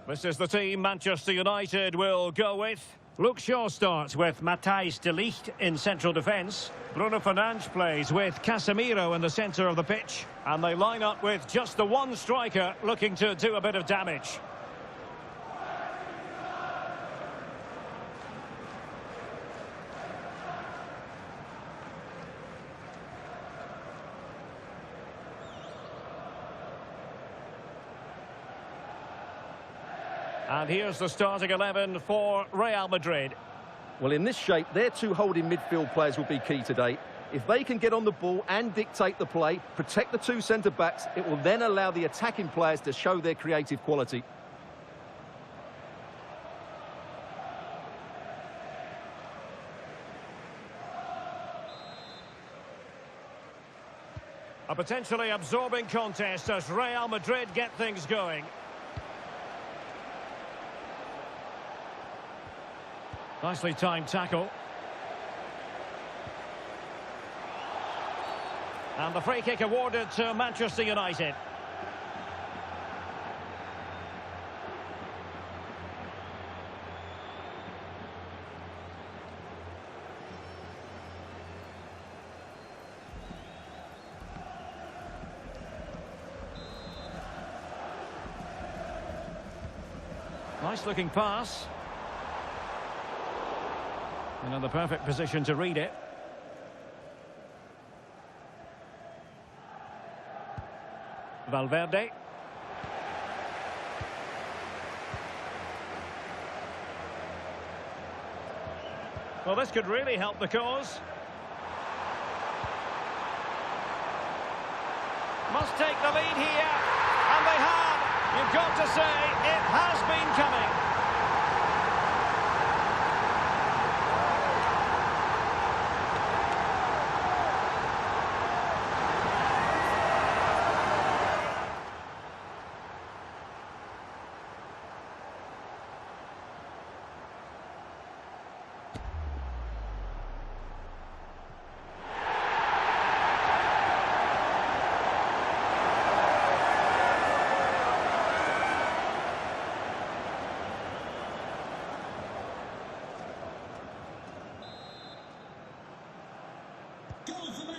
This is the team Manchester United will go with. Luke Shaw starts with Matthijs de Ligt in central defence. Bruno Fernandes plays with Casemiro in the centre of the pitch. And they line up with just the one striker looking to do a bit of damage. And here's the starting 11 for Real Madrid. Well, in this shape, their two holding midfield players will be key today. If they can get on the ball and dictate the play, protect the two centre-backs, it will then allow the attacking players to show their creative quality. A potentially absorbing contest as Real Madrid get things going. Nicely timed tackle. And the free kick awarded to Manchester United. Nice looking pass. And in the perfect position to read it. Valverde. Well, this could really help the cause. Must take the lead here. And they have. You've got to say, it has been coming.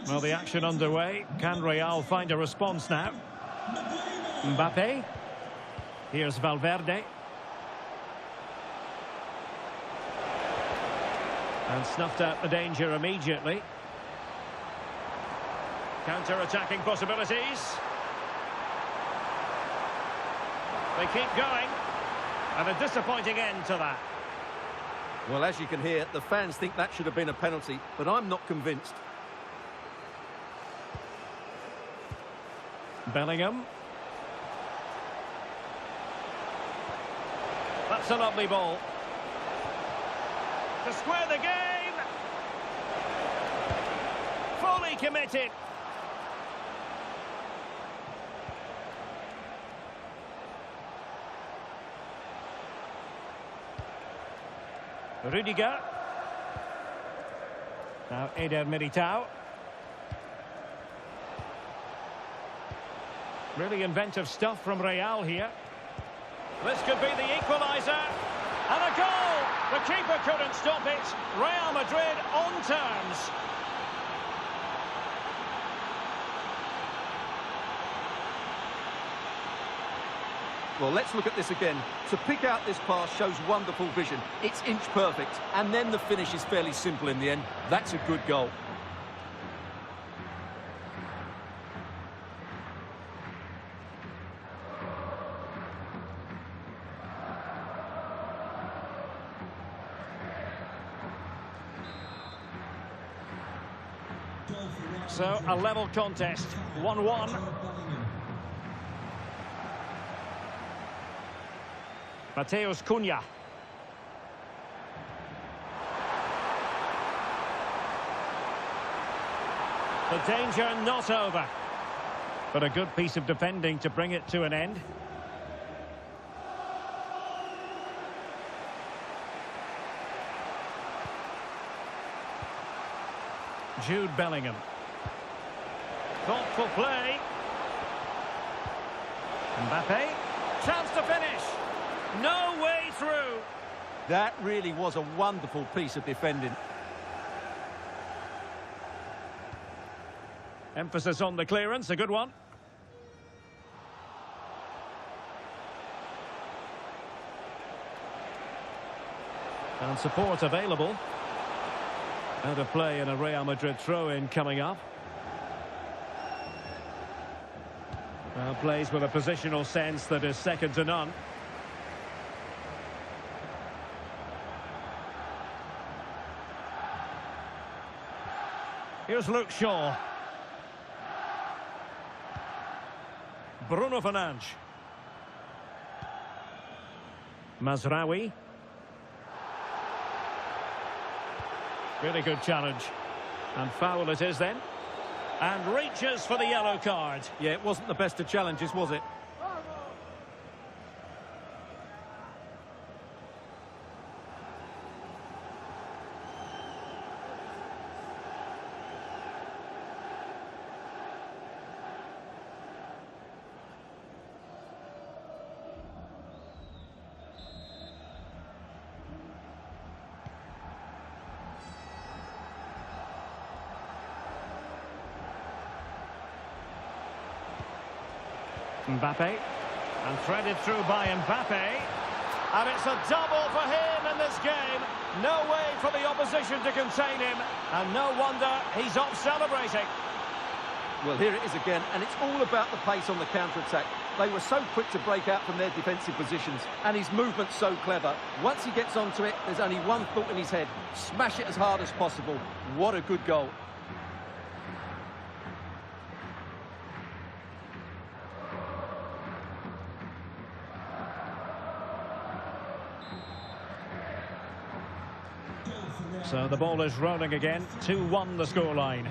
Well, the action underway. Can Real find a response now? Mbappe. Here's Valverde. And snuffed out the danger immediately. Counter-attacking possibilities. They keep going. And a disappointing end to that. Well, as you can hear, the fans think that should have been a penalty, but I'm not convinced. Bellingham. That's a lovely ball. To square the game. Fully committed. Rudiger. Now Eder Militao. Really inventive stuff from Real here. This could be the equaliser. And a goal! The keeper couldn't stop it. Real Madrid on terms. Well, let's look at this again. To pick out this pass shows wonderful vision. It's inch perfect, and then the finish is fairly simple in the end. That's a good goal. So, a level contest, 1-1. Mateus Cunha. The danger not over. But a good piece of defending to bring it to an end. Jude Bellingham. Thoughtful play. Mbappe. Chance to finish. No way through. That really was a wonderful piece of defending. Emphasis on the clearance, a good one. And support available. Out of play and a Real Madrid throw-in coming up. Well, plays with a positional sense that is second to none. Here's Luke Shaw. Bruno Fernandes. Mazraoui. Really good challenge. And foul it is then. And reaches for the yellow card. Yeah, it wasn't the best of challenges, was it? Mbappe, and threaded through by Mbappe, and it's a double for him in this game. No way for the opposition to contain him, and no wonder he's off celebrating. Well, here it is again, and it's all about the pace on the counter-attack. They were so quick to break out from their defensive positions, and his movement's so clever. Once he gets onto it, there's only one thought in his head: smash it as hard as possible. What a good goal. So the ball is rolling again. 2-1 the scoreline.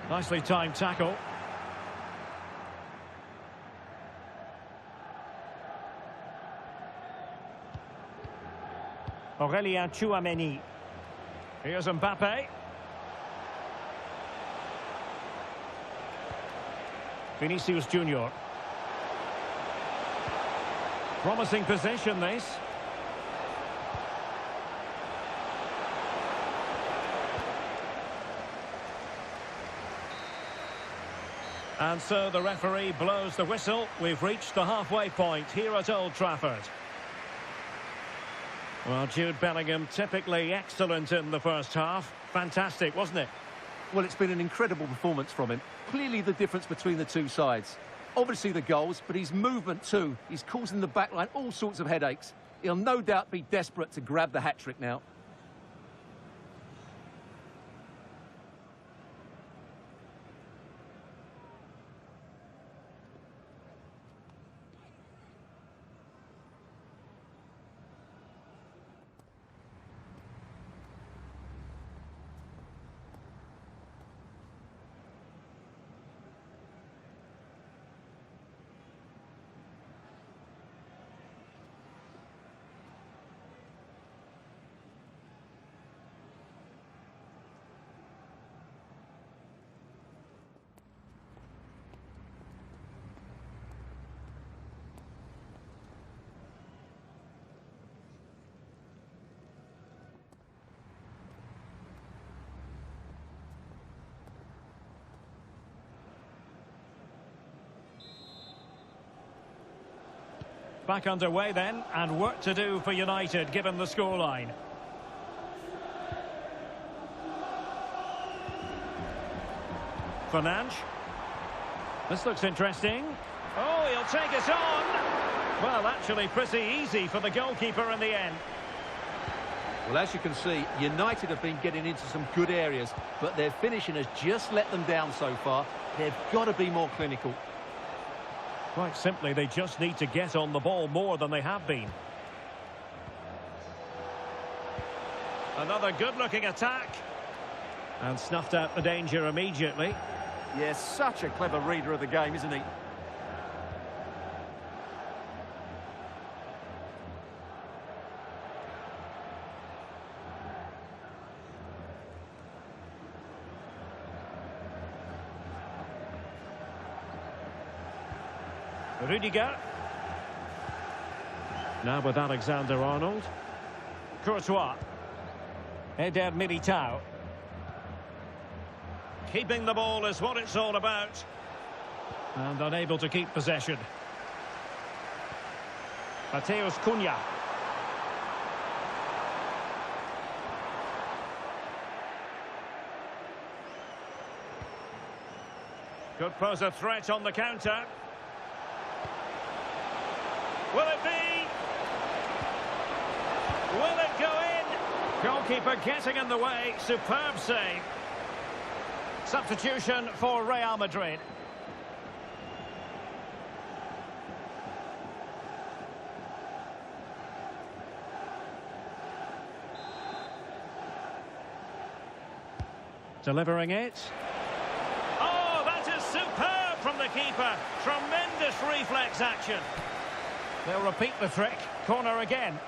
Nicely timed tackle. Aurélien Tchouameni. Here's Mbappe. Vinicius Junior. Promising position this. And so the referee blows the whistle. We've reached the halfway point here at Old Trafford. Well, Jude Bellingham, typically excellent in the first half. Fantastic, wasn't it? Well, it's been an incredible performance from him. Clearly the difference between the two sides. Obviously the goals, but his movement too. He's causing the backline all sorts of headaches. He'll no doubt be desperate to grab the hat-trick now. Back underway then, and work to do for United, given the scoreline. Fernandes. This looks interesting. Oh, he'll take it on. Well, actually pretty easy for the goalkeeper in the end. Well, as you can see, United have been getting into some good areas, but their finishing has just let them down so far. They've got to be more clinical. Quite simply, they just need to get on the ball more than they have been. Another good-looking attack. And snuffed out the danger immediately. Yes, such a clever reader of the game, isn't he? Rudiger. Now with Alexander-Arnold. Courtois. Eder Militao. Keeping the ball is what it's all about. And unable to keep possession. Mateus Cunha. Could pose a threat on the counter. Will it be? Will it go in? Goalkeeper getting in the way. Superb save. Substitution for Real Madrid. Delivering it. Oh, that is superb from the keeper. Tremendous reflex action. They'll repeat the trick. Corner again.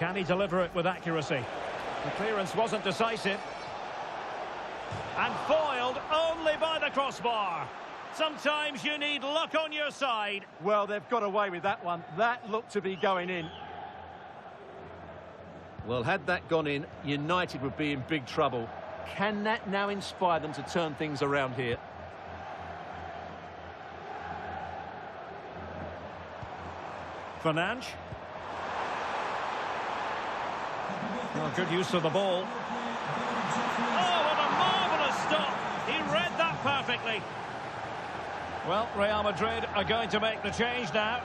Can he deliver it with accuracy? The clearance wasn't decisive. And foiled only by the crossbar. Sometimes you need luck on your side. Well, they've got away with that one. That looked to be going in. Well, had that gone in, United would be in big trouble. Can that now inspire them to turn things around here? Fernandes. Well, good use of the ball. Oh, what a marvellous stop. He read that perfectly. Well, Real Madrid are going to make the change now.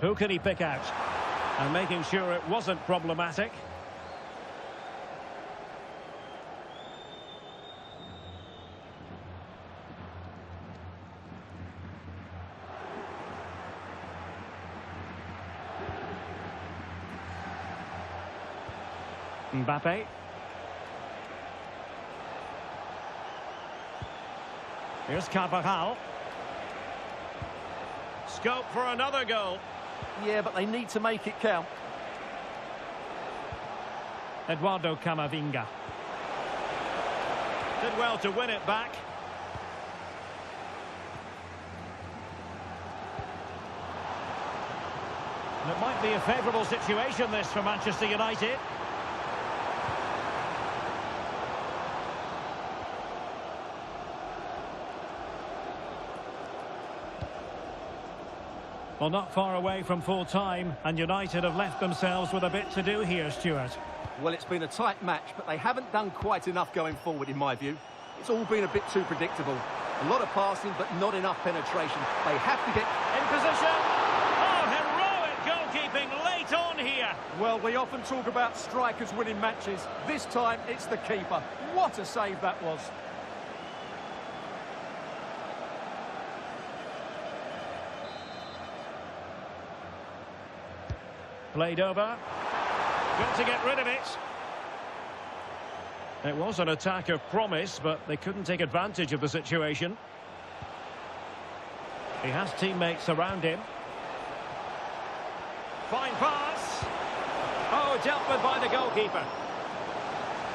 Who can he pick out? And making sure it wasn't problematic. Mbappe. Here's Carvajal. Scope for another goal. Yeah, but they need to make it count. Eduardo Camavinga. Did well to win it back. And it might be a favourable situation, this, for Manchester United. Well, not far away from full time, and United have left themselves with a bit to do here, Stuart. Well, it's been a tight match, but they haven't done quite enough going forward, in my view. It's all been a bit too predictable. A lot of passing, but not enough penetration. They have to get In position. Oh, heroic goalkeeping late on here. Well, we often talk about strikers winning matches. This time, it's the keeper. What a save that was. Played over. Got to get rid of it. It was an attack of promise, but they couldn't take advantage of the situation. He has teammates around him. Fine pass. Oh, dealt with by the goalkeeper.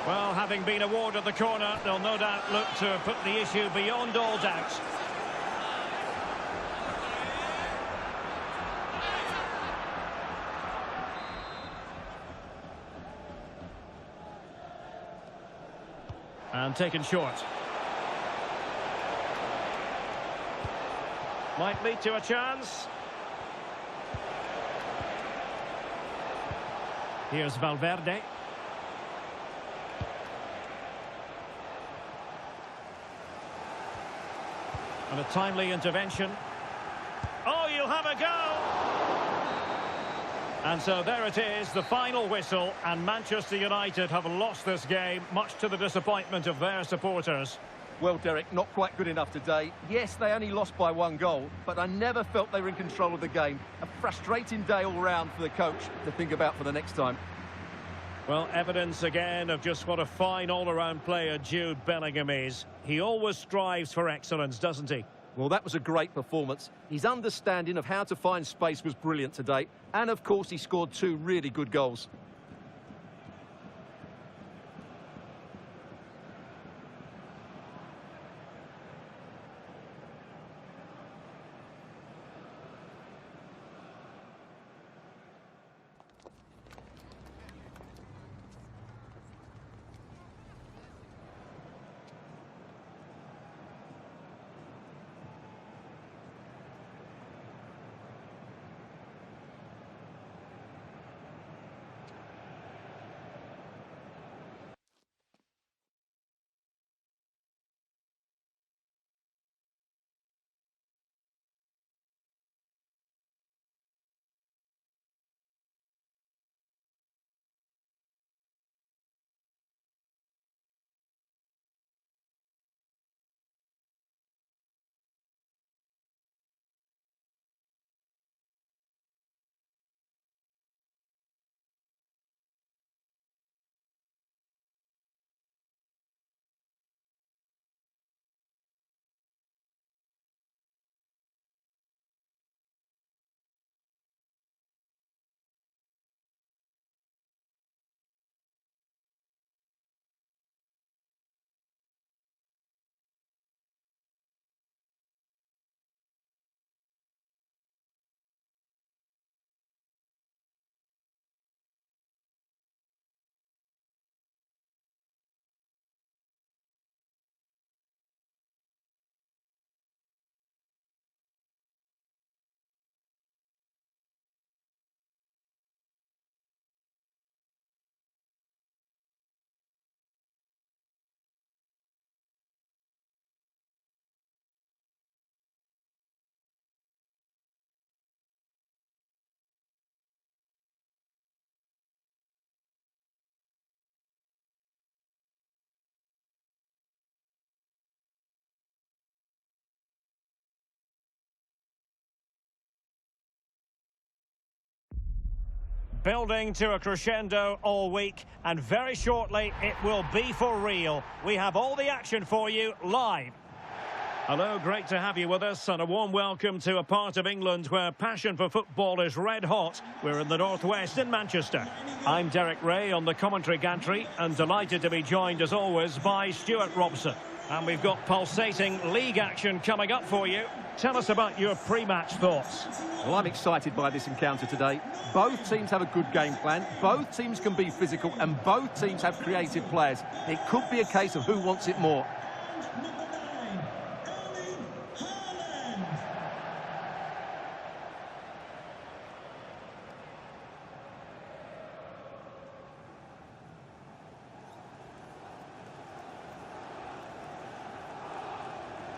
Well, having been awarded the corner, they'll no doubt look to put the issue beyond all doubt. And taken short. Might lead to a chance. Here's Valverde. And a timely intervention. Oh, you'll have a go! And so there it is, the final whistle, and Manchester United have lost this game, much to the disappointment of their supporters. Well, Derek, not quite good enough today. Yes, they only lost by 1 goal, but I never felt they were in control of the game. A frustrating day all round for the coach to think about for the next time. Well, evidence again of just what a fine all-around player Jude Bellingham is. He always strives for excellence, doesn't he? Well, that was a great performance. His understanding of how to find space was brilliant today. And, of course, he scored 2 really good goals. Building to a crescendo all week, and very shortly it will be for real. We have all the action for you live. Hello, great to have you with us, and a warm welcome to a part of England where passion for football is red hot. We're in the northwest in Manchester. I'm Derek Ray on the commentary gantry, and delighted to be joined as always by Stuart Robson. And we've got pulsating league action coming up for you. Tell us about your pre-match thoughts. Well, I'm excited by this encounter today. Both teams have a good game plan, both teams can be physical, and both teams have creative players. It could be a case of who wants it more.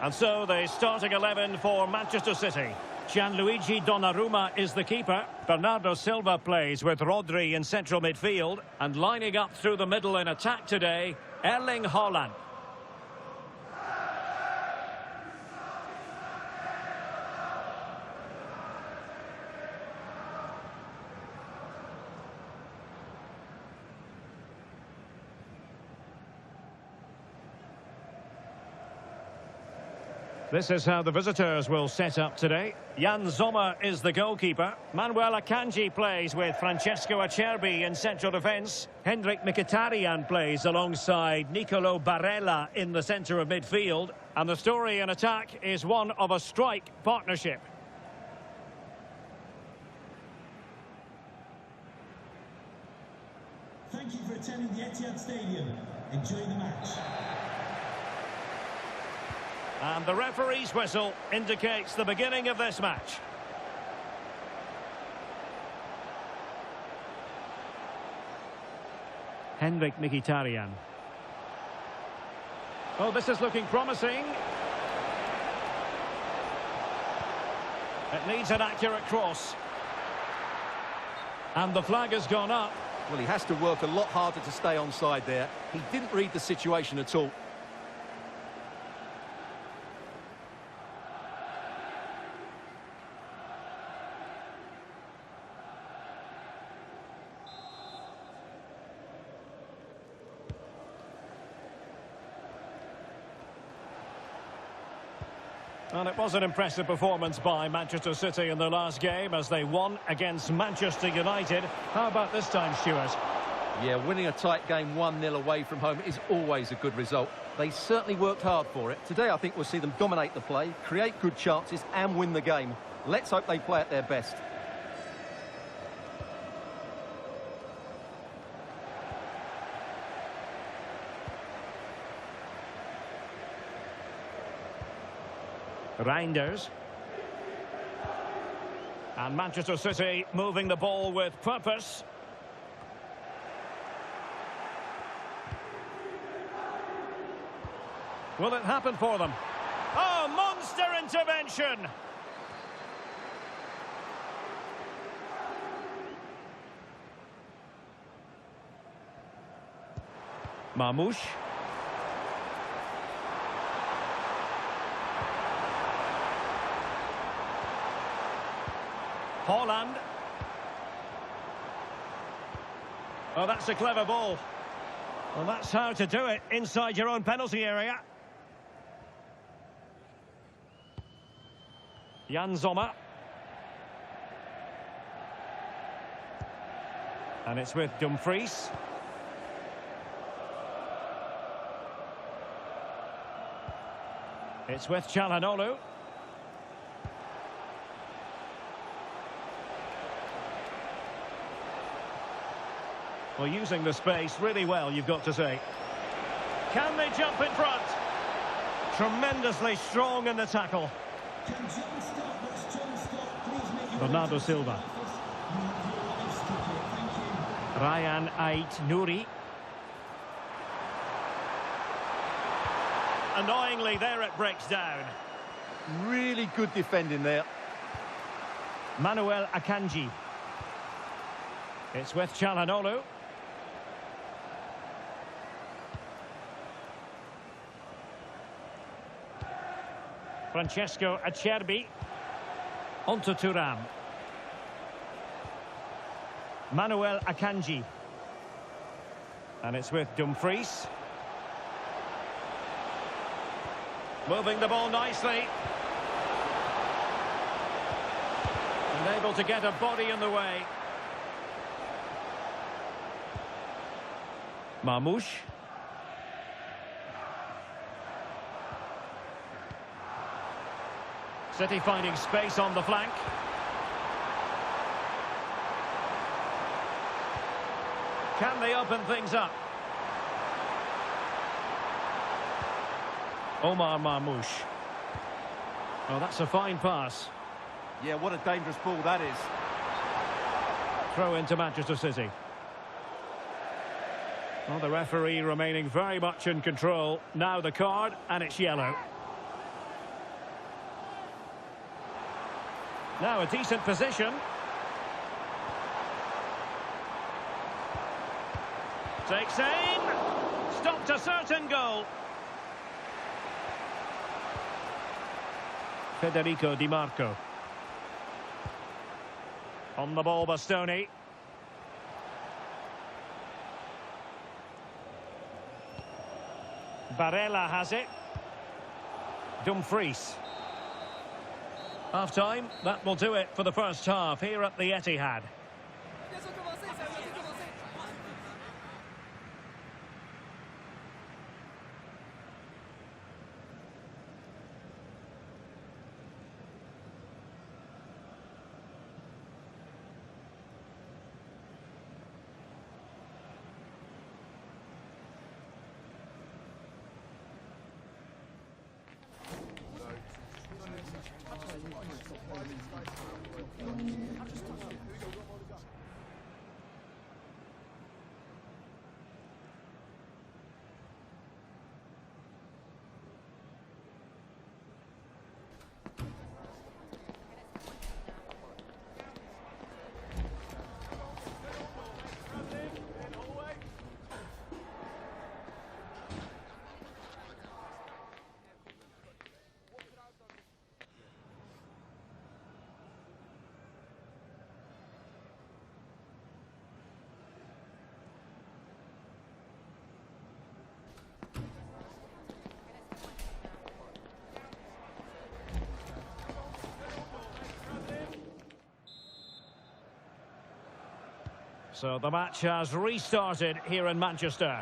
And so the starting 11 for Manchester City. Gianluigi Donnarumma is the keeper. Bernardo Silva plays with Rodri in central midfield. And lining up through the middle in attack today, Erling Haaland. This is how the visitors will set up today. Jan Sommer is the goalkeeper. Manuel Akanji plays with Francesco Acerbi in central defence. Hendrik Mkhitaryan plays alongside Nicolo Barella in the centre of midfield. And the story in attack is one of a strike partnership. Thank you for attending the Etihad Stadium. Enjoy the match. And the referee's whistle indicates the beginning of this match. Hendrik Mkhitaryan. Oh, this is looking promising. It needs an accurate cross. And the flag has gone up. Well, he has to work a lot harder to stay onside there. He didn't read the situation at all. And it was an impressive performance by Manchester City in the last game as they won against Manchester United. How about this time, Stuart? Yeah, winning a tight game 1-0 away from home is always a good result. They certainly worked hard for it. Today I think we'll see them dominate the play, create good chances and win the game. Let's hope they play at their best. Reinders. And Manchester City moving the ball with purpose. Will it happen for them? Oh, monster intervention! Mamouche. Holland. Oh, that's a clever ball. Well, that's how to do it inside your own penalty area. Jan Sommer. And it's with Dumfries. It's with Çalhanoğlu. Well, using the space really well, you've got to say. Can they jump in front? Tremendously strong in the tackle. Can John stop? That's John stop. Please make your Bernardo way to Silva. the office. Thank you. Ryan Ait-Nouri. Annoyingly, there it breaks down. Really good defending there. Manuel Akanji. It's with Çalhanoğlu. Francesco Acerbi. Onto Thuram. Manuel Akanji. And it's with Dumfries. Moving the ball nicely. And able to get a body in the way. Mamouche. City finding space on the flank. Can they open things up? Omar Mamouche. Oh, that's a fine pass. Yeah, what a dangerous ball that is. Throw into Manchester City. Well, the referee remaining very much in control. Now the card, and it's yellow. Now a decent position. Takes aim. Stopped a certain goal. Federico Di Marco. On the ball, Bastoni. Barella has it. Dumfries. Half-time, that will do it for the first half here at the Etihad. So the match has restarted here in Manchester.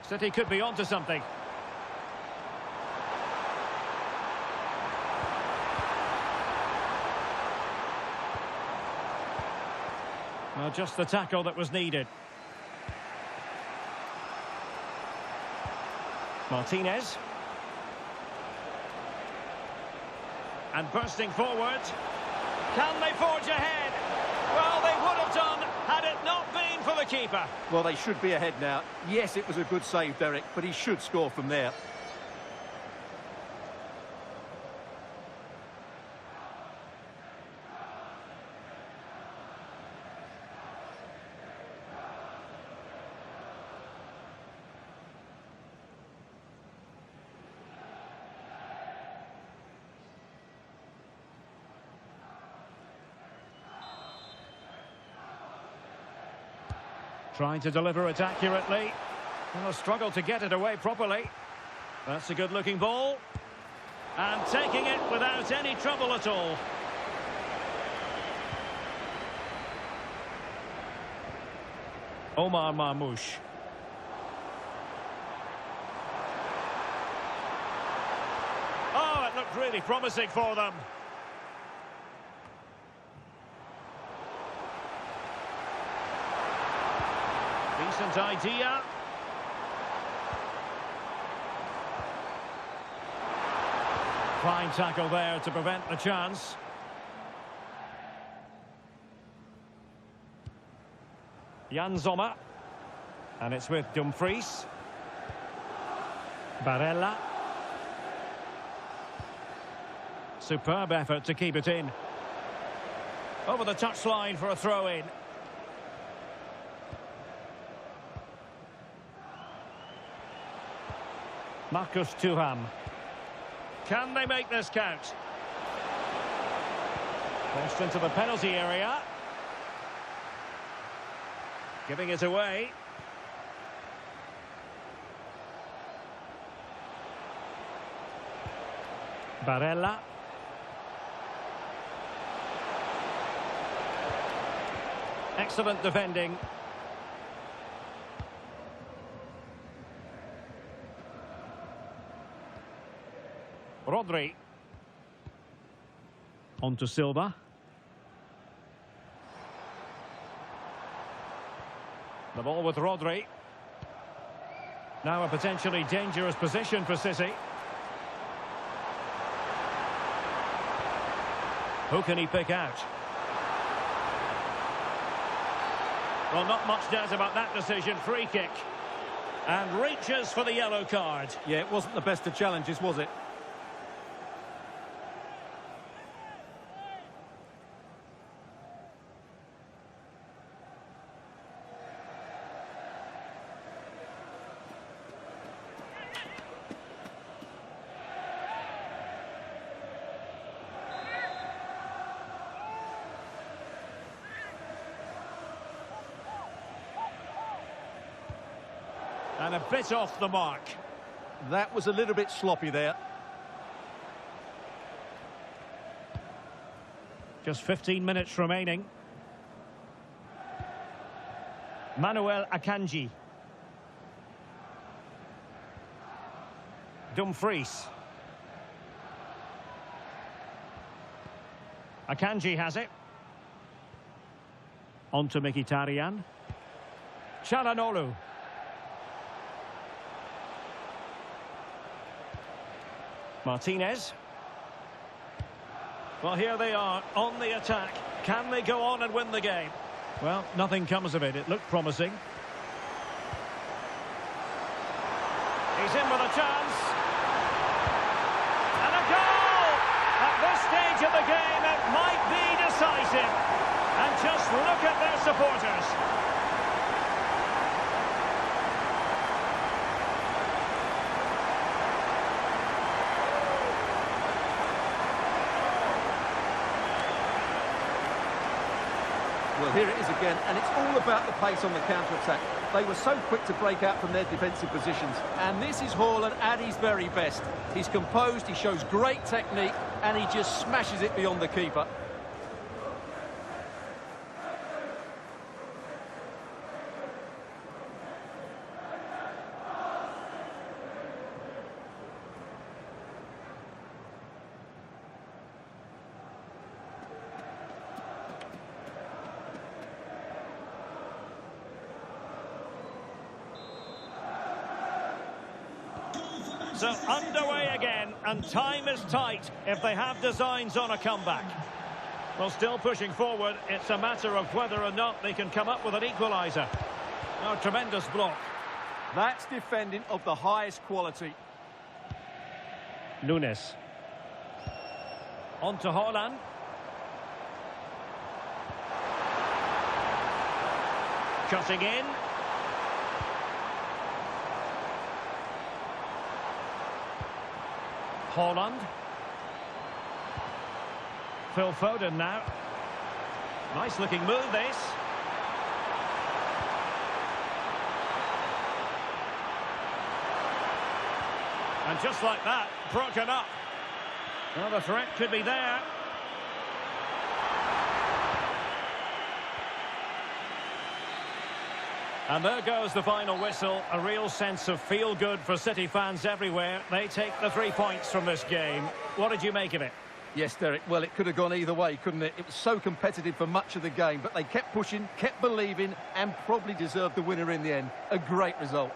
City could be onto something. Well, just the tackle that was needed. Martinez. And bursting forward. Can they forge ahead? Well, they would have done had it not been for the keeper. Well, they should be ahead now. Yes, it was a good save, Derek, but he should score from there. Trying to deliver it accurately. Well, a struggle to get it away properly. That's a good-looking ball. And taking it without any trouble at all. Omar Marmoush. Oh, it looked really promising for them. Decent idea. Fine tackle there to prevent the chance. Jan Sommer. And it's with Dumfries. Barella. Superb effort to keep it in. Over the touchline for a throw-in. Marcus Thuram. Can they make this count? Crossed into the penalty area. Giving it away. Barella. Excellent defending. Rodri. On to Silva. The ball with Rodri. Now a potentially dangerous position for City. Who can he pick out? Well, not much doubt about that decision. Free kick. And reaches for the yellow card. Yeah, it wasn't the best of challenges, was it? And a bit off the mark. That was a little bit sloppy there. Just 15 minutes remaining. Manuel Akanji. Dumfries. Akanji has it. On to Mkhitaryan. Çalhanoğlu. Martinez. Well, here they are on the attack. Can they go on and win the game? Well, nothing comes of it. It looked promising. He's in with a chance. And a goal! At this stage of the game, it might be decisive. And just look at their supporters. Well, here it is again, and it's all about the pace on the counter-attack. They were so quick to break out from their defensive positions, and this is Haaland at his very best. He's composed, he shows great technique, and he just smashes it beyond the keeper. So underway again, and time is tight if they have designs on a comeback. Well, still pushing forward, it's a matter of whether or not they can come up with an equaliser. Oh, tremendous block. That's defending of the highest quality. Nunes. On to Haaland. Cutting in. Haaland. Phil Foden now. Nice looking move this. And just like that, broken up. Well, the threat could be there. And there goes the final whistle. A real sense of feel-good for City fans everywhere. They take the 3 points from this game. What did you make of it? Yes, Derek, well, it could have gone either way, couldn't it? It was so competitive for much of the game, but they kept pushing, kept believing, and probably deserved the winner in the end. A great result.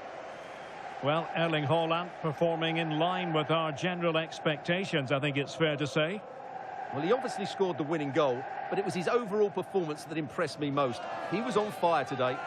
Well, Erling Haaland performing in line with our general expectations, I think it's fair to say. Well, he obviously scored the winning goal, but it was his overall performance that impressed me most. He was on fire today.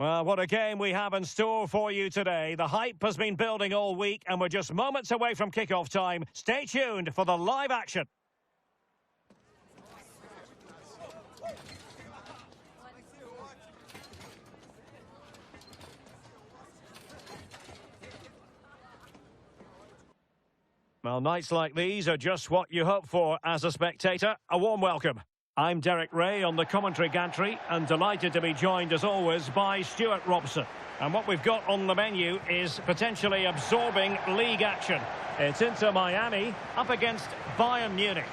Well, what a game we have in store for you today. The hype has been building all week, and we're just moments away from kickoff time. Stay tuned for the live action. Well, nights like these are just what you hope for as a spectator. A warm welcome. I'm Derek Ray on the commentary gantry and delighted to be joined as always by Stuart Robson. And what we've got on the menu is potentially absorbing league action. It's Inter Miami up against Bayern Munich.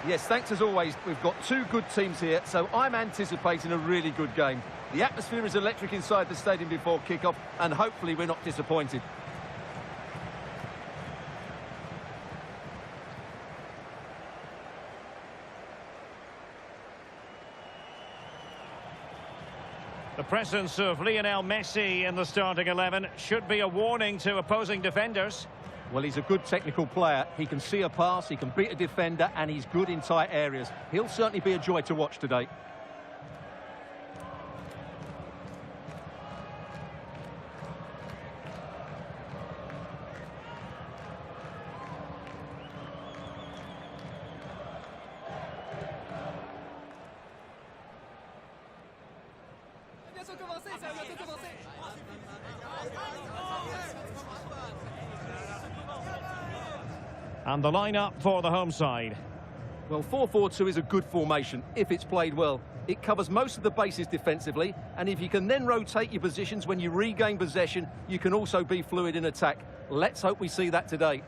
Yes, thanks as always. We've got two good teams here, so I'm anticipating a really good game. The atmosphere is electric inside the stadium before kick-off, and hopefully we're not disappointed. The presence of Lionel Messi in the starting 11 should be a warning to opposing defenders. Well, he's a good technical player. He can see a pass, he can beat a defender, and he's good in tight areas. He'll certainly be a joy to watch today. And the lineup for the home side. Well, 4-4-2 is a good formation if it's played well. It covers most of the bases defensively, and if you can then rotate your positions when you regain possession, you can also be fluid in attack. Let's hope we see that today.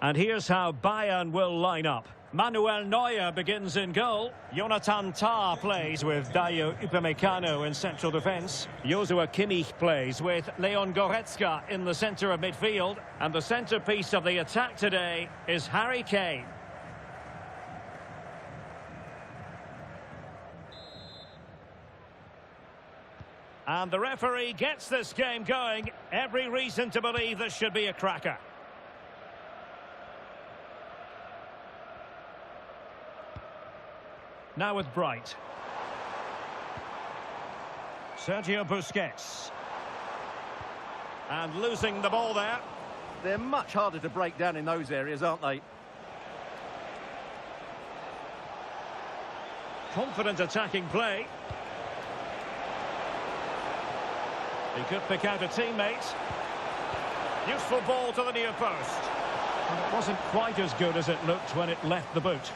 And here's how Bayern will line up. Manuel Neuer begins in goal. Jonathan Tah plays with Dayo Upamecano in central defence. Joshua Kimmich plays with Leon Goretzka in the centre of midfield. And the centrepiece of the attack today is Harry Kane. And the referee gets this game going. Every reason to believe this should be a cracker. Now with Bright. Sergio Busquets. And losing the ball there. They're much harder to break down in those areas, aren't they? Confident attacking play. He could pick out a teammate. Useful ball to the near post. And it wasn't quite as good as it looked when it left the boot.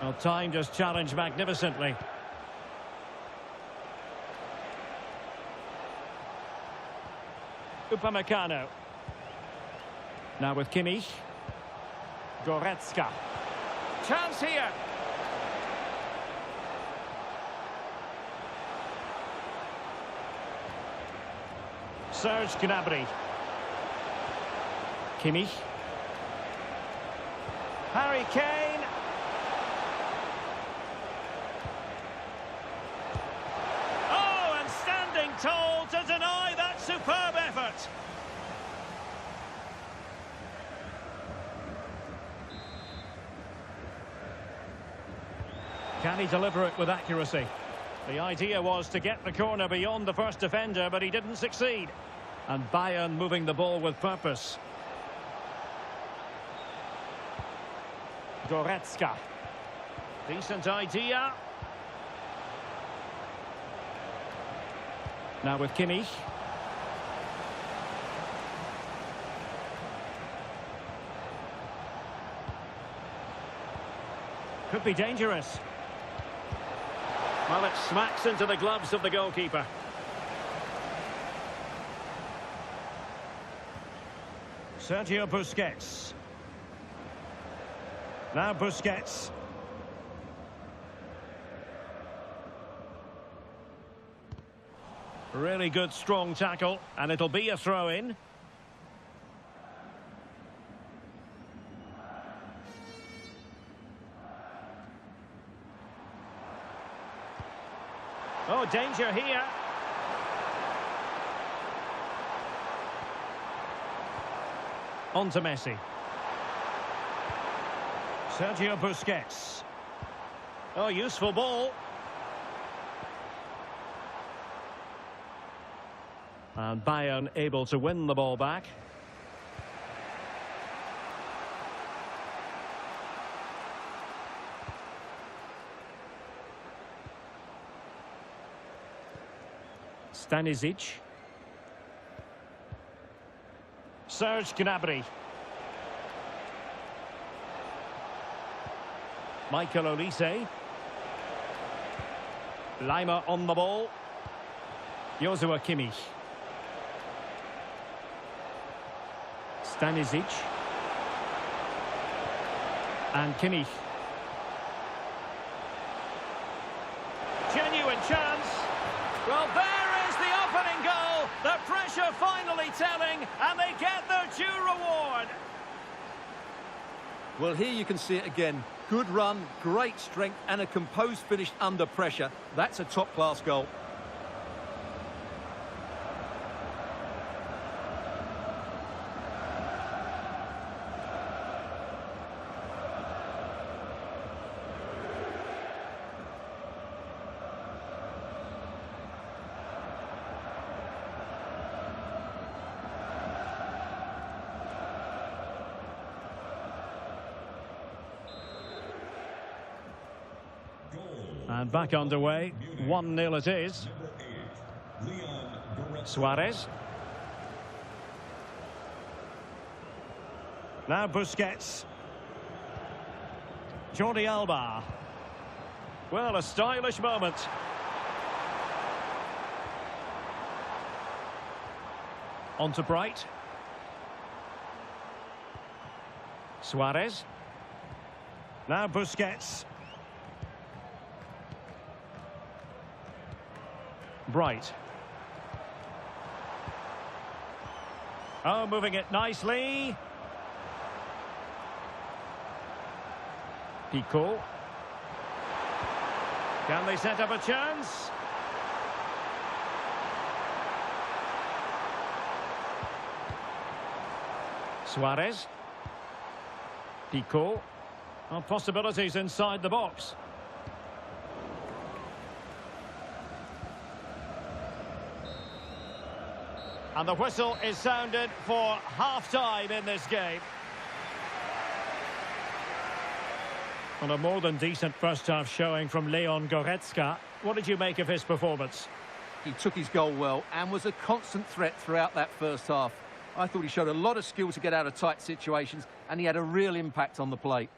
Well, timed his challenge magnificently. Upamecano. Now with Kimmich. Goretzka. Chance here. Serge Gnabry. Kimmich. Harry Kane. Told to deny that superb effort. Can he deliver it with accuracy? The idea was to get the corner beyond the first defender, but he didn't succeed. And Bayern moving the ball with purpose. Goretzka. Decent idea. Now with Kimmich. Could be dangerous. Well, it smacks into the gloves of the goalkeeper. Sergio Busquets. Now Busquets. Really good, strong tackle, and it'll be a throw-in. Oh, danger here. On to Messi. Sergio Busquets. Oh, useful ball. And Bayern able to win the ball back. Stanisic. Serge Gnabry. Michael Olise. Lima on the ball. Joshua Kimmich. Stanisic. And Kimmich. Genuine chance. Well, there is the opening goal. The pressure finally telling, and they get their due reward. Well, here you can see it again. Good run, great strength, and a composed finish under pressure. That's a top-class goal. And back underway, 1-0 it is. Suarez. Now Busquets. Jordi Alba. Well, a stylish moment. On to Bright. Suarez. Now Busquets. Bright. Oh, moving it nicely. Pico. Can they set up a chance? Suarez. Pico. Well, possibilities inside the box. And the whistle is sounded for half-time in this game. On a more than decent first-half showing from Leon Goretzka. What did you make of his performance? He took his goal well and was a constant threat throughout that first half. I thought he showed a lot of skill to get out of tight situations, and he had a real impact on the plate.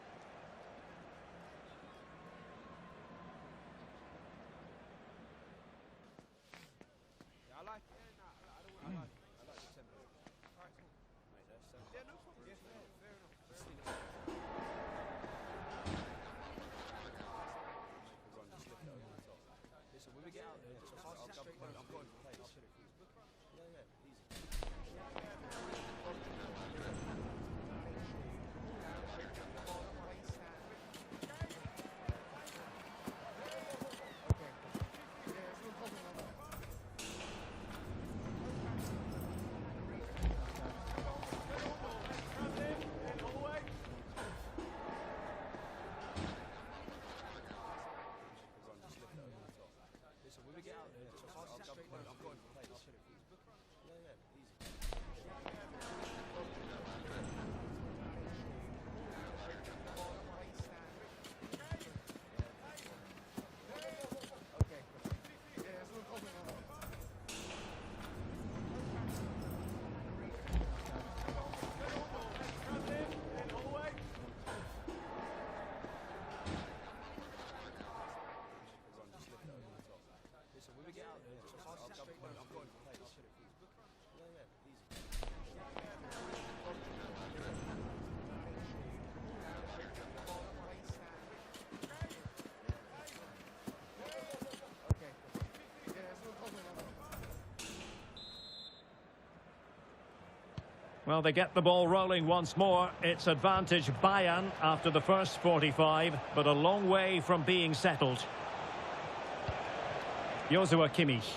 Well, they get the ball rolling once more. It's advantage Bayern after the first 45, but a long way from being settled. Joshua Kimmich.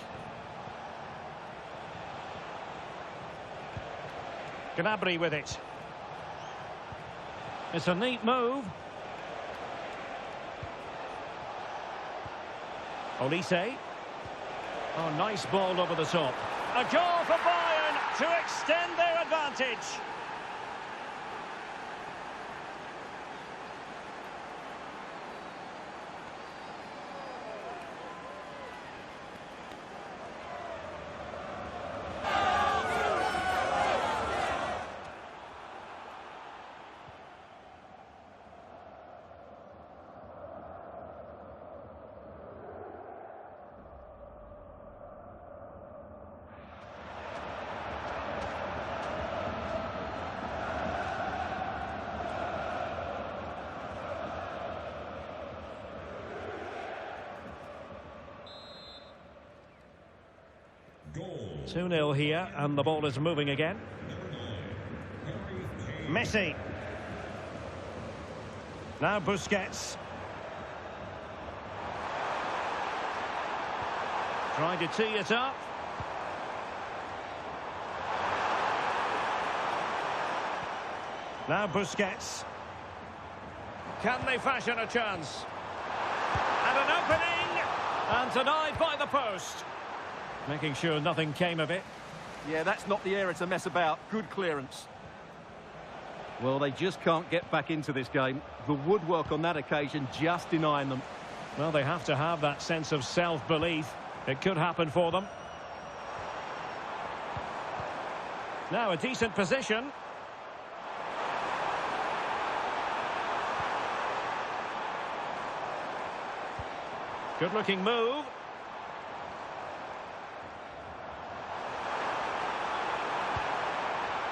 Gnabry with it. It's a neat move. Olise. Oh, nice ball over the top. A goal for Bayern to extend their advantage. Goal. 2-0 here, and the ball is moving again. Messi. Now Busquets. Trying to tee it up. Now Busquets. Can they fashion a chance? And an opening! And denied by the post. Making sure nothing came of it. Yeah, that's not the area to mess about. Good clearance. Well, they just can't get back into this game. The woodwork on that occasion just denying them. Well, they have to have that sense of self-belief. It could happen for them. Now a decent position. Good-looking move.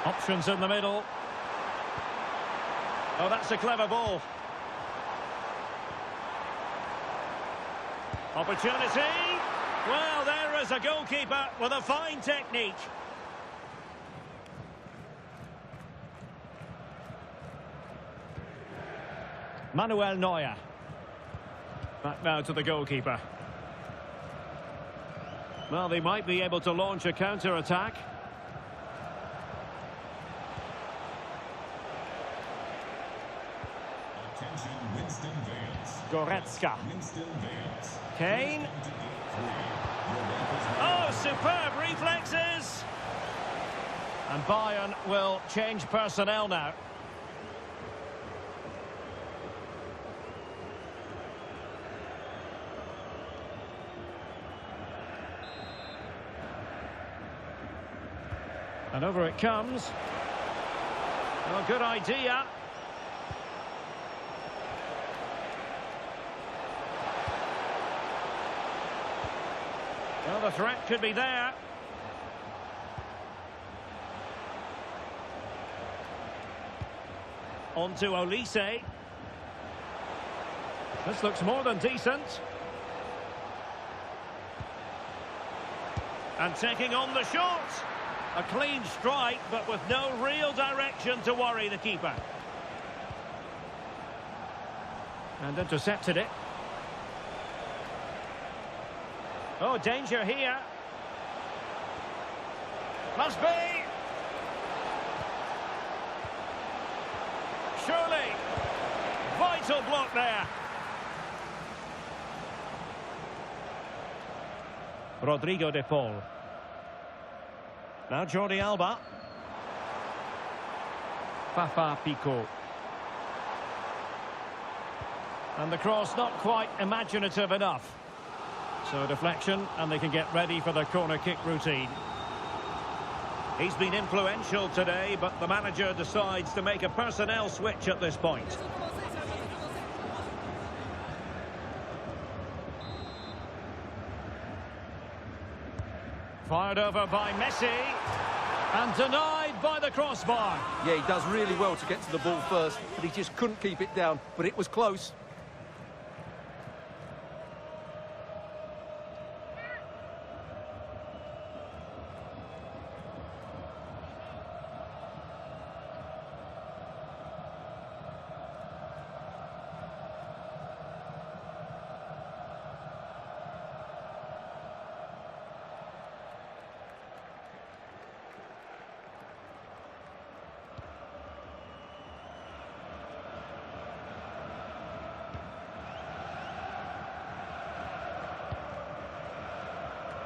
Options in the middle. Oh, that's a clever ball. Opportunity. Well, there is a goalkeeper with a fine technique. Manuel Neuer. Back now to the goalkeeper. Well, they might be able to launch a counter-attack. Goretzka. Kane. Oh, superb reflexes. And Bayern will change personnel now. And over it comes. Oh, good idea. Well, the threat could be there. On to Olise. This looks more than decent. And taking on the shot. A clean strike, but with no real direction to worry the keeper. And intercepted it. Oh, danger here. Must be. Surely. Vital block there. Rodrigo de Paul. Now Jordi Alba. Fafa Pico. And the cross not quite imaginative enough. So deflection, and they can get ready for the corner kick routine. He's been influential today, but the manager decides to make a personnel switch at this point. Fired over by Messi. And denied by the crossbar. Yeah, he does really well to get to the ball first, but he just couldn't keep it down. But it was close.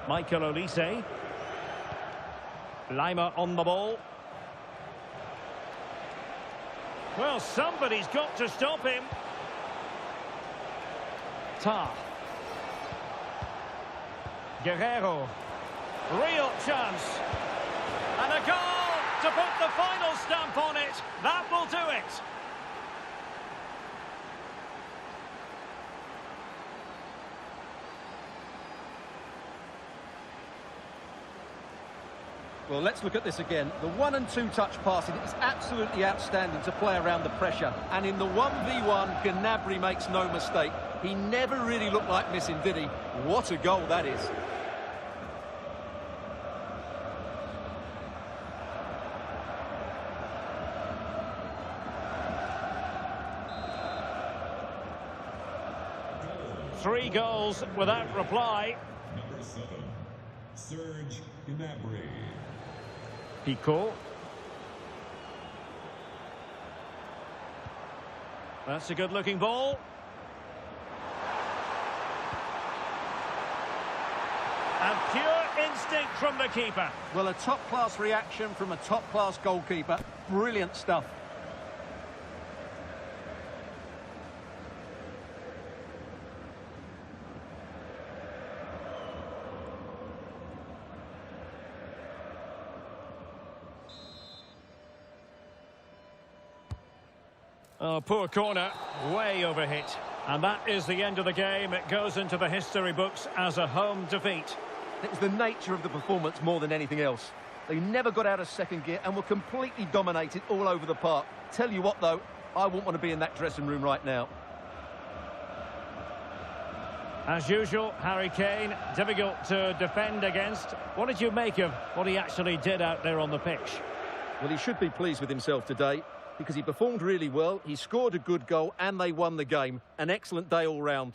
Michael Olise. Lima on the ball. Well, somebody's got to stop him. Ta. Guerrero. Real chance. And a goal to put the final stamp on it. That will do it. Well, let's look at this again. The 1 and 2 touch passing is absolutely outstanding to play around the pressure. And in the 1v1, Gnabry makes no mistake. He never really looked like missing, did he? What a goal that is. Three goals without reply. Number 7, Serge Gnabry. Pico. That's a good-looking ball. And pure instinct from the keeper. Well, a top-class reaction from a top-class goalkeeper. Brilliant stuff. Oh, poor corner, way overhit. And that is the end of the game. It goes into the history books as a home defeat. It was the nature of the performance more than anything else. They never got out of second gear and were completely dominated all over the park. Tell you what, though, I wouldn't want to be in that dressing room right now. As usual, Harry Kane, difficult to defend against. What did you make of what he actually did out there on the pitch? Well, he should be pleased with himself today, because he performed really well, he scored a good goal, and they won the game. An excellent day all round.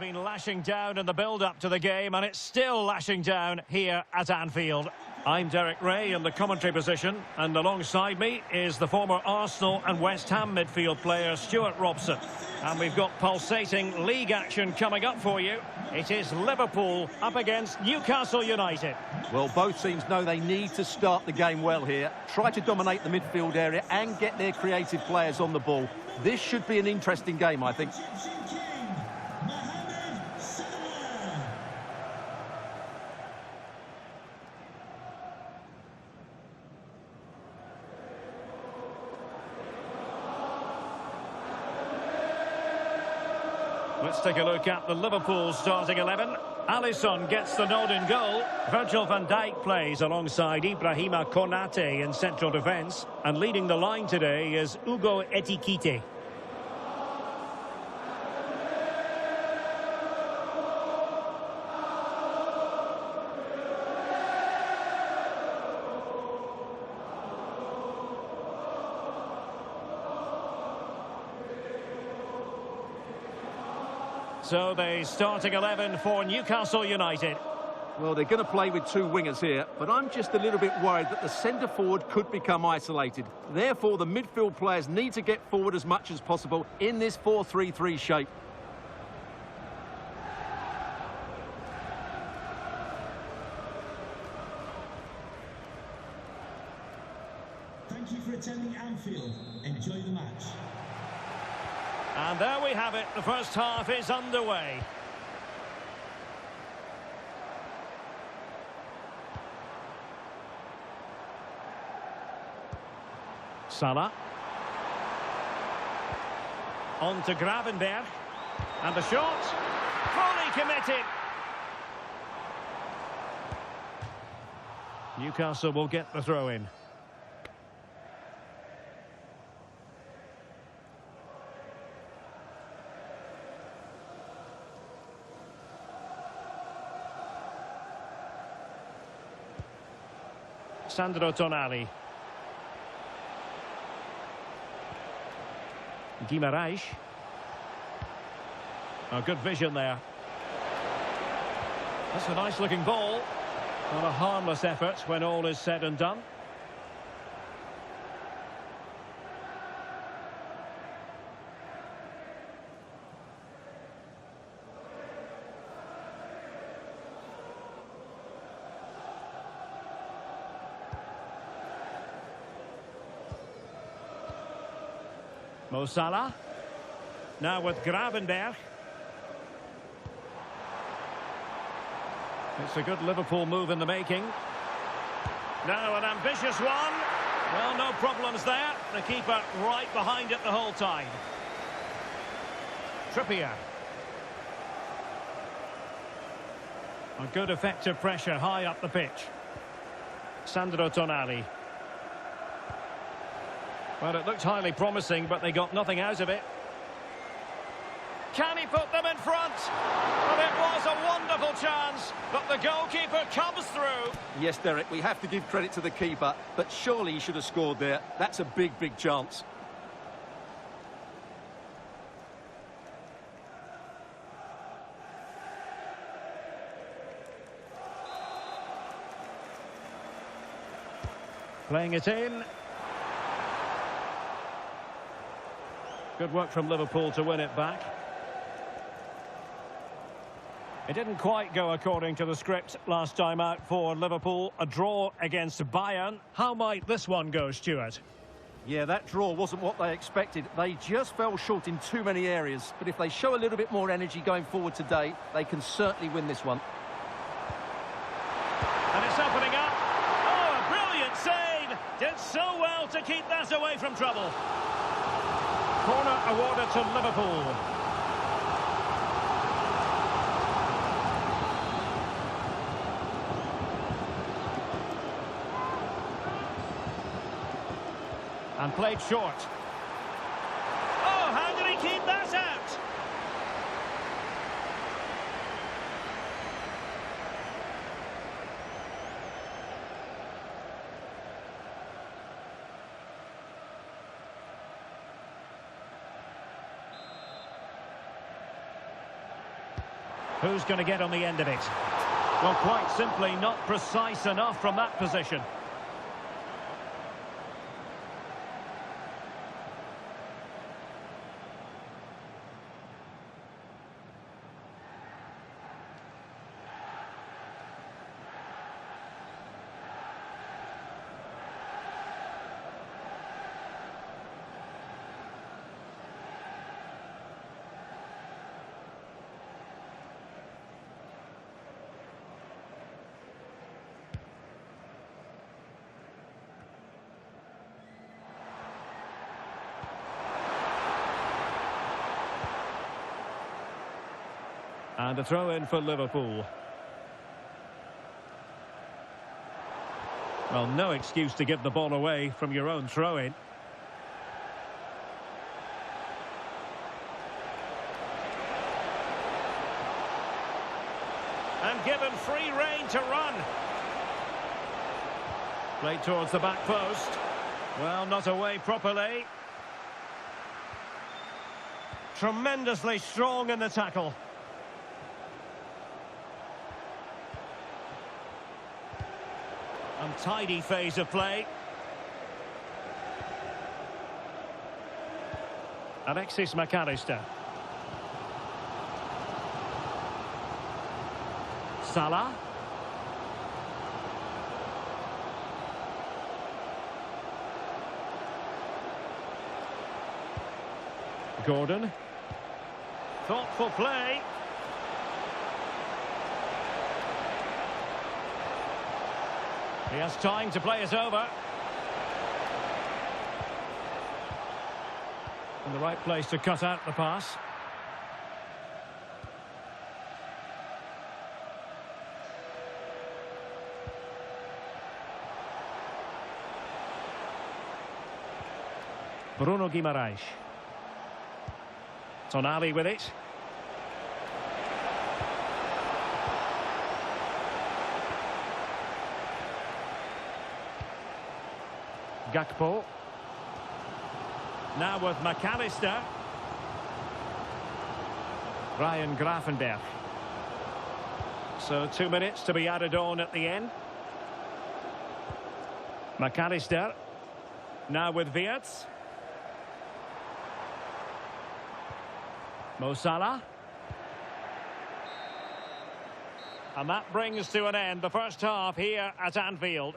been lashing down in the build-up to the game, and it's still lashing down here at Anfield. I'm Derek Ray in the commentary position, and alongside me is the former Arsenal and West Ham midfield player Stuart Robson. And we've got pulsating league action coming up for you. It is Liverpool up against Newcastle United. Well, both teams know they need to start the game well here. Try to dominate the midfield area and get their creative players on the ball. This should be an interesting game, I think. Let's take a look at the Liverpool starting 11. Alisson gets the nod in goal. Virgil van Dijk plays alongside Ibrahima Konate in central defence. And leading the line today is Hugo Ekitike. So the starting 11 for Newcastle United. Well, they're going to play with two wingers here, but I'm just a little bit worried that the centre-forward could become isolated. Therefore, the midfield players need to get forward as much as possible in this 4-3-3 shape. Thank you for attending Anfield. Enjoy the match. And there we have it. The first half is underway. Salah. On to Gravenberch. And the shot. Fully committed. Newcastle will get the throw in. Sandro Tonali. Guimarães. Oh, good vision there. That's a nice looking ball. Not a harmless effort when all is said and done. Mo Salah. Now with Gravenberch. It's a good Liverpool move in the making. Now an ambitious one. Well, no problems there. The keeper right behind it the whole time. Trippier. A good effective pressure high up the pitch. Sandro Tonali. Well, it looked highly promising, but they got nothing out of it. Can he put them in front? Well, it was a wonderful chance, but the goalkeeper comes through. Yes, Derek, we have to give credit to the keeper, but surely he should have scored there. That's a big, big chance. Playing it in. Good work from Liverpool to win it back. It didn't quite go according to the script last time out for Liverpool. A draw against Bayern. How might this one go, Stuart? Yeah, that draw wasn't what they expected. They just fell short in too many areas. But if they show a little bit more energy going forward today, they can certainly win this one. And it's opening up. Oh, a brilliant save. Did so well to keep that away from trouble. Corner awarded to Liverpool. And played short. Oh, how did he keep that out? Who's going to get on the end of it? Well, quite simply, not precise enough from that position. And a throw in for Liverpool. Well, no excuse to give the ball away from your own throw-in. And given free rein to run. Played towards the back post. Well, not away properly. Tremendously strong in the tackle. Untidy phase of play. Alexis McAllister. Salah. Gordon. Thoughtful play. He has time to play it over. In the right place to cut out the pass. Bruno Guimaraes. Tonali with it. Gakpo. Now with McAllister. Ryan Gravenberch. So 2 minutes to be added on at the end. McAllister. Now with Wirtz. Mo Salah. And that brings to an end the first half here at Anfield.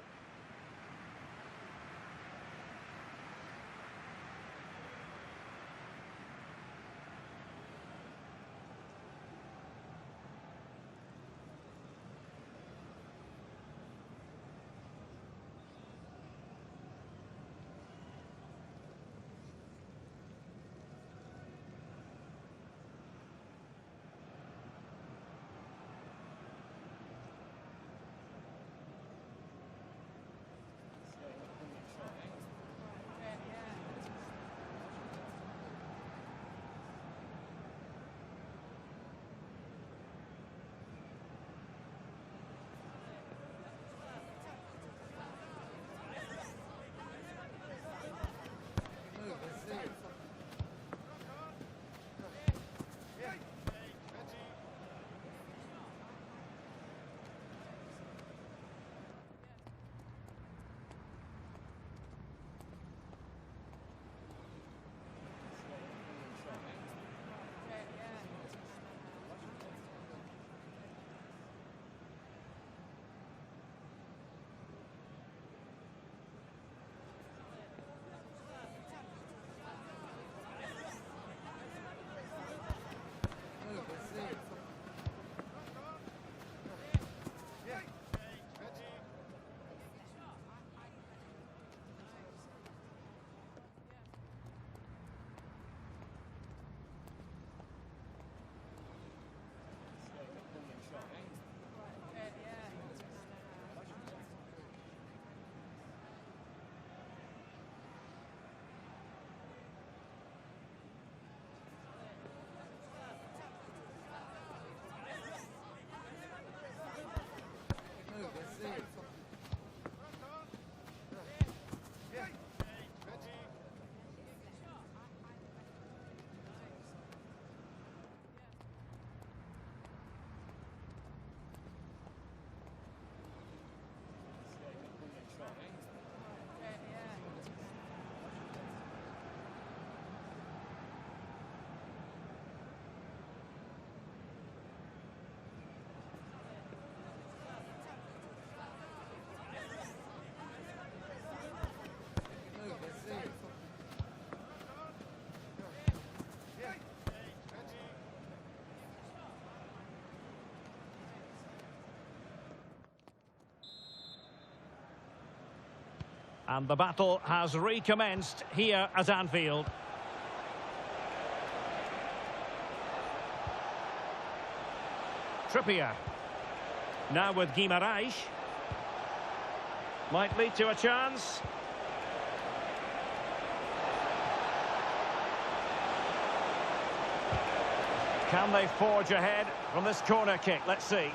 And the battle has recommenced here at Anfield. Trippier. Now with Guimaraes. Might lead to a chance. Can they forge ahead from this corner kick? Let's see.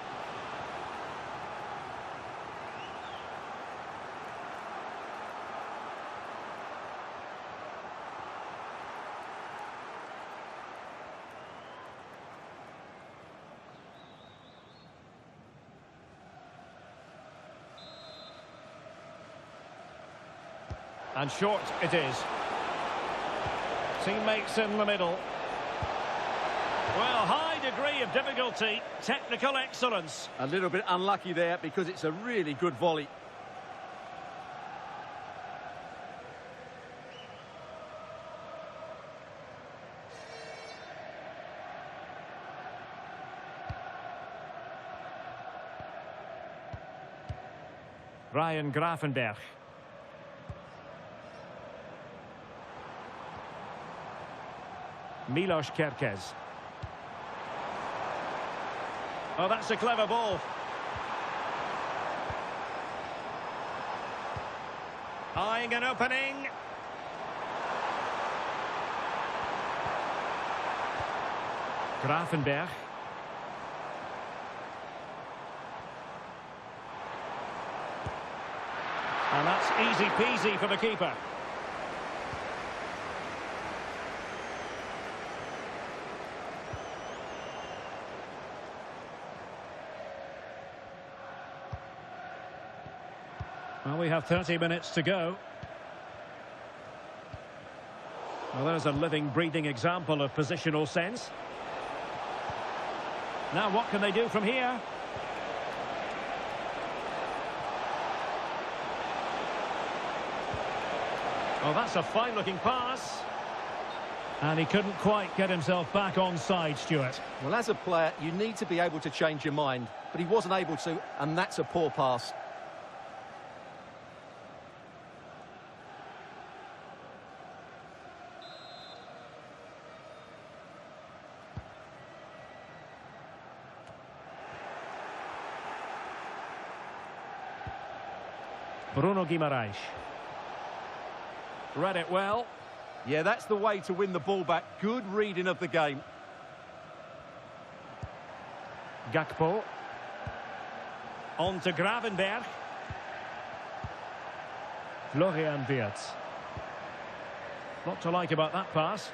And short it is. Teammates in the middle. Well, high degree of difficulty, technical excellence. A little bit unlucky there because it's a really good volley. Ryan Gravenberch. Milos Kerkez. Oh, that's a clever ball. Eyeing an opening. Gravenberch. And that's easy peasy for the keeper. Well, we have 30 minutes to go. Well, there's a living, breathing example of positional sense. Now, what can they do from here? Oh, that's a fine-looking pass. And he couldn't quite get himself back on side, Stuart. Well, as a player, you need to be able to change your mind, but he wasn't able to, and that's a poor pass. Bruno Guimaraes. Read it well. Yeah, that's the way to win the ball back. Good reading of the game. Gakpo. On to Gravenberch. Florian Wirtz. What to like about that pass?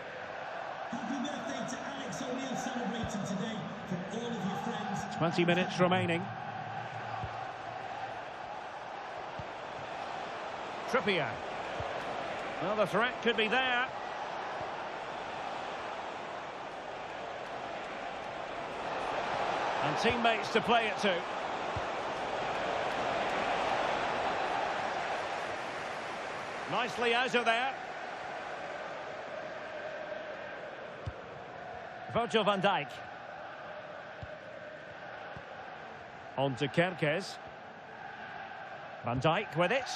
Happy birthday to Alex O'Neill celebrating today from all of your friends. 20 minutes remaining. Trippier. Well, the threat could be there. And teammates to play it to. Nicely out of there. Virgil van Dijk. On to Kerkez. Van Dijk with it.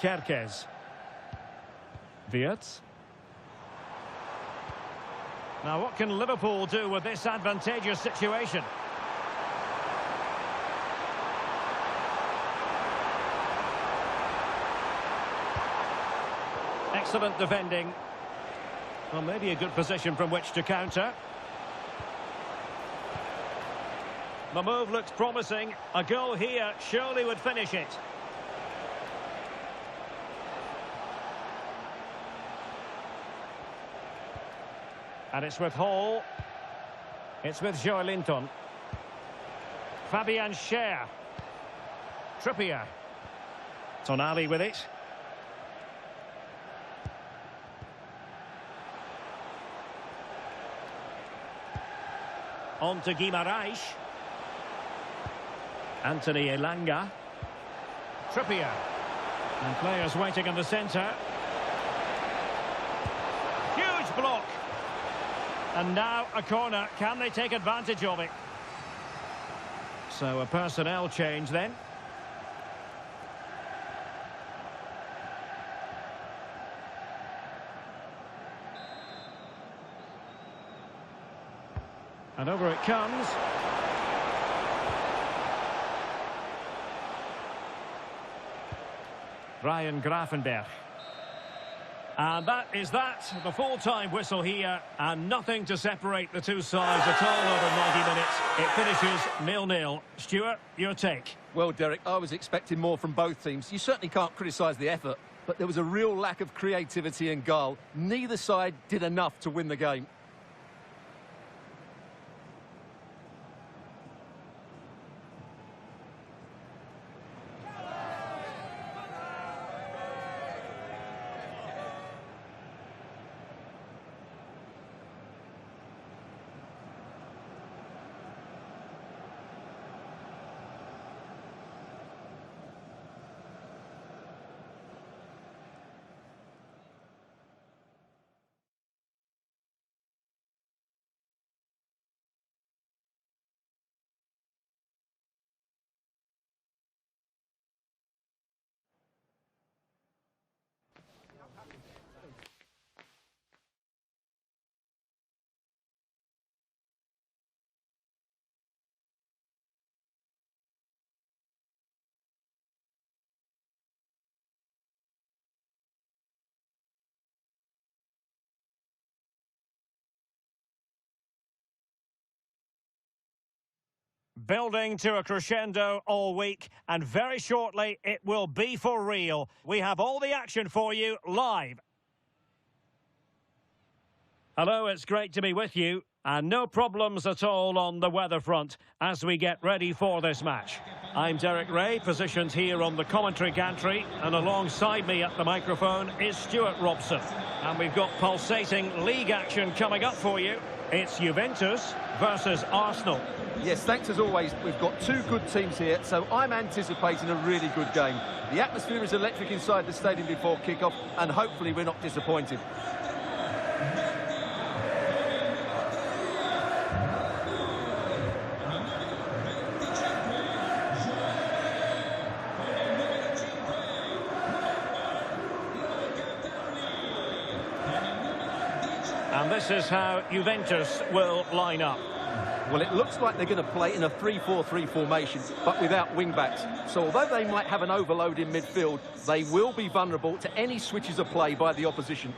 Kerkez. Wirtz. Now, what can Liverpool do with this advantageous situation? Excellent defending. Well, maybe a good position from which to counter. The move looks promising. A goal here surely would finish it. And it's with Hall. It's with Joelinton. Fabian Schär. Trippier. Tonali with it. On to Guimaraes. Anthony Elanga. Trippier. And players waiting in the centre. Huge block. And now a corner. Can they take advantage of it? So a personnel change then. And over it comes. Ryan Grafenberg. And that is that, the full-time whistle here, and nothing to separate the two sides at all over 90 minutes. It finishes 0-0. Stuart, your take? Well, Derek, I was expecting more from both teams. You certainly can't criticise the effort, but there was a real lack of creativity and guile. Neither side did enough to win the game. Building to a crescendo all week, and very shortly it will be for real. We have all the action for you live. Hello, it's great to be with you, and no problems at all on the weather front as we get ready for this match. I'm Derek Ray, positioned here on the commentary gantry, and alongside me at the microphone is Stuart Robson. And we've got pulsating league action coming up for you. It's Juventus versus Arsenal. Yes, thanks as always. We've got two good teams here, so I'm anticipating a really good game. The atmosphere is electric inside the stadium before kick-off, and hopefully we're not disappointed. And this is how Juventus will line up. Well, it looks like they're going to play in a 3-4-3 formation, but without wing-backs. So although they might have an overload in midfield, they will be vulnerable to any switches of play by the opposition.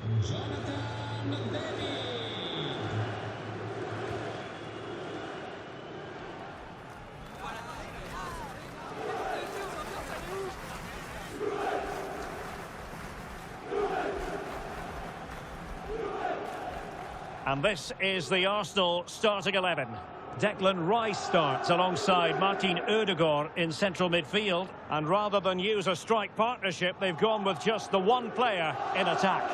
And this is the Arsenal starting 11. Declan Rice starts alongside Martin Ødegaard in central midfield. And rather than use a strike partnership, they've gone with just the one player in attack.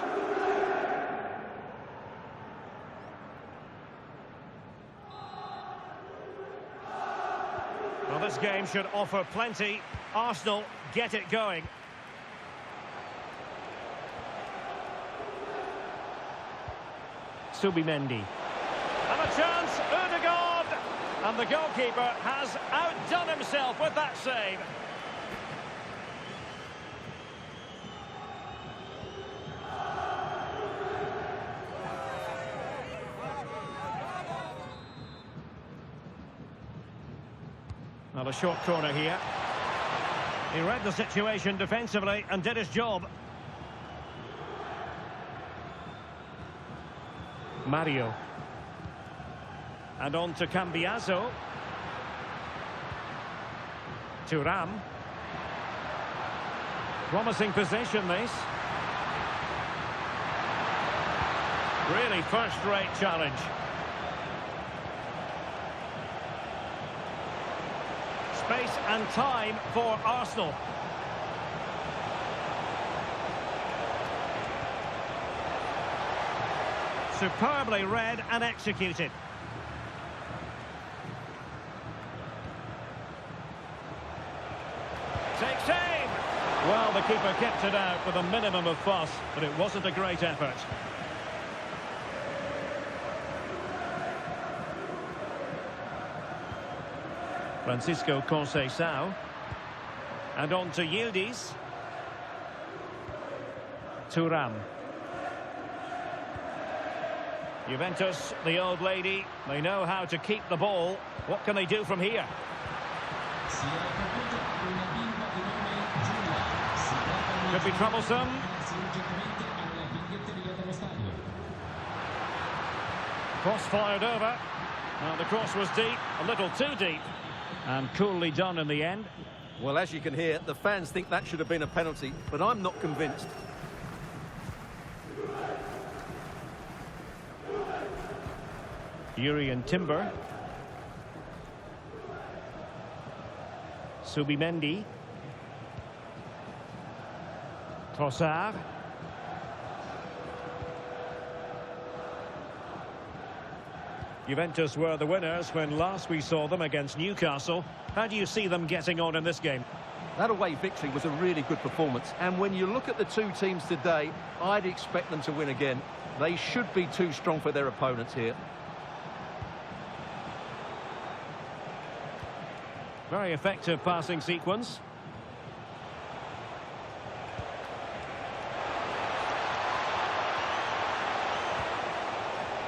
Well, this game should offer plenty. Arsenal get it going. Subimendi. And a chance, Ødegaard! And the goalkeeper has outdone himself with that save. Well, a short corner here. He read the situation defensively and did his job. Mario. And on to Cambiaso. Thuram. Promising possession, this. Really first-rate challenge. Space and time for Arsenal. Superbly read and executed. Takes aim! Well, the keeper kept it out with a minimum of fuss, but it wasn't a great effort. Francisco Conceição. And on to Yildiz. Thuram. Juventus, the old lady, they know how to keep the ball. What can they do from here? Could be troublesome. Cross fired over. Well, the cross was deep, a little too deep. And coolly done in the end. Well, as you can hear, the fans think that should have been a penalty, but I'm not convinced. Yuri and Timber. Subimendi. Trossard. Juventus were the winners when last we saw them against Newcastle. How do you see them getting on in this game? That away victory was a really good performance. And when you look at the two teams today, I'd expect them to win again. They should be too strong for their opponents here. Very effective passing sequence.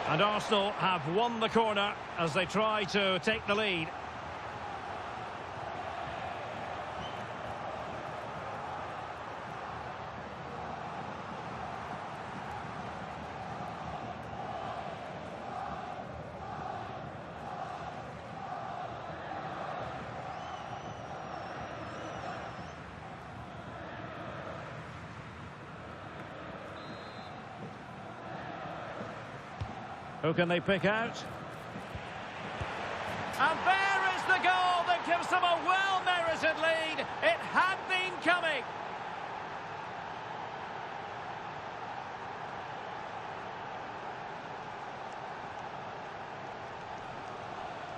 And Arsenal have won the corner as they try to take the lead. Who can they pick out? And there is the goal that gives them a well-merited lead. It had been coming.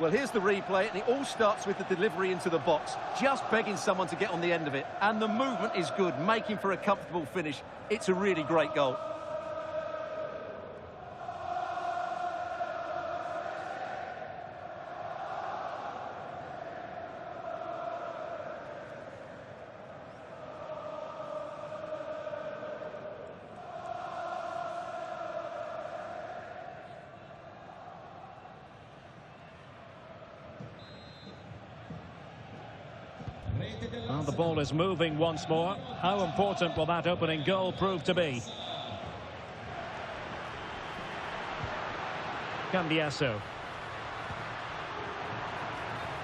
Well, here's the replay, and it all starts with the delivery into the box, just begging someone to get on the end of it. And the movement is good, making for a comfortable finish. It's a really great goal. Well, the ball is moving once more. How important will that opening goal prove to be? Cambiasso.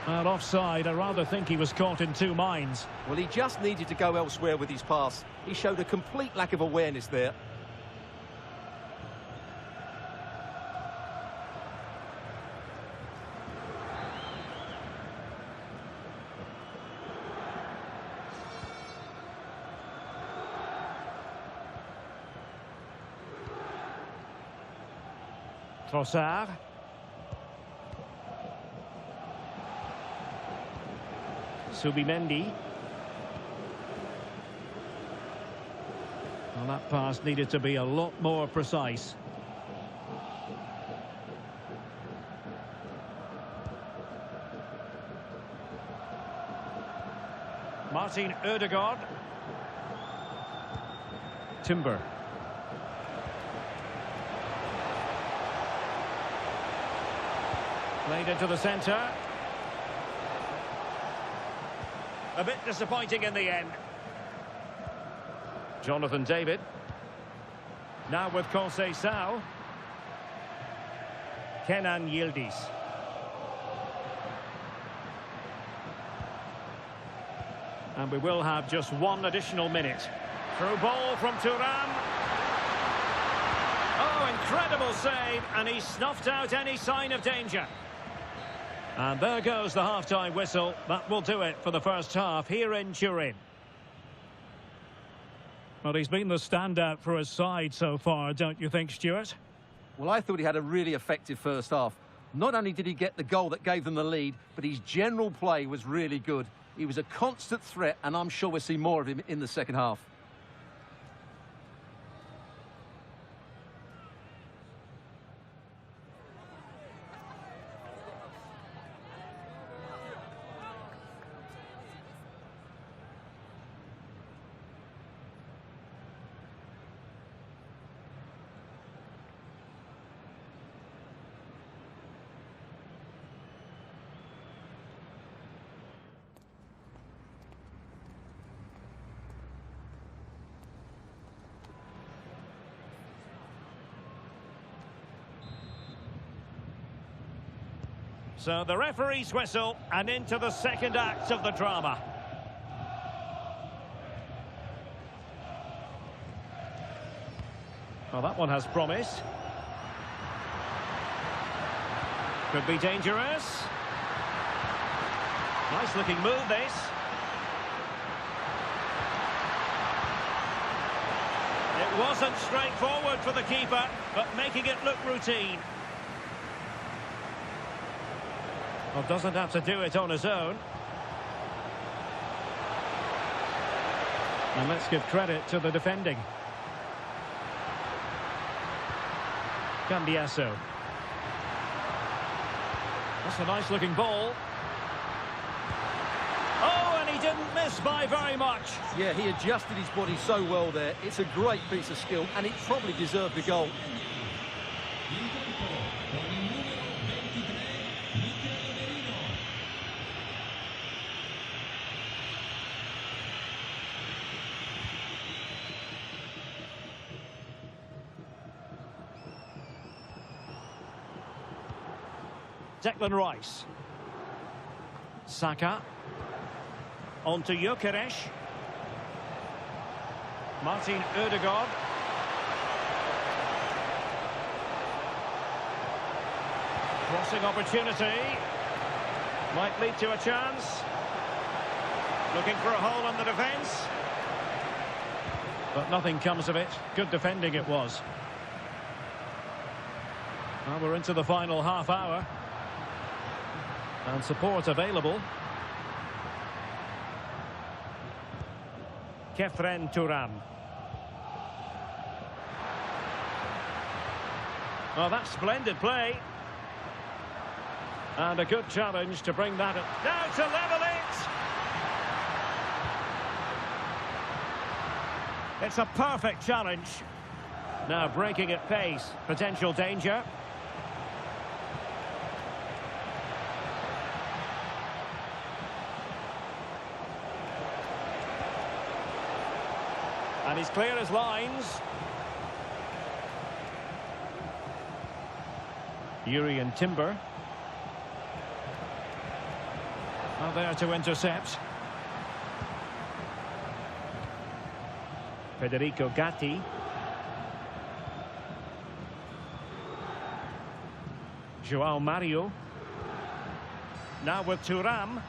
And offside, I rather think he was caught in two minds. Well, he just needed to go elsewhere with his pass. He showed a complete lack of awareness there. Trossard. Subimendi. Well, that pass needed to be a lot more precise. Martin Ødegaard. Timber. Played into the centre. A bit disappointing in the end. Jonathan David. Now with Conceição. Kenan Yildiz. And we will have just one additional minute. Through ball from Thuram. Oh, incredible save, and he snuffed out any sign of danger. And there goes the half-time whistle. That will do it for the first half here in Turin. Well, he's been the standout for his side so far, don't you think, Stuart? Well, I thought he had a really effective first half. Not only did he get the goal that gave them the lead, but his general play was really good. He was a constant threat, and I'm sure we'll see more of him in the second half. So the referee's whistle, and into the second act of the drama. Well, that one has promise. Could be dangerous. Nice looking move, this. It wasn't straightforward for the keeper, but making it look routine. Well, doesn't have to do it on his own. And let's give credit to the defending. Cambiasso. That's a nice looking ball. Oh, and he didn't miss by very much. Yeah, he adjusted his body so well there. It's a great piece of skill, and it probably deserved the goal. Declan Rice. Saka. On to Gyökeres. Martin Ødegaard. Crossing opportunity. Might lead to a chance. Looking for a hole in the defence. But nothing comes of it. Good defending it was. Well, we're into the final half hour. And support available. Kefren Turan. Oh, that's splendid play. And a good challenge to bring that now to level it. It's a perfect challenge. Now breaking at pace. Potential danger. And he's clear as lines. Urian Timber. Now there to intercept. Federico Gatti. Joao Mario. Now with Thuram.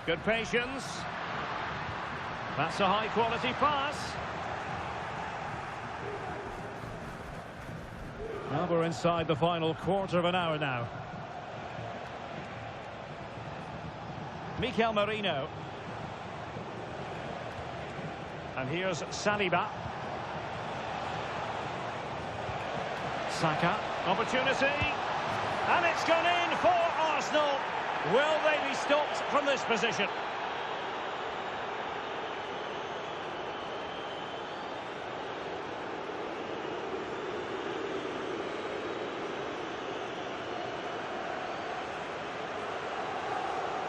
Good patience. That's a high-quality pass. Well, we're inside the final quarter of an hour now. Mikel Merino. And here's Saliba. Saka. Opportunity. And it's gone in for Arsenal. Will they be stopped from this position?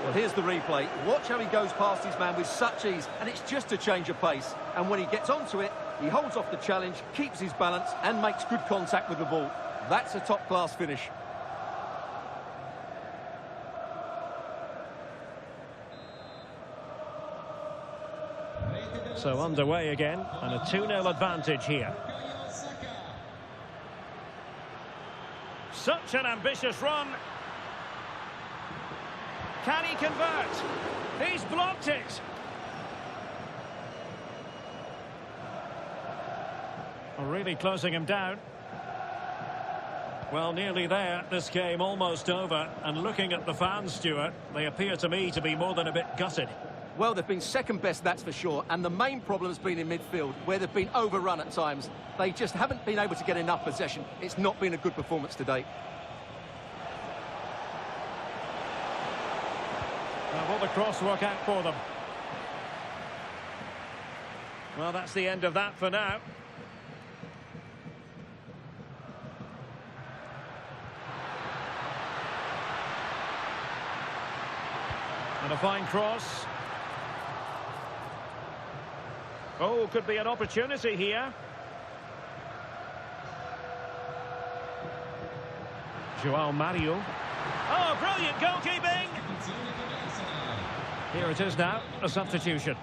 Well, here's the replay. Watch how he goes past his man with such ease, and it's just a change of pace. And when he gets onto it, he holds off the challenge, keeps his balance, and makes good contact with the ball. That's a top-class finish. So underway again, and a 2-0 advantage here. Such an ambitious run. Can he convert? He's blocked it. Really closing him down. Well, nearly there. This game almost over. And looking at the fans, Stuart, they appear to me to be more than a bit gutted. Well, they've been second best, that's for sure. And the main problem has been in midfield, where they've been overrun at times. They just haven't been able to get enough possession. It's not been a good performance today. Now, will the cross work out for them? Well, that's the end of that for now. And a fine cross. Oh, could be an opportunity here. Joao Mario. Oh, brilliant goalkeeping! Here it is now, a substitution.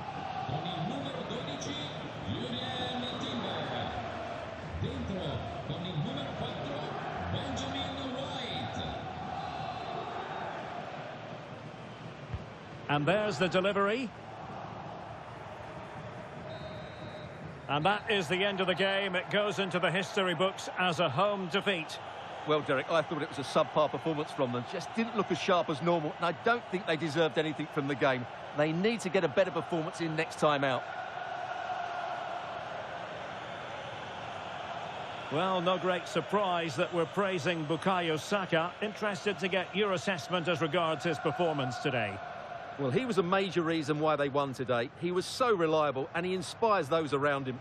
And there's the delivery. And that is the end of the game. It goes into the history books as a home defeat. Well, Derek, I thought it was a subpar performance from them. Just didn't look as sharp as normal, and I don't think they deserved anything from the game. They need to get a better performance in next time out. Well, no great surprise that we're praising Bukayo Saka. Interested to get your assessment as regards his performance today. Well, he was a major reason why they won today. He was so reliable, and he inspires those around him.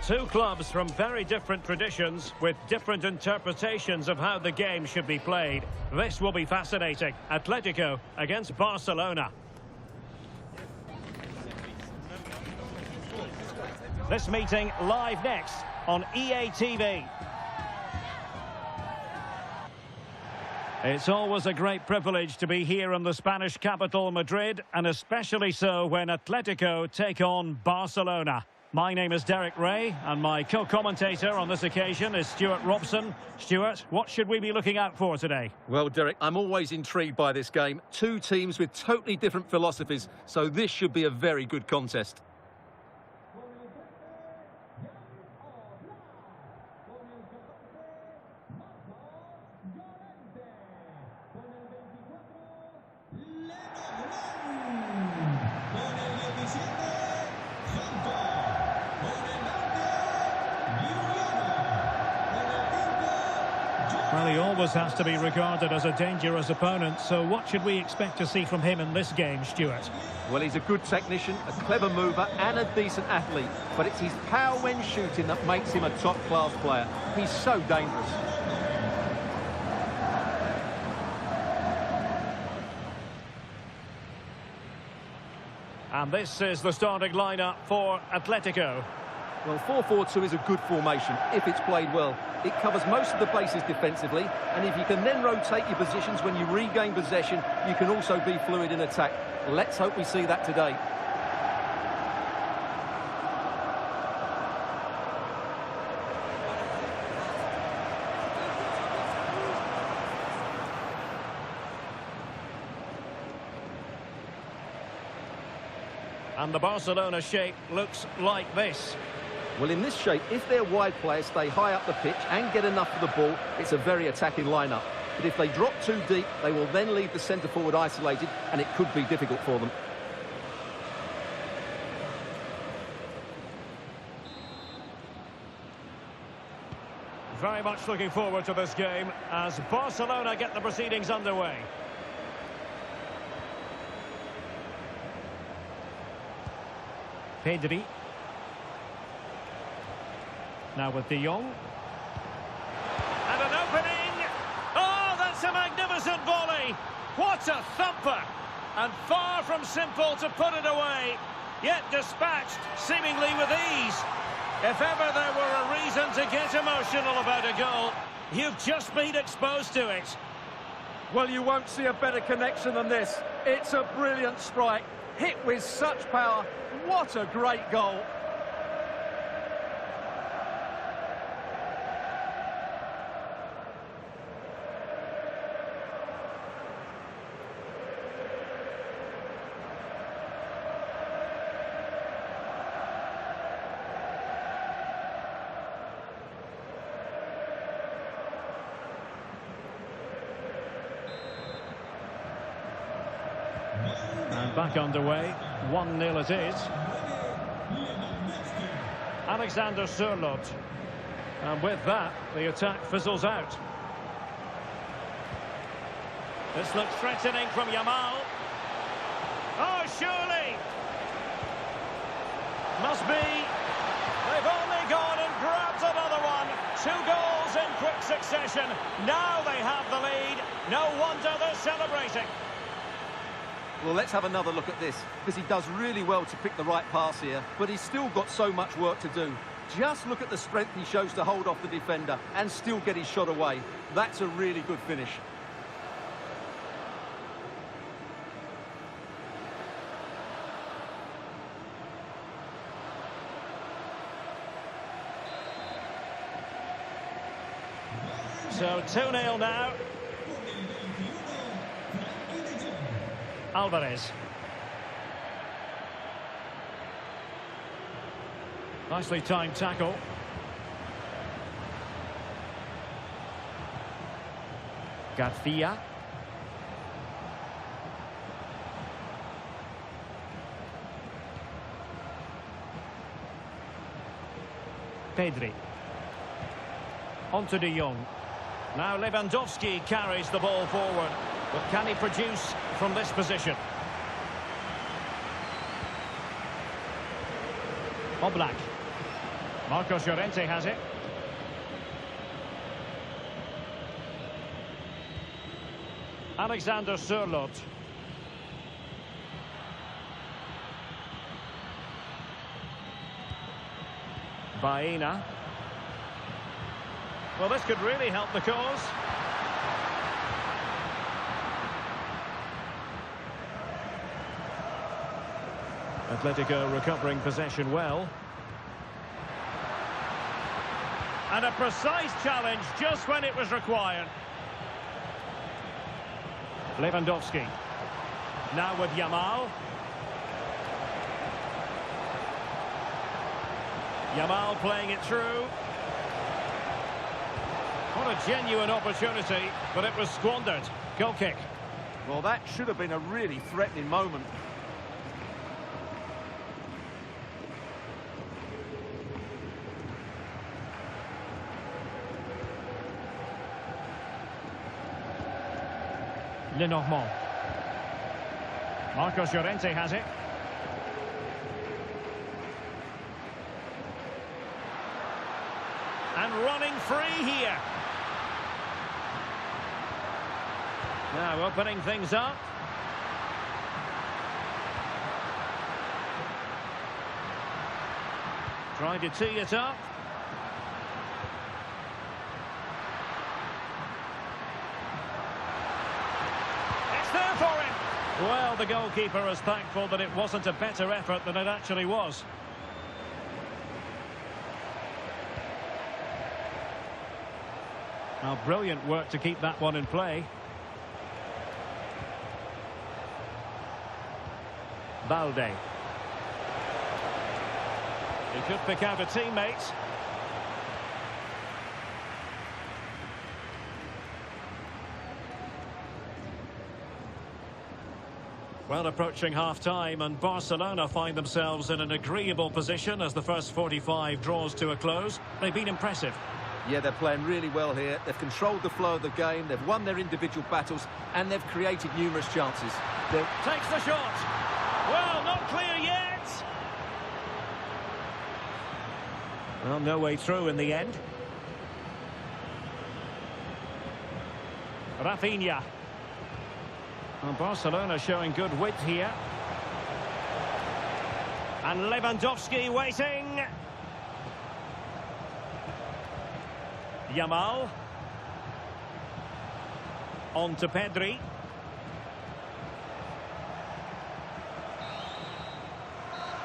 Two clubs from very different traditions with different interpretations of how the game should be played. This will be fascinating. Atletico against Barcelona. This meeting live next on EA TV. It's always a great privilege to be here in the Spanish capital, Madrid, and especially so when Atletico take on Barcelona. My name is Derek Ray, and my co-commentator on this occasion is Stuart Robson. Stuart, what should we be looking out for today? Well, Derek, I'm always intrigued by this game. Two teams with totally different philosophies, so this should be a very good contest. Well, he always has to be regarded as a dangerous opponent, so what should we expect to see from him in this game, Stuart? Well, he's a good technician, a clever mover and a decent athlete, but it's his power when shooting that makes him a top-class player. He's so dangerous. And this is the starting lineup for Atletico. Well, 4-4-2 is a good formation if it's played well. It covers most of the bases defensively, and if you can then rotate your positions when you regain possession, you can also be fluid in attack. Let's hope we see that today. And the Barcelona shape looks like this. Well, in this shape, if their wide players stay high up the pitch and get enough of the ball, it's a very attacking lineup. But if they drop too deep, they will then leave the centre-forward isolated, and it could be difficult for them. Very much looking forward to this game as Barcelona get the proceedings underway. Pedri. Now with De Jong. And an opening! Oh, that's a magnificent volley! What a thumper! And far from simple to put it away, yet dispatched seemingly with ease. If ever there were a reason to get emotional about a goal, you've just been exposed to it. Well, you won't see a better connection than this. It's a brilliant strike, hit with such power. What a great goal. And back underway, 1-0 it is. Alexander Sørloth. And with that, the attack fizzles out. This looks threatening from Yamal. Oh, surely! Must be. They've only gone and grabbed another one. 2 goals in quick succession. Now they have the lead. No wonder they're celebrating. Well, let's have another look at this, because he does really well to pick the right pass here, but he's still got so much work to do. Just look at the strength he shows to hold off the defender and still get his shot away. That's a really good finish. So 2-0 now. ALWAZ. Nicely timed tackle. Garcia. Pedri. On to De Jong. Now Lewandowski carries the ball forward. But can he produce from this position? Oblak. Marcos Llorente has it. Alexander Sørloth. Baena. Well, this could really help the cause. Atletico recovering possession well. And a precise challenge just when it was required. Lewandowski. Now with Yamal. Yamal playing it through. What a genuine opportunity, but it was squandered. Goal kick. Well, that should have been a really threatening moment. Lenormand. Marcos Llorente has it. And running free here. Now opening things up. Trying to tee it up. It's there for him. Well, the goalkeeper is thankful that it wasn't a better effort than it actually was. Now, brilliant work to keep that one in play. Balde. He could pick out a teammate. Well, approaching half-time, and Barcelona find themselves in an agreeable position as the first 45 draws to a close. They've been impressive. Yeah, they're playing really well here. They've controlled the flow of the game, they've won their individual battles, and they've created numerous chances. Takes the shot. Well, not clear yet. Well, no way through in the end. Rafinha. And Barcelona showing good width here. And Lewandowski waiting. Yamal. On to Pedri.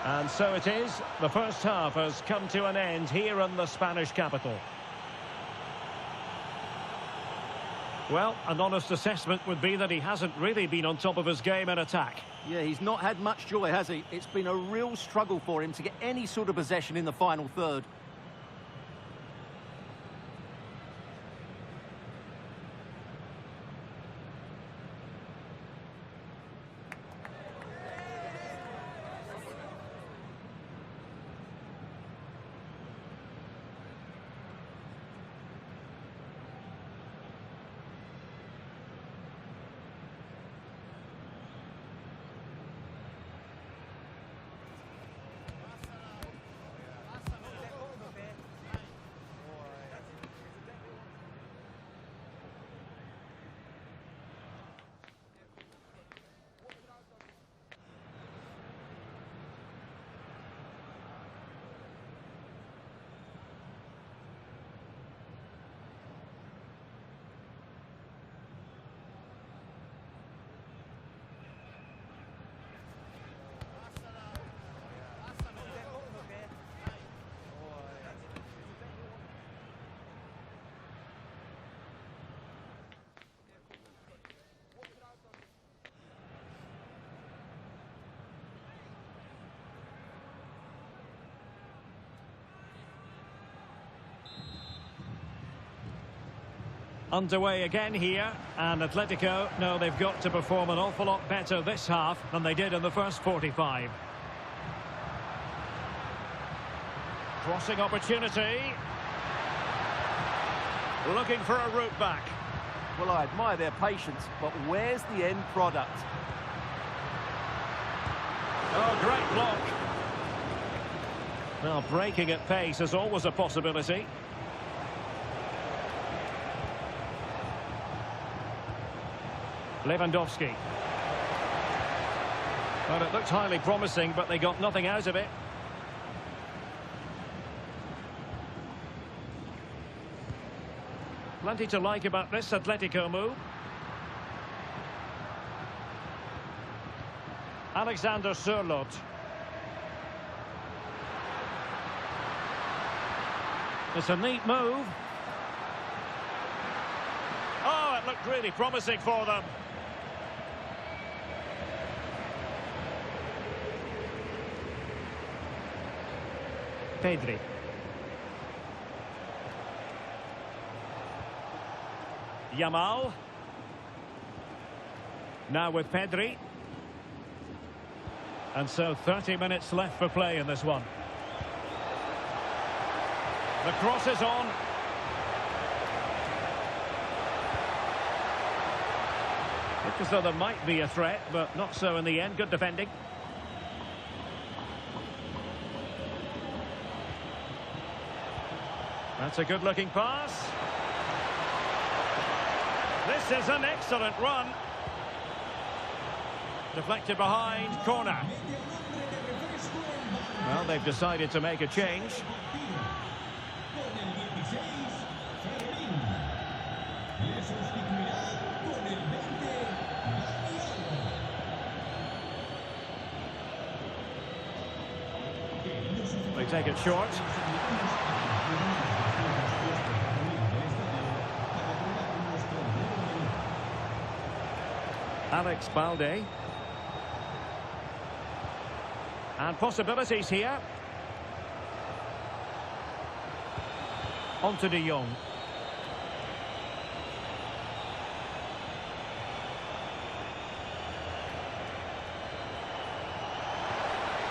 And so it is. The first half has come to an end here in the Spanish capital. Well, an honest assessment would be that he hasn't really been on top of his game in attack. Yeah, he's not had much joy, has he? It's been a real struggle for him to get any sort of possession in the final third. Underway again here, and Atletico know they've got to perform an awful lot better this half than they did in the first 45. Crossing opportunity. Looking for a route back. Well, I admire their patience, but where's the end product? Oh, great block. Well, breaking at pace is always a possibility. Lewandowski. Well, it looked highly promising, but they got nothing out of it. Plenty to like about this Atletico move. Alexander Sørloth. It's a neat move. Oh, it looked really promising for them. Pedri. Yamal. Now with Pedri. And so 30 minutes left for play in this one. The cross is on. Looked as though there might be a threat, but not so in the end. Good defending. That's a good-looking pass. This is an excellent run. Deflected behind, corner. Well, they've decided to make a change. They take it short. Alex Balde. And possibilities here. On to De Jong.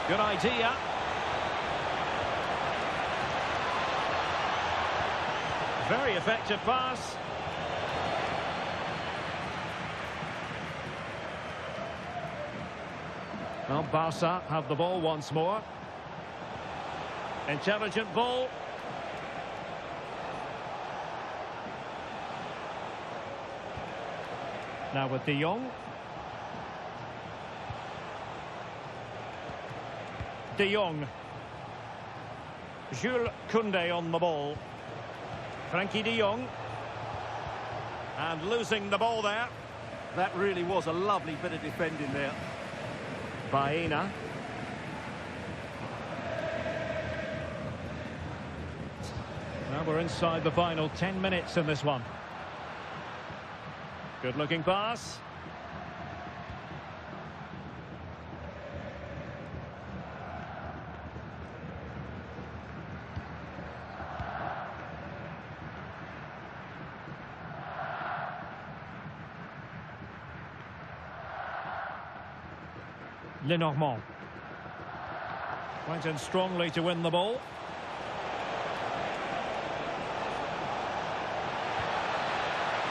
Good idea. Very effective pass. Well, Barca have the ball once more. Intelligent ball. Now with De Jong. De Jong. Jules Koundé on the ball. Frankie De Jong. And losing the ball there. That really was a lovely bit of defending there. Baena. Now we're inside the final 10 minutes in this one. Good looking pass. Lenormand. Went in strongly to win the ball.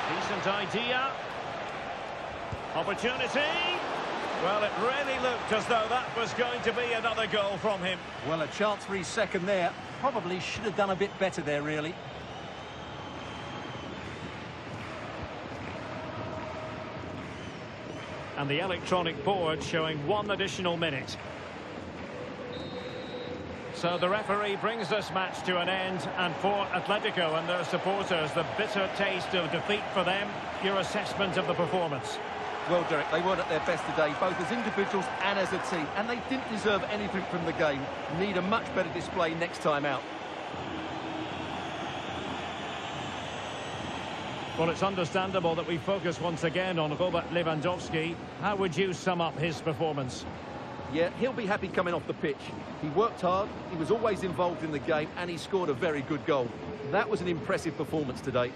Decent idea. Opportunity. Well, it really looked as though that was going to be another goal from him. Well, a chance for his second there. Probably should have done a bit better there, really. And the electronic board showing 1 additional minute. So the referee brings this match to an end, and for Atletico and their supporters, the bitter taste of defeat for them. Your assessment of the performance? Well, Derek, they weren't at their best today, both as individuals and as a team, and they didn't deserve anything from the game. Need a much better display next time out. Well, it's understandable that we focus once again on Robert Lewandowski. How would you sum up his performance? Yeah, he'll be happy coming off the pitch. He worked hard, he was always involved in the game, and he scored a very good goal. That was an impressive performance today.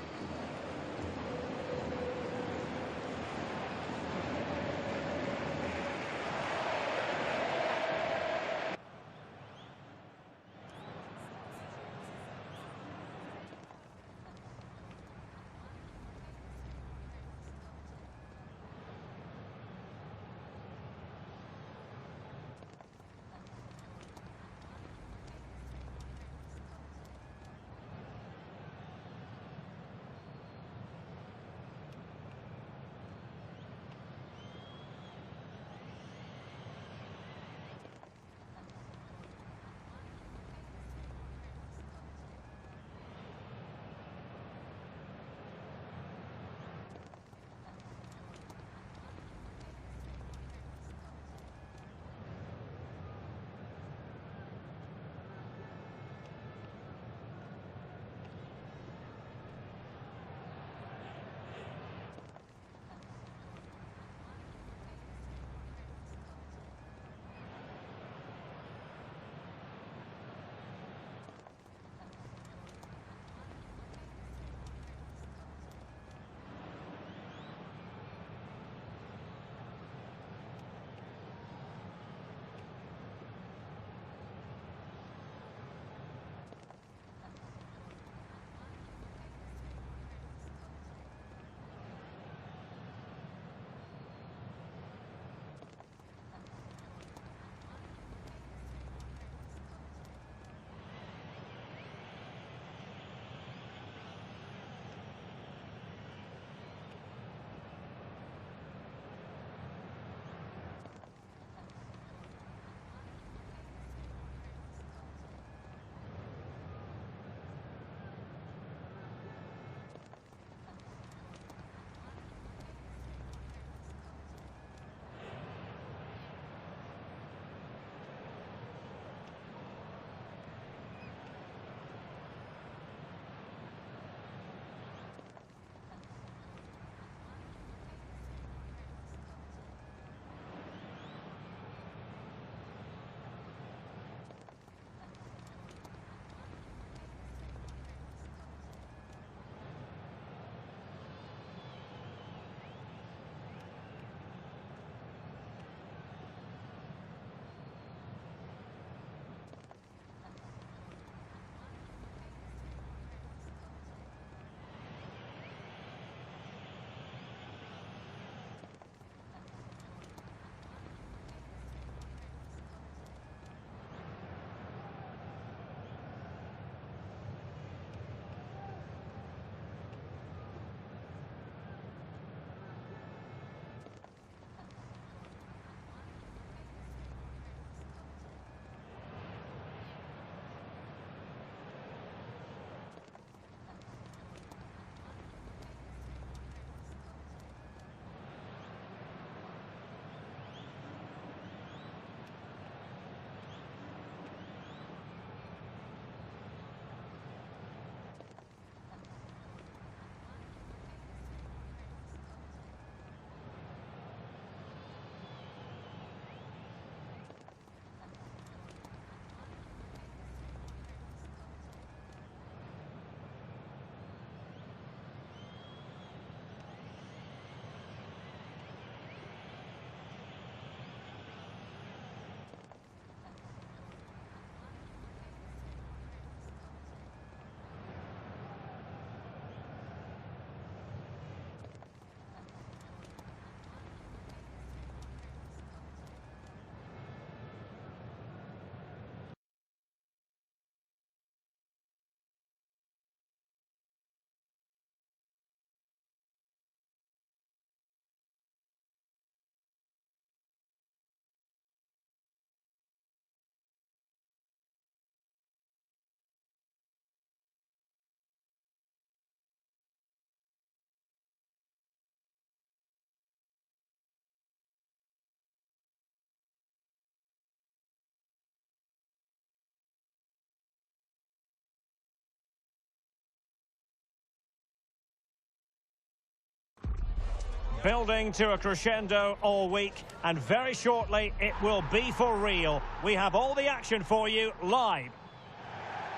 building to a crescendo all week, and very shortly it will be for real. We have all the action for you live.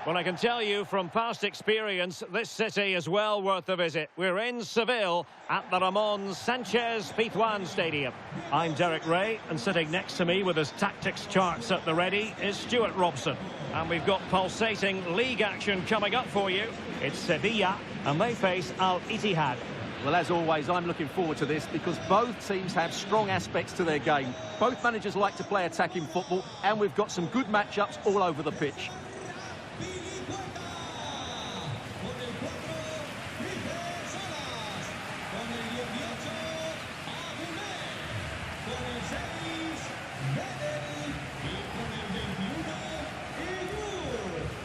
Well, I can tell you from past experience, this city is well worth a visit. We're in Seville at the Ramon Sanchez Pizjuan Stadium. I'm Derek Ray, and sitting next to me with his tactics charts at the ready is Stuart Robson. And we've got pulsating league action coming up for you. It's Sevilla, and they face Al-Ittihad. Well, as always, I'm looking forward to this because both teams have strong aspects to their game. Both managers like to play attacking football, and we've got some good matchups all over the pitch.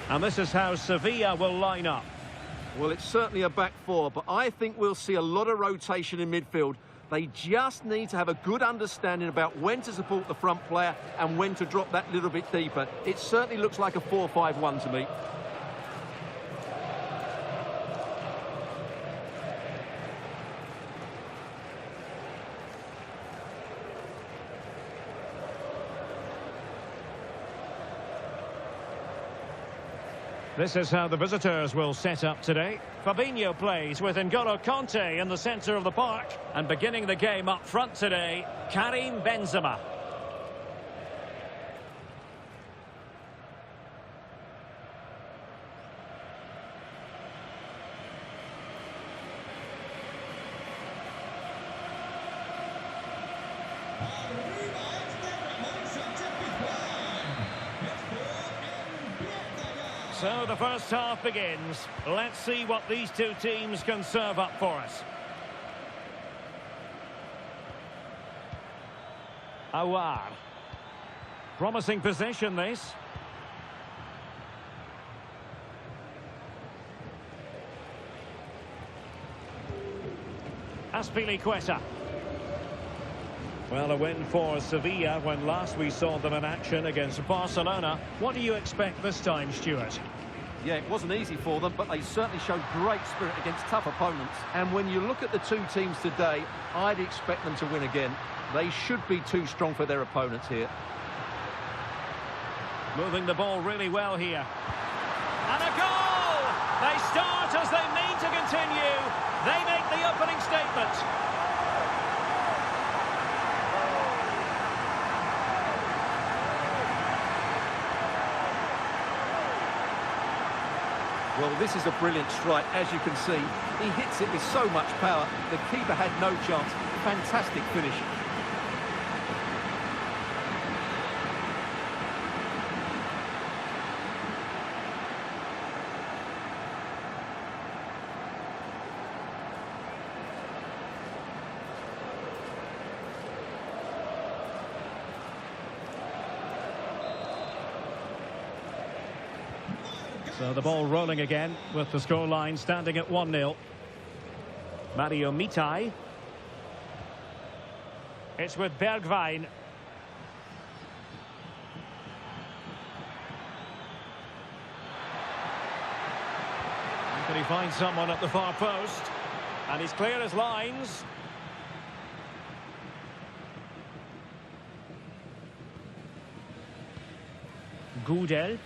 And this is how Sevilla will line up. Well, it's certainly a back four, but I think we'll see a lot of rotation in midfield. They just need to have a good understanding about when to support the front player and when to drop that little bit deeper. It certainly looks like a 4-5-1 to me. This is how the visitors will set up today. Fabinho plays with N'Golo Kanté in the centre of the park. And beginning the game up front today, Karim Benzema. So the first half begins. Let's see what these two teams can serve up for us. ALWAZ. Promising possession, this. Azpilicueta. Well, a win for Sevilla when last we saw them in action against Barcelona. What do you expect this time, Stuart? Yeah, it wasn't easy for them, but they certainly showed great spirit against tough opponents. And when you look at the two teams today, I'd expect them to win again. They should be too strong for their opponents here. Moving the ball really well here. And a goal! They start as they mean to continue. They make the opening statement. Well, this is a brilliant strike, as you can see. He hits it with so much power. The keeper had no chance. Fantastic finish. So the ball rolling again with the scoreline standing at 1-0. Mario Mitai. It's with Bergwijn. Can he find someone at the far post? And he's clear as lines. Gudel.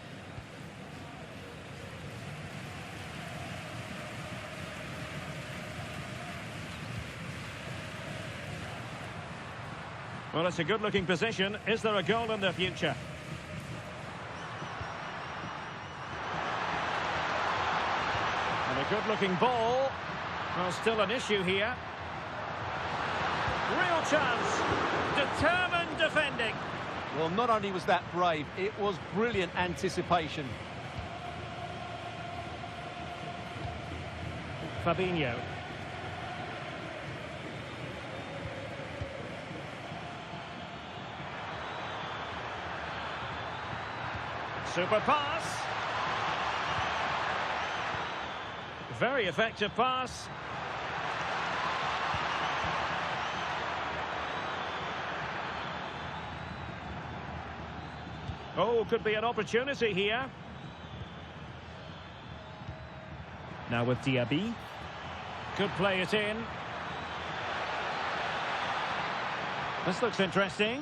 Well, it's a good-looking position. Is there a goal in the future? And a good-looking ball. Well, still an issue here. Real chance. Determined defending. Well, not only was that brave, it was brilliant anticipation. Fabinho. Super pass. Very effective pass. Oh, could be an opportunity here. Now with Diaby. Could play it in. This looks interesting.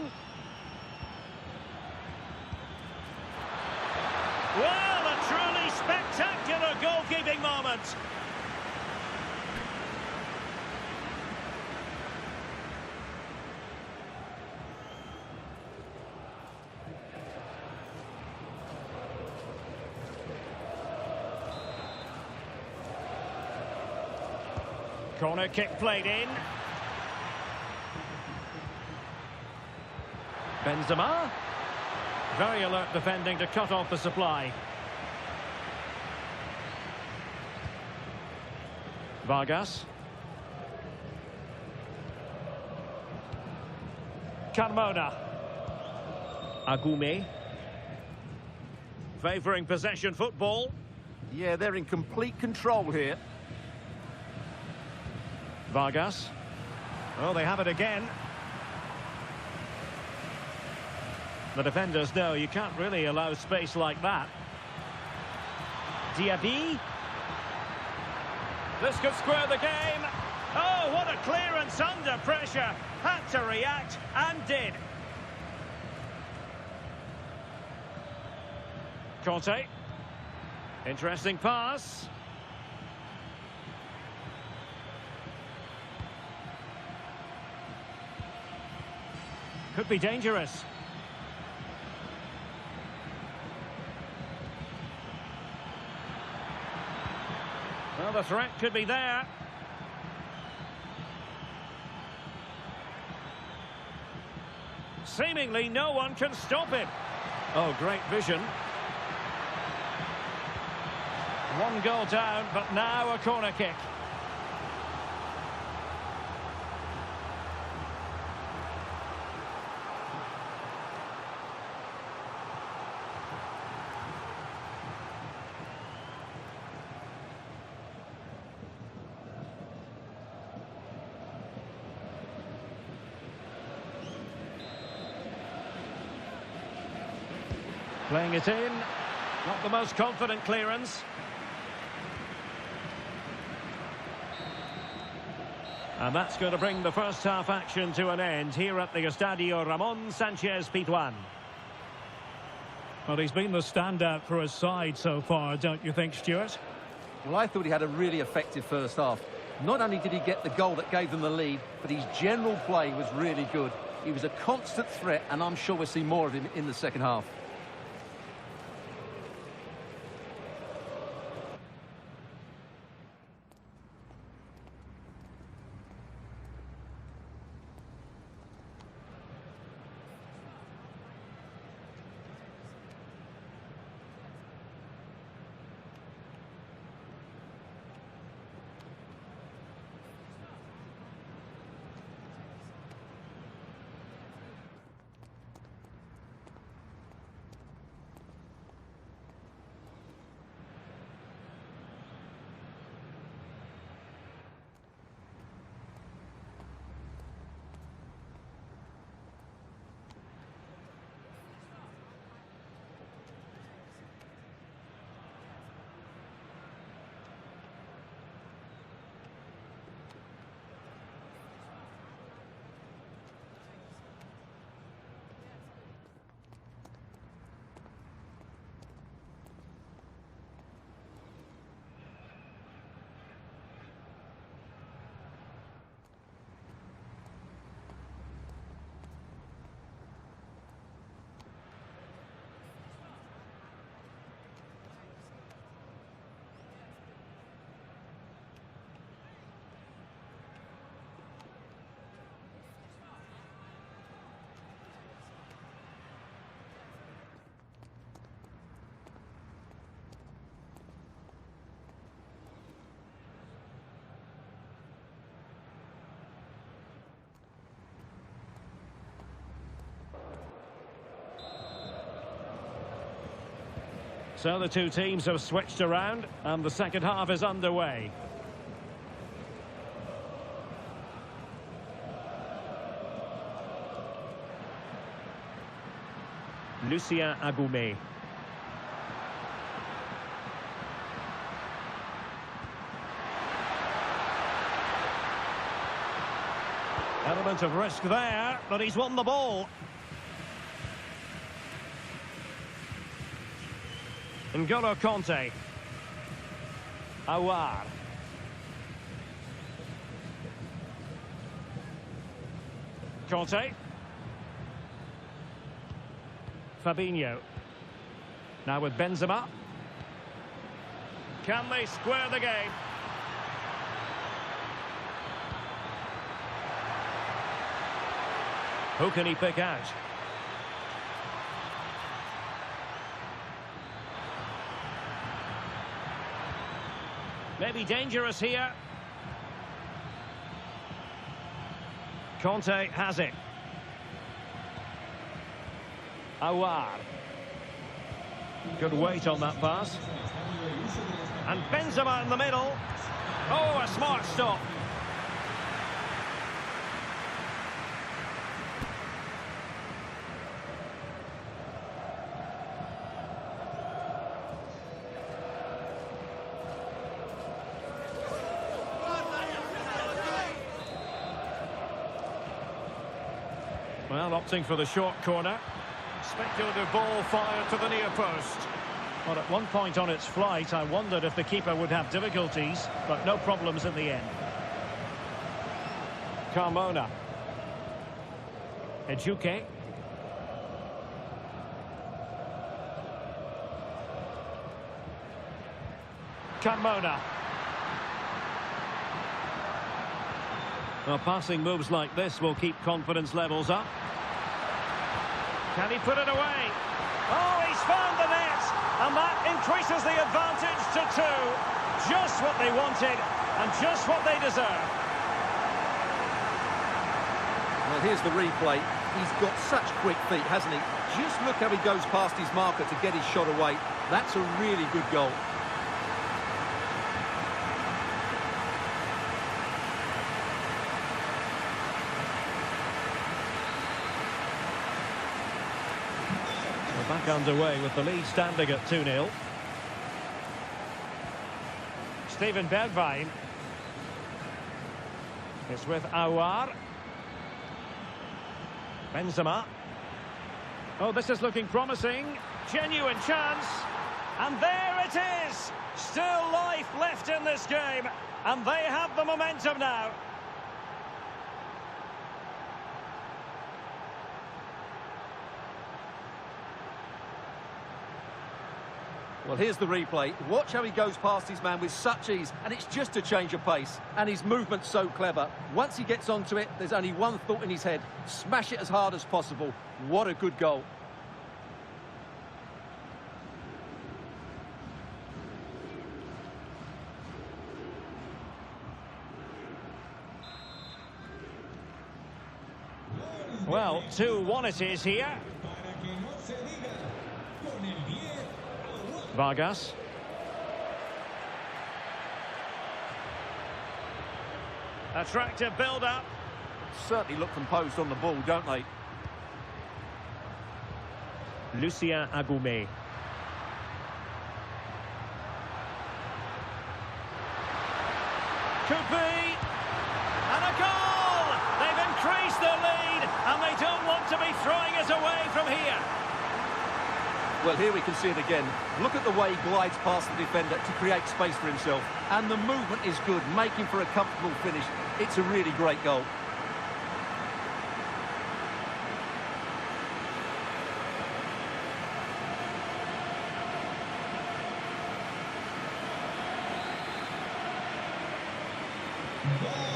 Well, a truly spectacular goalkeeping moment. Corner kick played in. Benzema. Very alert defending to cut off the supply. Vargas. Carmona. Agume. Favouring possession football. Yeah, they're in complete control here. Vargas. Oh, they have it again. The defenders know you can't really allow space like that. Diaby. This could square the game. Oh, what a clearance under pressure. Had to react and did. Conte. Interesting pass. Could be dangerous. Well, the threat could be there. Seemingly no one can stop him. Oh, great vision. One goal down, but now a corner kick. Playing it in. Not the most confident clearance. And that's going to bring the first half action to an end here at the Estadio Ramon Sanchez Pizjuan. Well, he's been the standout for his side so far, don't you think, Stuart? Well, I thought he had a really effective first half. Not only did he get the goal that gave them the lead, but his general play was really good. He was a constant threat, and I'm sure we'll see more of him in the second half. So the two teams have switched around and the second half is underway. Lucien Agoumé. Element of risk there, but he's won the ball. N'Golo Conte. ALWAZ. Conte. Fabinho. Now with Benzema. Can they square the game? Who can he pick out? Maybe dangerous here. Conte has it. ALWAZ. Good weight on that pass. And Benzema in the middle. Oh, a smart stop. Well, opting for the short corner. Speculative ball fired to the near post. Well, at one point on its flight, I wondered if the keeper would have difficulties, but no problems in the end. Carmona. Ejuke. Carmona. Well, passing moves like this will keep confidence levels up. Can he put it away? Oh, he's found the net! And that increases the advantage to 2. Just what they wanted and just what they deserve. Well, here's the replay. He's got such quick feet, hasn't he? Just look how he goes past his marker to get his shot away. That's a really good goal. Back underway with the lead standing at 2-0. Steven Bergwijn is with ALWAZ. Benzema. Oh, this is looking promising. Genuine chance. And there it is. Still life left in this game. And they have the momentum now. Well, here's the replay. Watch how he goes past his man with such ease, and it's just a change of pace. And his movement's so clever. Once he gets onto it, there's only one thought in his head. Smash it as hard as possible. What a good goal. Well, 2-1 it is here. Vargas. Attractive build-up. Certainly look composed on the ball, don't they? Lucien Agoumé. Could be. And a goal! They've increased their lead, and they don't want to be throwing it away from here. Well, here we can see it again. Look at the way he glides past the defender to create space for himself. And the movement is good, making for a comfortable finish. It's a really great goal.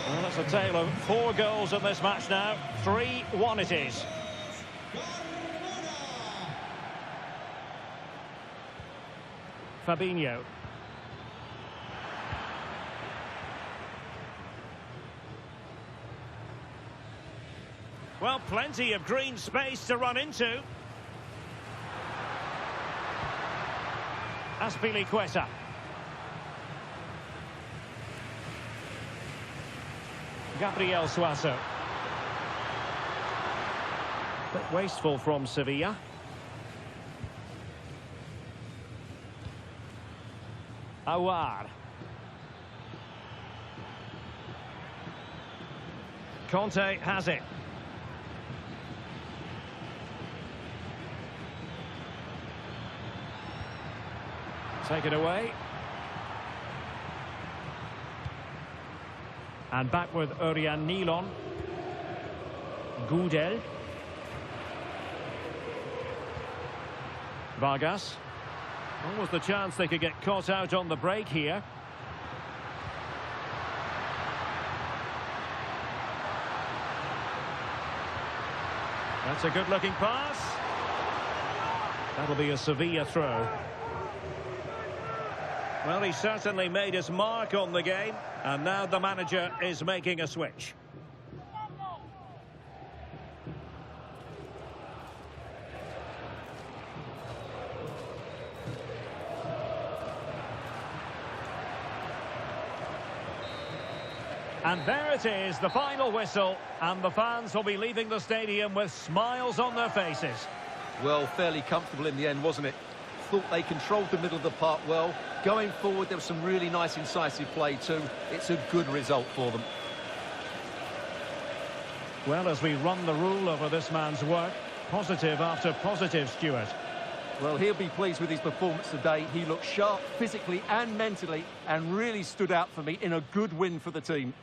Well, that's a tale of 4 goals in this match now. 3-1 it is. Fabinho. Well, plenty of green space to run into. Azpilicueta. Gabriel Suazo. Bit wasteful from Sevilla. ALWAZ. Conte has it. Take it away. And back with Örjan Nilon. Gudel. Vargas. Almost the chance they could get caught out on the break here. That's a good-looking pass. That'll be a Sevilla throw. Well, he certainly made his mark on the game, and now the manager is making a switch. And there it is, the final whistle, and the fans will be leaving the stadium with smiles on their faces. Well, fairly comfortable in the end, wasn't it? Thought they controlled the middle of the park well. Going forward, there was some really nice incisive play too. It's a good result for them. Well, as we run the rule over this man's work, positive after positive, Stuart. Well, he'll be pleased with his performance today. He looked sharp physically and mentally and really stood out for me in a good win for the team.